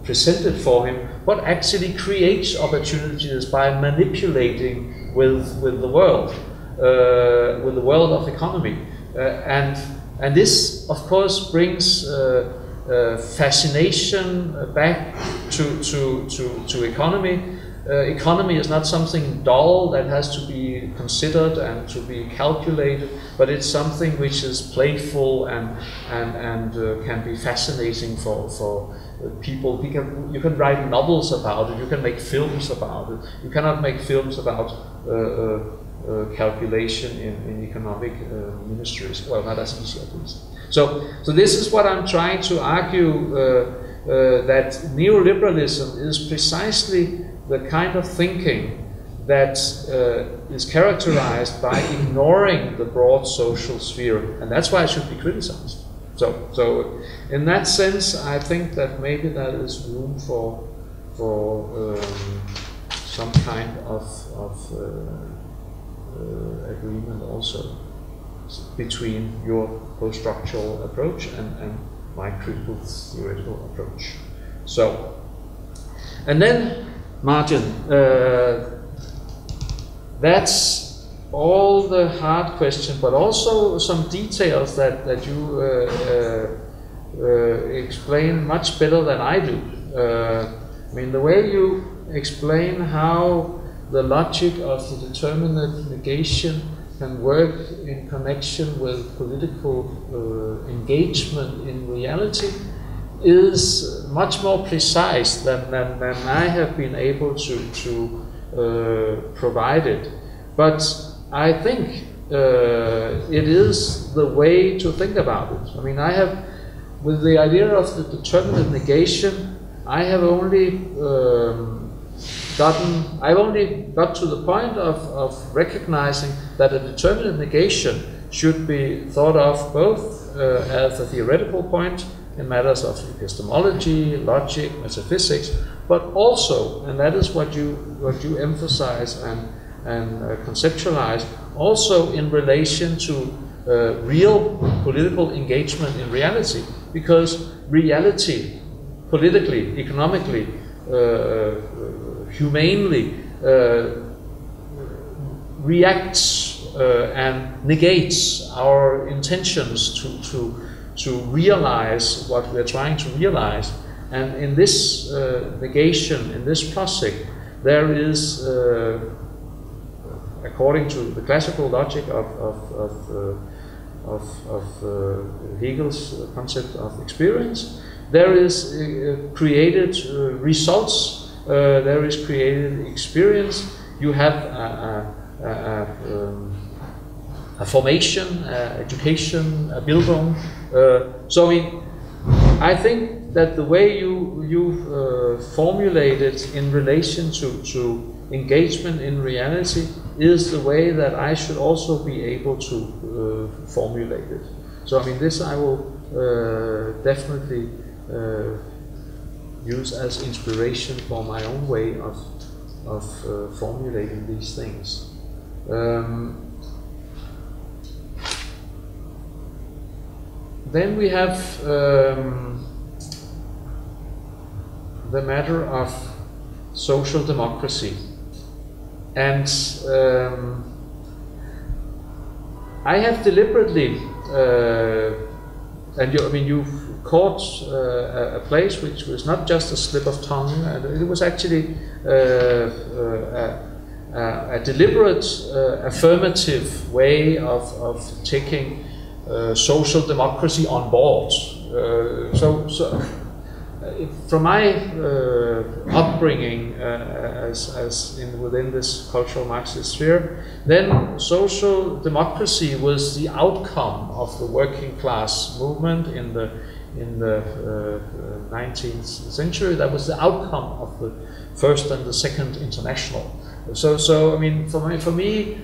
Speaker 2: presented for him, but actually creates opportunities by manipulating with the world of economy, and this of course brings fascination back to economy. Economy is not something dull that has to be considered and to be calculated, but it's something which is playful and can be fascinating for people. You can write novels about it, you can make films about it. You cannot make films about calculation in economic ministries. Well, not as easy at least. So this is what I'm trying to argue, that neoliberalism is precisely the kind of thinking that is characterized by ignoring the broad social sphere, and that's why it should be criticized. So in that sense, I think that maybe there is room for some kind of agreement also between your post-structural approach and my critical theoretical approach. So, and then Martin, that's all the hard question, but also some details that you explain much better than I do. I mean, the way you explain how the logic of the determinate negation can work in connection with political engagement in reality is much more precise than I have been able to provide it. But I think it is the way to think about it. I mean, I have, with the idea of the determinate negation, I've only got to the point of recognizing that a determinate negation should be thought of both as a theoretical point in matters of epistemology, logic, metaphysics, but also, and that is what you emphasize and conceptualize, also in relation to real political engagement in reality, because reality, politically, economically, humanely, reacts and negates our intentions to realize what we're trying to realize. And in this negation, in this process, there is, according to the classical logic of Hegel's concept of experience, there is created results, there is created experience. You have a formation, education, a Bildung. So I think that the way you formulate it in relation to engagement in reality is the way that I should also be able to formulate it. So I mean, this I will definitely use as inspiration for my own way of formulating these things. Then we have the matter of social democracy. And I have deliberately, you've caught a place which was not just a slip of tongue, and it was actually a deliberate, affirmative way of taking social democracy on board. From my upbringing within this cultural Marxist sphere, then social democracy was the outcome of the working class movement in the 19th century. That was the outcome of the First and the Second International. So I mean, for me,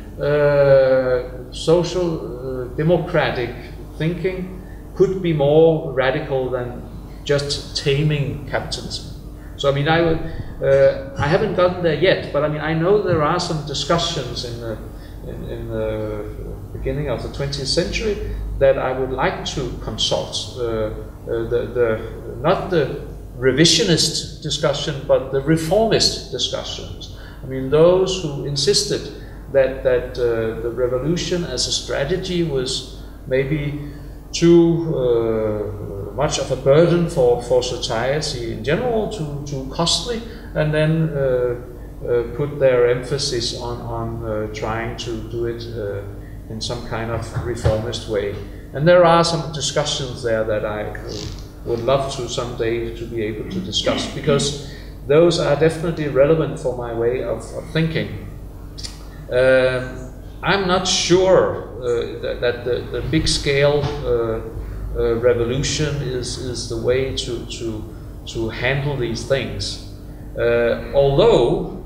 Speaker 2: social democratic thinking could be more radical than just taming capitalism. So I mean, I haven't gotten there yet, but I mean, I know there are some discussions in the beginning of the 20th century that I would like to consult. Not the revisionist discussion, but the reformist discussions. I mean, those who insisted that the revolution as a strategy was maybe too much of a burden for society in general, too costly, and then put their emphasis on trying to do it in some kind of reformist way. And there are some discussions there that I would love to someday to be able to discuss, because those are definitely relevant for my way of thinking. I'm not sure that the big scale revolution is the way to handle these things. Although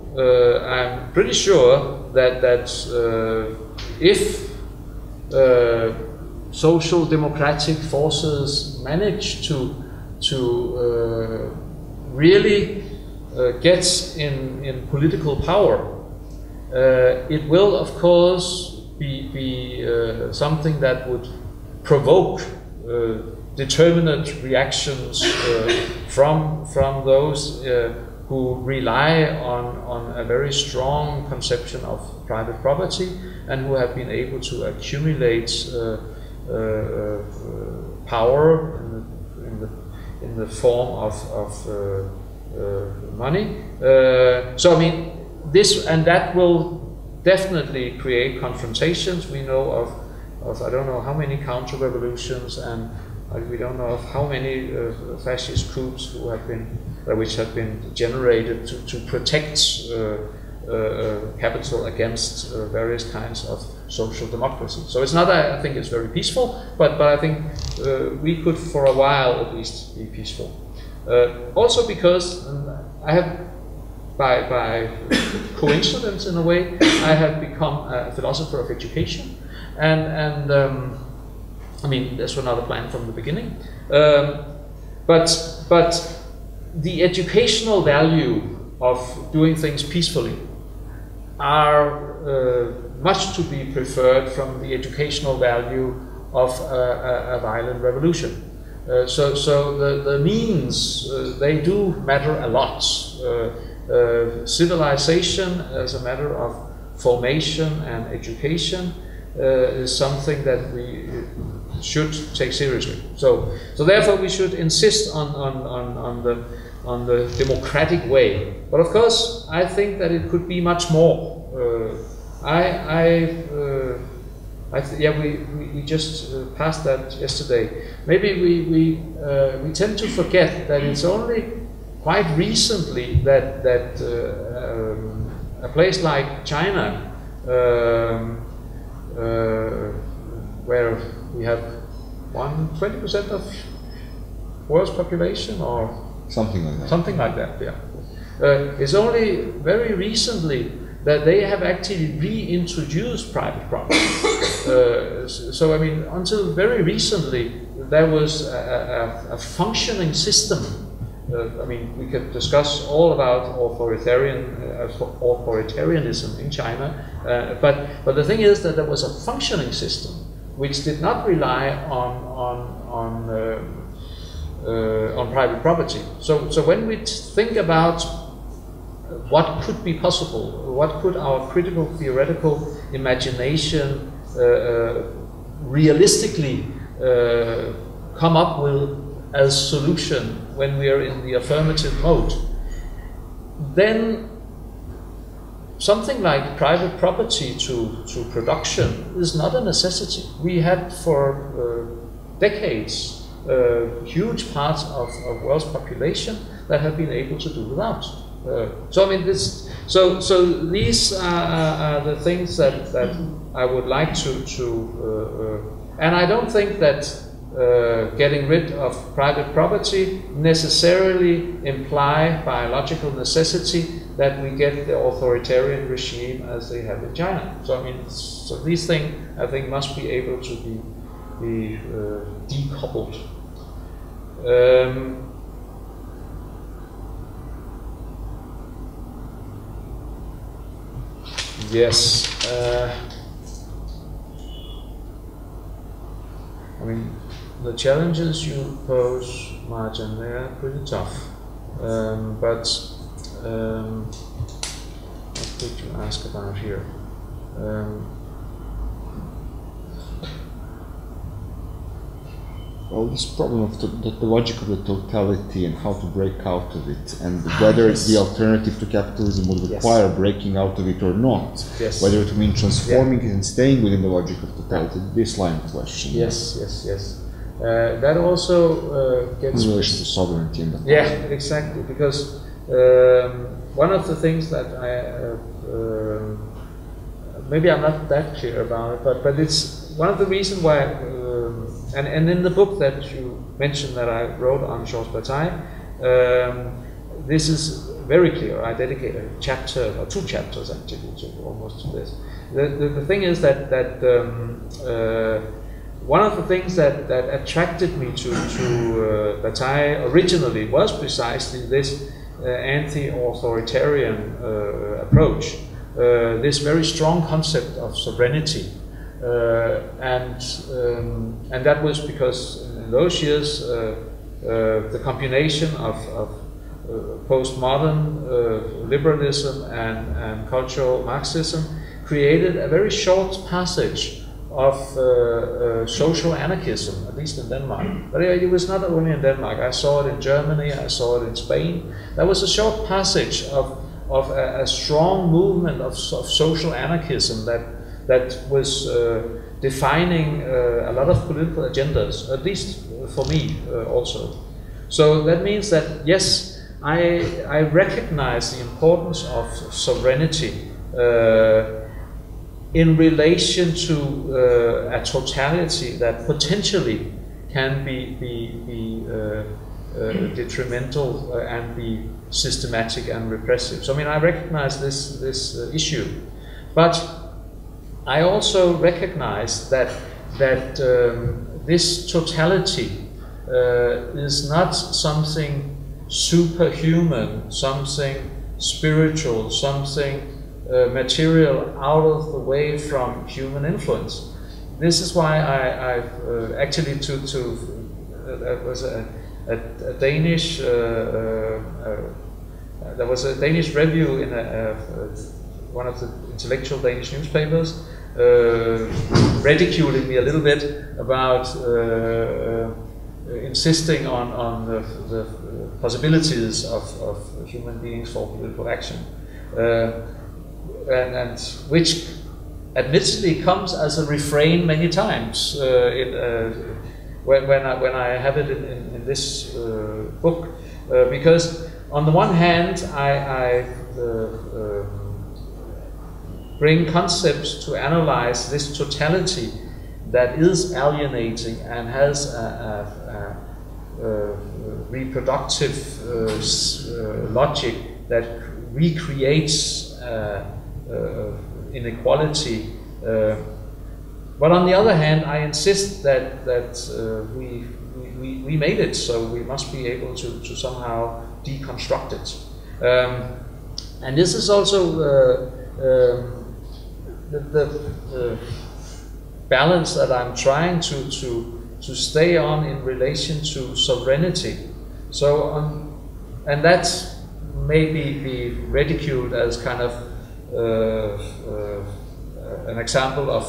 Speaker 2: I'm pretty sure that if social democratic forces manage to really get in political power, it will of course be something that would provoke determinate reactions from those who rely on a very strong conception of private property and who have been able to accumulate power in the form of money. So I mean, this and that will definitely create confrontations. We know of I don't know how many counter-revolutions, and we don't know of how many fascist coups which have been generated to protect capital against various kinds of social democracy. So it's not that I think it's very peaceful, but I think we could for a while at least be peaceful. Also because I have, by coincidence in a way, I have become a philosopher of education, and I mean, this was not a plan from the beginning, but the educational value of doing things peacefully are much to be preferred from the educational value of a violent revolution. So the means, they do matter a lot. Civilization as a matter of formation and education is something that we should take seriously. So therefore we should insist on the democratic way. But of course, I think that it could be much more. We just passed that yesterday. Maybe we tend to forget that it's only quite recently that a place like China, where we have 20% of world's population, or
Speaker 1: something like that.
Speaker 2: Something like that, yeah. It's only very recently that they have actually reintroduced private property. So I mean, until very recently, there was a functioning system. I mean, we could discuss all about authoritarianism in China, but the thing is that there was a functioning system which did not rely on private property. So when we think about what could be possible, what could our critical theoretical imagination realistically come up with as solution when we are in the affirmative mode, then something like private property to production is not a necessity. We had for decades huge parts of world's population that have been able to do without. So I mean, so these are the things that I would like to and I don't think that getting rid of private property necessarily imply biological necessity that we get the authoritarian regime as they have in China. So I mean, so these things I think must be able to be decoupled. Yes. I mean, the challenges you pose, Martin, they are pretty tough. But what did you ask about here?
Speaker 1: Well, this problem of the logic of the totality and how to break out of it, and whether the alternative to capitalism would require breaking out of it or not, whether it means transforming it and staying within the logic of totality, this line of question.
Speaker 2: Yes. That also gets...
Speaker 1: in relation to sovereignty.
Speaker 2: Exactly, because one of the things that I... maybe I'm not that clear about it, but it's one of the reasons why... And in the book that you mentioned that I wrote on Georges Bataille, this is very clear. I dedicate a chapter, or 2 chapters actually, almost to this. The thing is that one of the things that attracted me to Bataille originally was precisely this anti-authoritarian approach, this very strong concept of sovereignty. And that was because in those years the combination of postmodern liberalism and cultural Marxism created a very short passage of social anarchism, at least in Denmark. But it was not only in Denmark. I saw it in Germany, I saw it in Spain. There was a short passage of a strong movement of social anarchism that was defining a lot of political agendas, at least for me also. So that means that, yes, I recognize the importance of sovereignty in relation to a totality that potentially can be detrimental and be systematic and repressive. So I mean, I recognize this issue, but I also recognize that this totality is not something superhuman, something spiritual, something material out of the way from human influence. This is why I actually there was a Danish there was a Danish review in one of the intellectual Danish newspapers, ridiculing me a little bit about insisting on the possibilities of human beings for political action, and which admittedly comes as a refrain many times when I have it in this book, because on the one hand I bring concepts to analyze this totality that is alienating and has a reproductive logic that recreates inequality. But on the other hand, I insist that we made it, so we must be able to somehow deconstruct it. And this is also the balance that I'm trying to stay on in relation to sovereignty. So, and that may be ridiculed as kind of an example of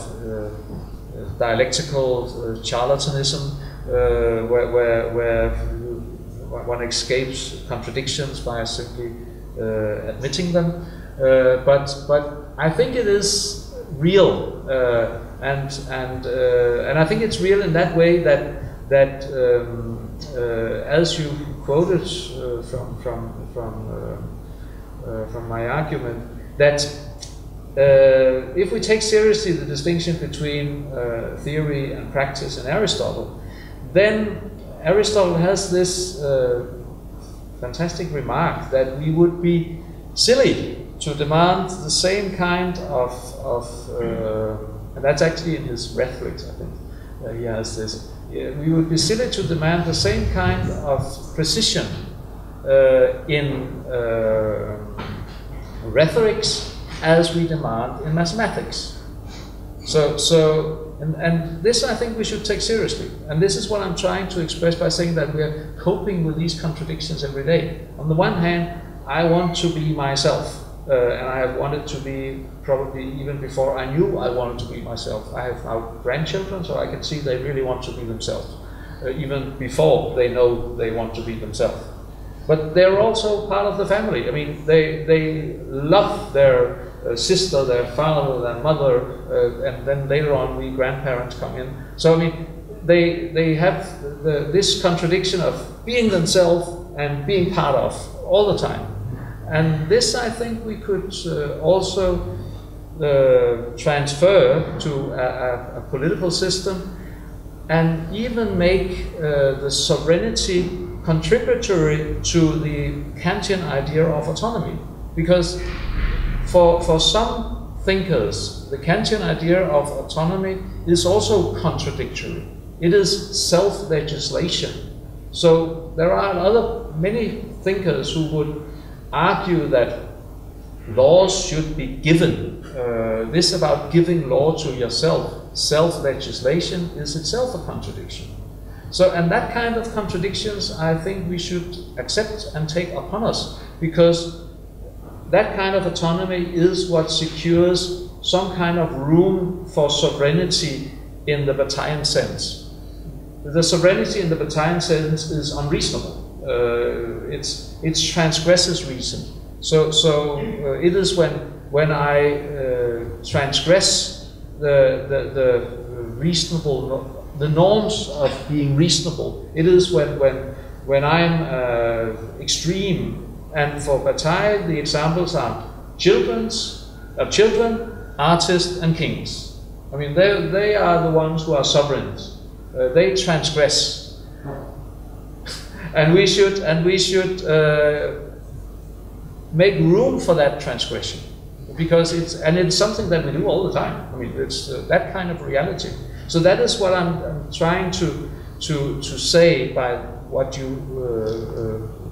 Speaker 2: dialectical charlatanism, where one escapes contradictions by simply admitting them. But I think it is real, and I think it's real in that way that as you quoted from my argument, that if we take seriously the distinction between theory and practice in Aristotle, then Aristotle has this fantastic remark that we would be silly to demand the same kind of and that's actually in his Rhetorics, I think, he has this. We would be silly to demand the same kind of precision in rhetorics as we demand in mathematics. And this I think we should take seriously. And this is what I'm trying to express by saying that we are coping with these contradictions every day. On the one hand, I want to be myself. And I have wanted to be probably even before I knew I wanted to be myself. I have now grandchildren, so I can see they really want to be themselves, even before they know they want to be themselves. But they're also part of the family. I mean, they love their sister, their father, their mother, and then later on we grandparents come in. So I mean, they have this contradiction of being themselves and being part of all the time. And this, I think, we could also transfer to a political system and even make the sovereignty contributory to the Kantian idea of autonomy. Because for some thinkers, the Kantian idea of autonomy is also contradictory. It is self-legislation. So there are many thinkers who would argue that laws should be given. This about giving law to yourself, self-legislation, is itself a contradiction. So, and that kind of contradictions I think we should accept and take upon us, because that kind of autonomy is what secures some kind of room for sovereignty in the Bataillean sense. The sovereignty in the Bataillean sense is unreasonable. It transgresses reason. So it is when I transgress the reasonable, the norms of being reasonable. It is when I'm extreme. And for Bataille, the examples are children, artists, and kings. I mean, they are the ones who are sovereigns. They transgress. And we should make room for that transgression, because it's something that we do all the time. I mean, it's that kind of reality. So that is what I'm trying to say by what you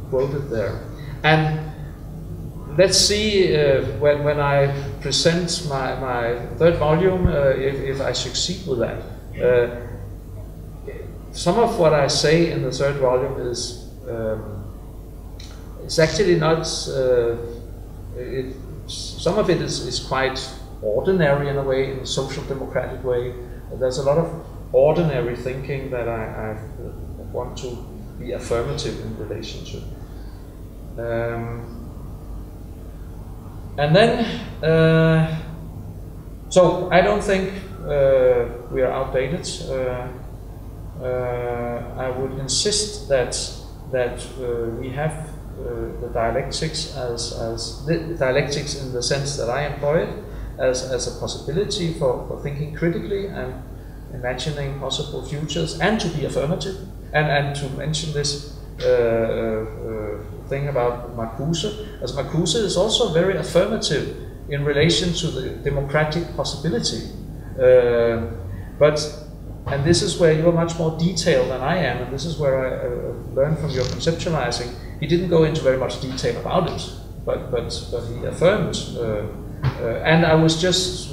Speaker 2: quoted there. And let's see when I present my third volume if I succeed with that. Some of what I say in the third volume is it's actually not. Some of it is quite ordinary in a way, in a social democratic way. There's a lot of ordinary thinking that I want to be affirmative in relation to. And then, so I don't think we are outdated. I would insist that we have the dialectics as the dialectics in the sense that I employ it as a possibility for thinking critically and imagining possible futures, and to be affirmative, and to mention this thing about Marcuse, as Marcuse is also very affirmative in relation to the democratic possibility. And this is where you are much more detailed than I am, and this is where I learned from your conceptualizing. He didn't go into very much detail about it, but he affirmed, and I was just,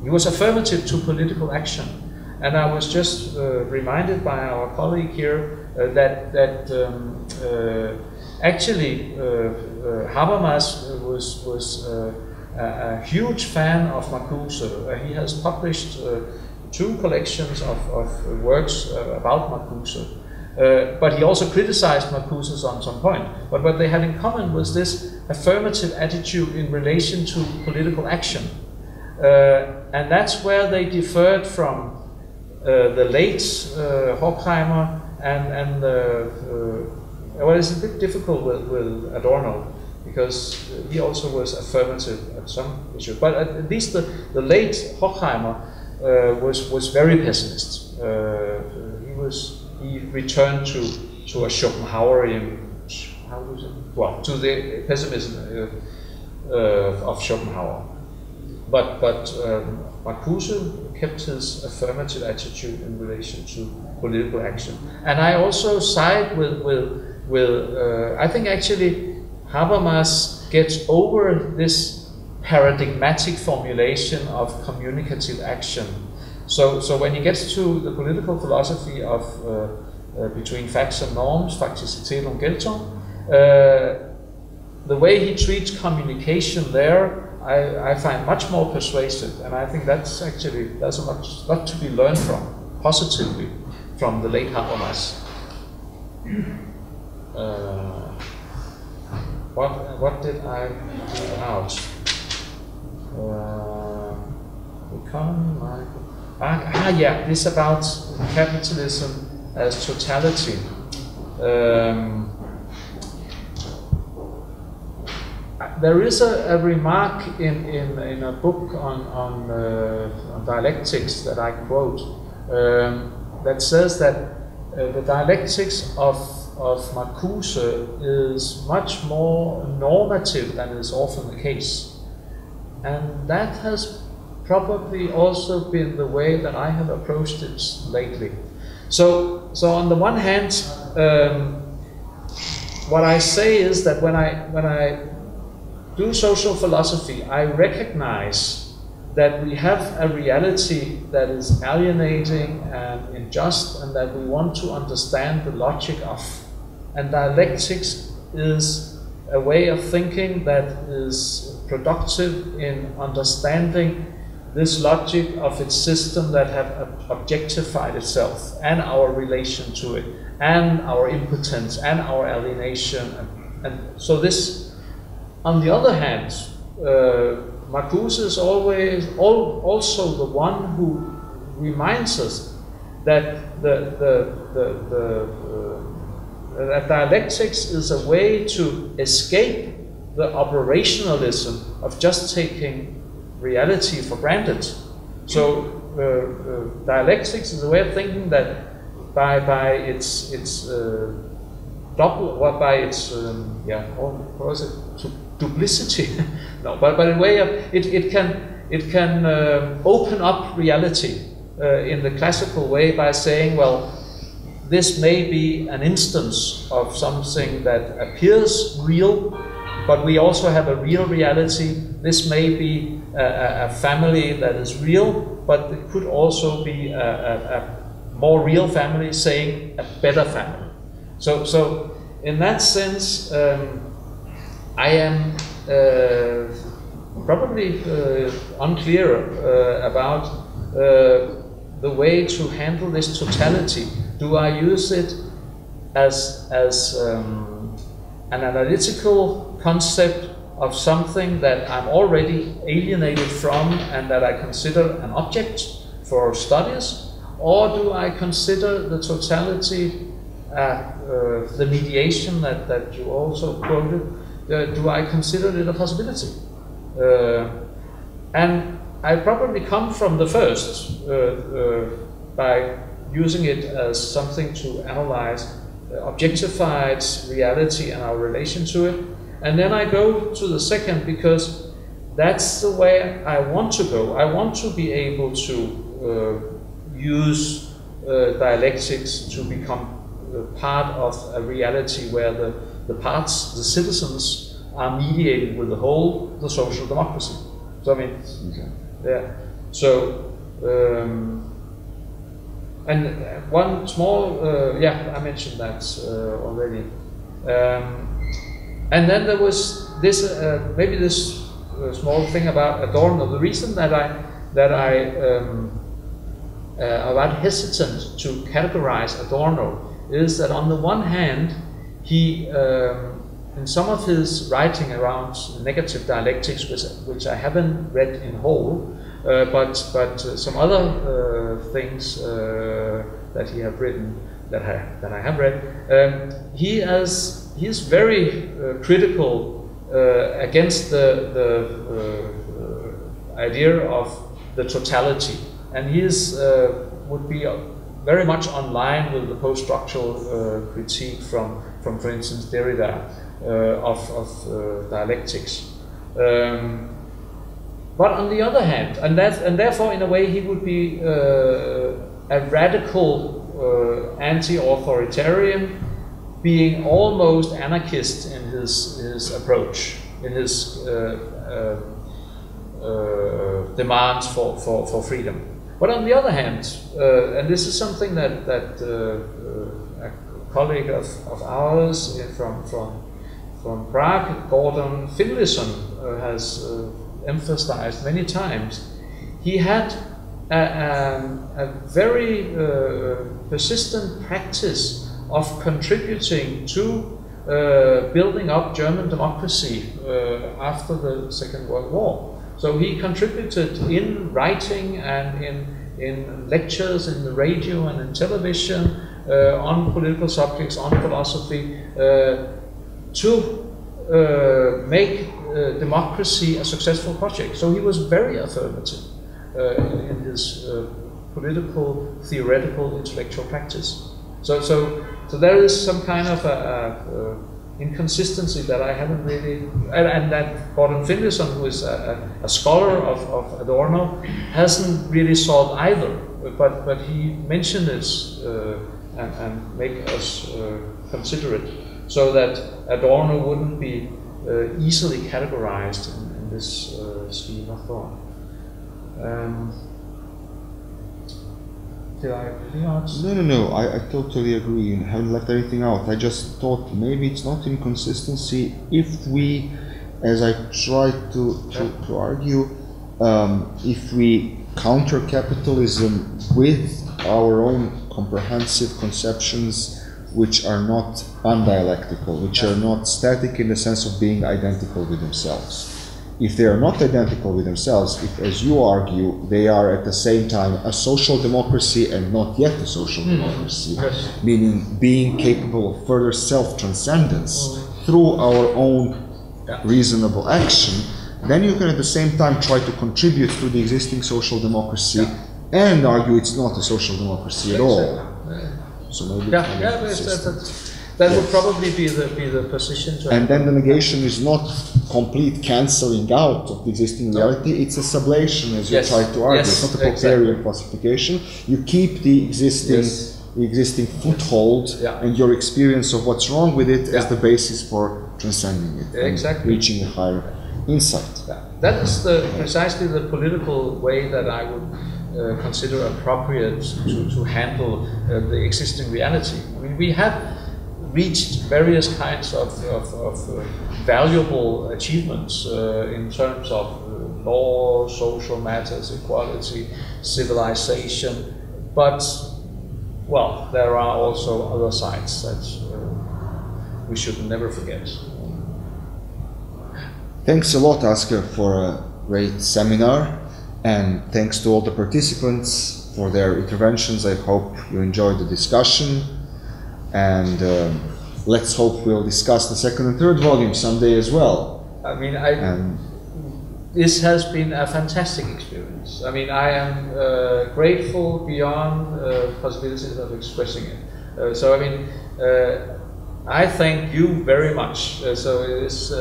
Speaker 2: he was affirmative to political action. And I was just reminded by our colleague here that actually Habermas was a huge fan of Marcuse. He has published 2 collections of works about Marcuse. But he also criticized Marcuse on some point. But what they had in common was this affirmative attitude in relation to political action. And that's where they differed from the late Horkheimer and well, it's a bit difficult with Adorno, because he also was affirmative at some issues. But at least the late Horkheimer was very pessimist. He returned to a Schopenhauerian, to the pessimism of Schopenhauer. Marcuse kept his affirmative attitude in relation to political action. And I also side with I think actually Habermas gets over this paradigmatic formulation of communicative action. So when he gets to the political philosophy of between facts and norms, Faktizität und Geltung, the way he treats communication there, I find much more persuasive, and I think that's actually, there's a lot to be learned from, positively, from the late Habermas. What did I leave out? Yeah, this about capitalism as totality. There is a remark in a book on dialectics that I quote that says that the dialectics of Marcuse is much more normative than is often the case, and that has probably also been the way that I have approached it lately. So on the one hand, what I say is that when I do social philosophy, I recognize that we have a reality that is alienating and unjust, and that we want to understand the logic of. And dialectics is a way of thinking that is productive in understanding this logic of its system that have objectified itself, and our relation to it, and our impotence, and our alienation. And so this, on the other hand, Marcuse is always also the one who reminds us that that dialectics is a way to escape the operationalism of just taking reality for granted. So dialectics is a way of thinking that by its duplicity, no, but in a way of it can open up reality in the classical way by saying, well, this may be an instance of something that appears real, but we also have a real reality. This may be a family that is real, but it could also be a more real family, saying a better family. So in that sense, I am probably unclear about the way to handle this totality. Do I use it as an analytical concept of something that I'm already alienated from and that I consider an object for studies? Or do I consider the totality, the mediation that you also quoted, do I consider it a possibility? And I probably come from the first by using it as something to analyze objectified reality and our relation to it. And then I go to the second because that's the way I want to go. I want to be able to use dialectics to become part of a reality where the parts, the citizens, are mediated with the whole, the social democracy. So I mean, yeah. So and one small, I mentioned that already. And then there was this, maybe this small thing about Adorno. The reason that I about hesitant to categorize Adorno is that on the one hand, he, in some of his writing around negative dialectics, which I haven't read in whole, but some other things that he have written that I have read, he is very critical against the idea of the totality, and he would be very much on line with the post-structural critique from for instance Derrida of dialectics. But on the other hand, and therefore in a way he would be a radical anti-authoritarian, being almost anarchist in his approach, in his demands for freedom. But on the other hand, and this is something that a colleague of ours from Prague, Gordon Finlayson, has emphasized many times, he had a very persistent practice of contributing to building up German democracy after the Second World War. So he contributed in writing and in lectures in the radio and in television on political subjects, on philosophy, to make democracy a successful project. So he was very affirmative in his political, theoretical, intellectual practice. So there is some kind of a inconsistency that I haven't really, and that Gordon Finlayson, who is a scholar of Adorno, hasn't really solved either. But he mentioned this and make us consider it, so that Adorno wouldn't be easily categorized in this scheme of thought. Did I really answer?
Speaker 1: No. I totally agree. I haven't left anything out. I just thought maybe it's not inconsistency if we, as I tried to argue, if we counter capitalism with our own comprehensive conceptions, which are not undialectical, which are not static in the sense of being identical with themselves. If they are not identical with themselves, if, as you argue, they are at the same time a social democracy and not yet a social democracy,
Speaker 2: yes.
Speaker 1: Meaning being capable of further self-transcendence through our own reasonable action, then you can at the same time try to contribute to the existing social democracy and argue it's not a social democracy at all. So maybe
Speaker 2: that would probably be the position.
Speaker 1: And then the negation is not complete cancelling out of the existing reality, it's a sublation, as you tried to argue. It's not a Popperian classification. You keep the existing foothold and your experience of what's wrong with it as the basis for transcending it and reaching a higher insight.
Speaker 2: That is precisely the political way that I would consider appropriate to handle the existing reality. I mean, we have reached various kinds of valuable achievements in terms of law, social matters, equality, civilization, but, well, there are also other sides that we should never forget.
Speaker 1: Thanks a lot, Asger, for a great seminar, and thanks to all the participants for their interventions. I hope you enjoyed the discussion, and let's hope we'll discuss the second and third volume someday as well.
Speaker 2: I mean, this has been a fantastic experience. I mean, I am grateful beyond possibilities of expressing it. So, I mean, I thank you very much. So it's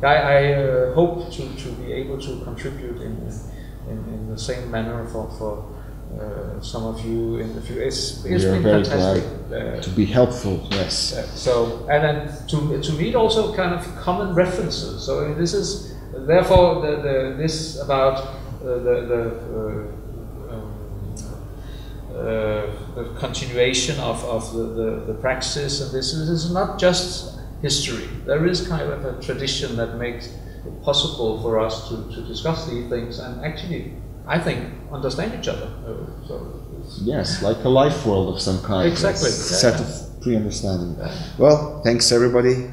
Speaker 2: I hope to be able to contribute in the same manner for some of you in the future. It's been
Speaker 1: very
Speaker 2: fantastic
Speaker 1: glad to be helpful. Yes.
Speaker 2: So, and then to meet also kind of common references. So this is therefore this about the continuation of the practice, and this is not just history. There is kind of a tradition that makes it possible for us to discuss these things and actually, I think, understand each other.
Speaker 1: Yes, like a life world of some kind.
Speaker 2: Exactly.
Speaker 1: Set of pre-understanding. Well, thanks everybody.